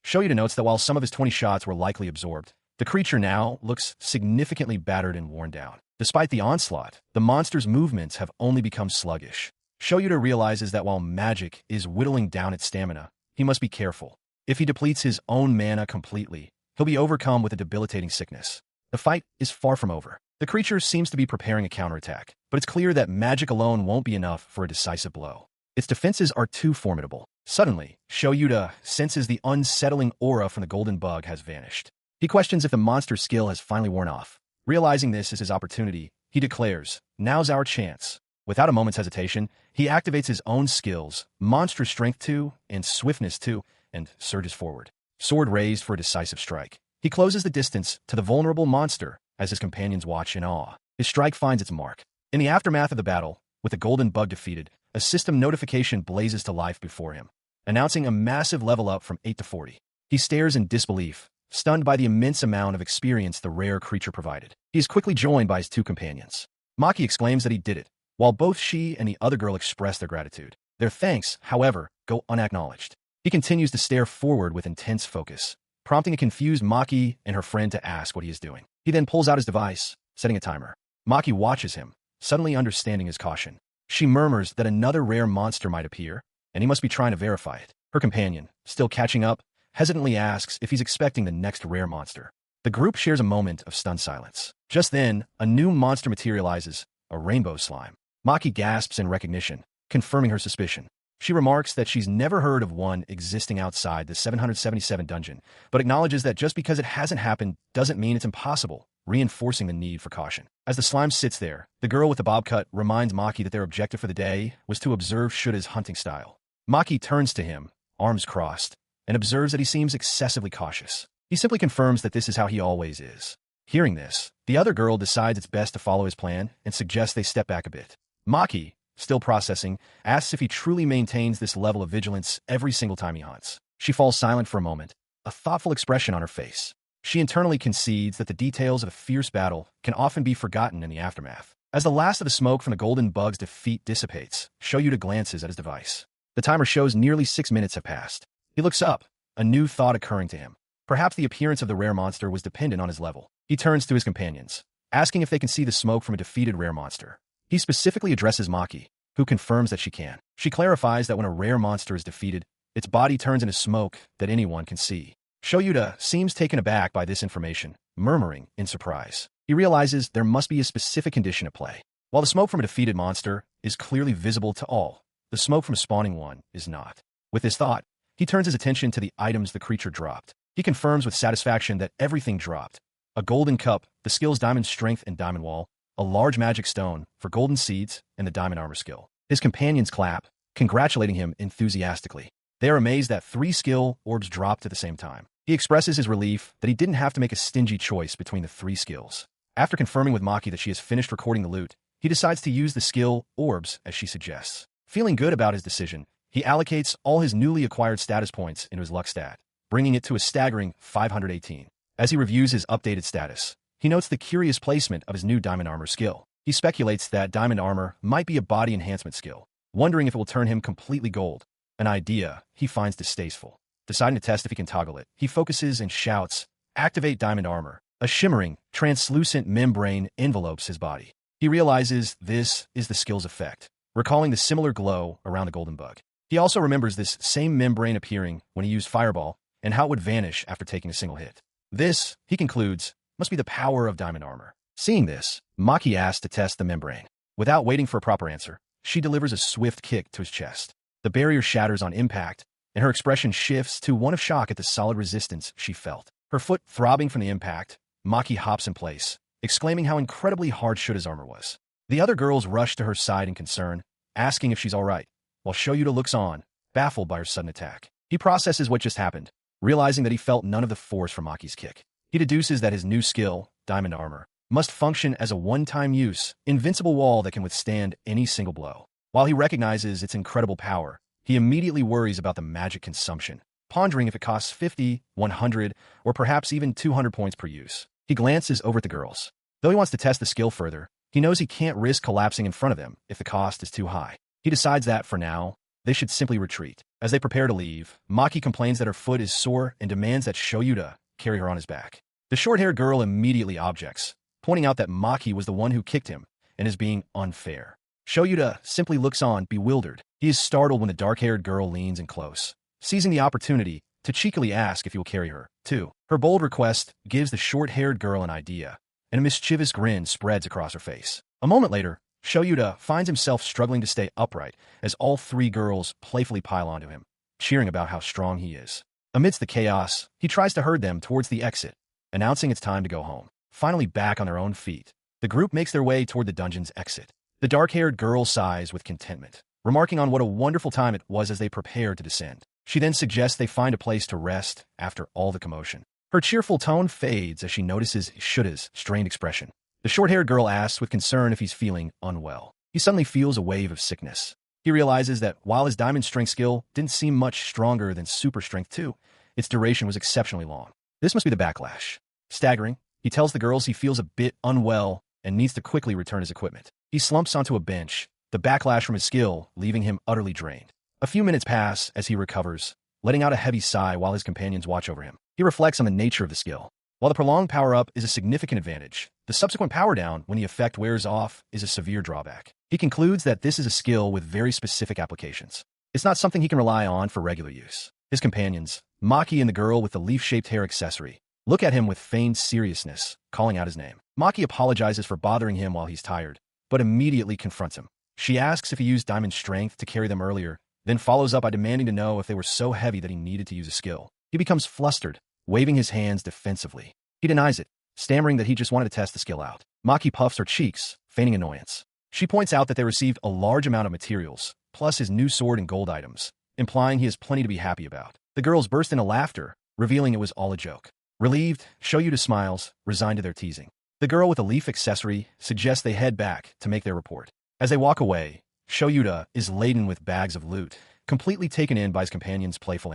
Shoyuda notes that while some of his 20 shots were likely absorbed, the creature now looks significantly battered and worn down. Despite the onslaught, the monster's movements have only become sluggish. Shoyuda realizes that while magic is whittling down its stamina, he must be careful. If he depletes his own mana completely, he'll be overcome with a debilitating sickness. The fight is far from over. The creature seems to be preparing a counterattack, but it's clear that magic alone won't be enough for a decisive blow. Its defenses are too formidable. Suddenly, Shoyuda senses the unsettling aura from the golden bug has vanished. He questions if the monster's skill has finally worn off. Realizing this is his opportunity, he declares, "Now's our chance." Without a moment's hesitation, he activates his own skills, monstrous strength 2 and swiftness 2, and surges forward. Sword raised for a decisive strike. He closes the distance to the vulnerable monster as his companions watch in awe. His strike finds its mark. In the aftermath of the battle, with the golden bug defeated, a system notification blazes to life before him, announcing a massive level up from 8 to 40. He stares in disbelief, stunned by the immense amount of experience the rare creature provided. He is quickly joined by his two companions. Maki exclaims that he did it, while both she and the other girl express their gratitude. Their thanks, however, go unacknowledged. He continues to stare forward with intense focus, prompting a confused Maki and her friend to ask what he is doing. He then pulls out his device, setting a timer. Maki watches him, suddenly understanding his caution. She murmurs that another rare monster might appear, and he must be trying to verify it. Her companion, still catching up, hesitantly asks if he's expecting the next rare monster. The group shares a moment of stunned silence. Just then, a new monster materializes, a rainbow slime. Maki gasps in recognition, confirming her suspicion. She remarks that she's never heard of one existing outside the 777 dungeon, but acknowledges that just because it hasn't happened doesn't mean it's impossible, reinforcing the need for caution. As the slime sits there, the girl with the bob cut reminds Maki that their objective for the day was to observe Shuda's hunting style. Maki turns to him, arms crossed, and observes that he seems excessively cautious. He simply confirms that this is how he always is. Hearing this, the other girl decides it's best to follow his plan and suggests they step back a bit. Maki, still processing, asks if he truly maintains this level of vigilance every single time he hunts. She falls silent for a moment, a thoughtful expression on her face. She internally concedes that the details of a fierce battle can often be forgotten in the aftermath. As the last of the smoke from the golden bug's defeat dissipates, Shoyuda glances at his device. The timer shows nearly 6 minutes have passed. He looks up, a new thought occurring to him. Perhaps the appearance of the rare monster was dependent on his level. He turns to his companions, asking if they can see the smoke from a defeated rare monster. He specifically addresses Maki, who confirms that she can. She clarifies that when a rare monster is defeated, its body turns into smoke that anyone can see. Juuyoudatta seems taken aback by this information, murmuring in surprise. He realizes there must be a specific condition at play. While the smoke from a defeated monster is clearly visible to all, the smoke from a spawning one is not. With this thought, he turns his attention to the items the creature dropped. He confirms with satisfaction that everything dropped. A golden cup, the skills Diamond Strength and Diamond Wall, a large magic stone for golden seeds, and the Diamond Armor skill. His companions clap, congratulating him enthusiastically. They are amazed that 3 skill orbs dropped at the same time. He expresses his relief that he didn't have to make a stingy choice between the 3 skills. After confirming with Maki that she has finished recording the loot, he decides to use the skill orbs as she suggests. Feeling good about his decision, he allocates all his newly acquired status points into his luck stat, bringing it to a staggering 518. As he reviews his updated status, he notes the curious placement of his new Diamond Armor skill. He speculates that Diamond Armor might be a body enhancement skill, wondering if it will turn him completely gold, an idea he finds distasteful. Deciding to test if he can toggle it, he focuses and shouts, "Activate Diamond Armor." A shimmering, translucent membrane envelopes his body. He realizes this is the skill's effect, recalling the similar glow around the golden bug. He also remembers this same membrane appearing when he used Fireball and how it would vanish after taking a single hit. This, he concludes, must be the power of Diamond Armor. Seeing this, Maki asks to test the membrane. Without waiting for a proper answer, she delivers a swift kick to his chest. The barrier shatters on impact, and her expression shifts to one of shock at the solid resistance she felt. Her foot throbbing from the impact, Maki hops in place, exclaiming how incredibly hard his armor was. The other girls rush to her side in concern, asking if she's all right, while Juuyoudatta looks on, baffled by her sudden attack. He processes what just happened, realizing that he felt none of the force from Maki's kick. He deduces that his new skill, Diamond Armor, must function as a one-time use, invincible wall that can withstand any single blow. While he recognizes its incredible power, he immediately worries about the magic consumption, pondering if it costs 50, 100, or perhaps even 200 points per use. He glances over at the girls. Though he wants to test the skill further, he knows he can't risk collapsing in front of them if the cost is too high. He decides that, for now, they should simply retreat. As they prepare to leave, Maki complains that her foot is sore and demands that Juuyoudatta carry her on his back. The short-haired girl immediately objects, pointing out that Maki was the one who kicked him and is being unfair. Juuyoudatta simply looks on, bewildered. He is startled when the dark-haired girl leans in close, seizing the opportunity to cheekily ask if he will carry her, too. Her bold request gives the short-haired girl an idea, and a mischievous grin spreads across her face. A moment later, Juuyoudatta finds himself struggling to stay upright as all 3 girls playfully pile onto him, cheering about how strong he is. Amidst the chaos, he tries to herd them towards the exit, announcing it's time to go home. Finally back on their own feet, the group makes their way toward the dungeon's exit. The dark-haired girl sighs with contentment, remarking on what a wonderful time it was as they prepare to descend. She then suggests they find a place to rest after all the commotion. Her cheerful tone fades as she notices Juuyoudatta's strained expression. The short-haired girl asks with concern if he's feeling unwell. He suddenly feels a wave of sickness. He realizes that while his Diamond Strength skill didn't seem much stronger than Super Strength 2, its duration was exceptionally long. This must be the backlash. Staggering, he tells the girls he feels a bit unwell and needs to quickly return his equipment. He slumps onto a bench, the backlash from his skill leaving him utterly drained. A few minutes pass as he recovers, letting out a heavy sigh while his companions watch over him. He reflects on the nature of the skill. While the prolonged power-up is a significant advantage, the subsequent power-down when the effect wears off is a severe drawback. He concludes that this is a skill with very specific applications. It's not something he can rely on for regular use. His companions, Maki and the girl with the leaf-shaped hair accessory, look at him with feigned seriousness, calling out his name. Maki apologizes for bothering him while he's tired, but immediately confronts him. She asks if he used Diamond Strength to carry them earlier, then follows up by demanding to know if they were so heavy that he needed to use a skill. He becomes flustered, waving his hands defensively. He denies it, stammering that he just wanted to test the skill out. Maki puffs her cheeks, feigning annoyance. She points out that they received a large amount of materials, plus his new sword and gold items, implying he has plenty to be happy about. The girls burst into laughter, revealing it was all a joke. Relieved, Juuyoudatta smiles, resigned to their teasing. The girl with the leaf accessory suggests they head back to make their report. As they walk away, Juuyoudatta is laden with bags of loot, completely taken in by his companion's playful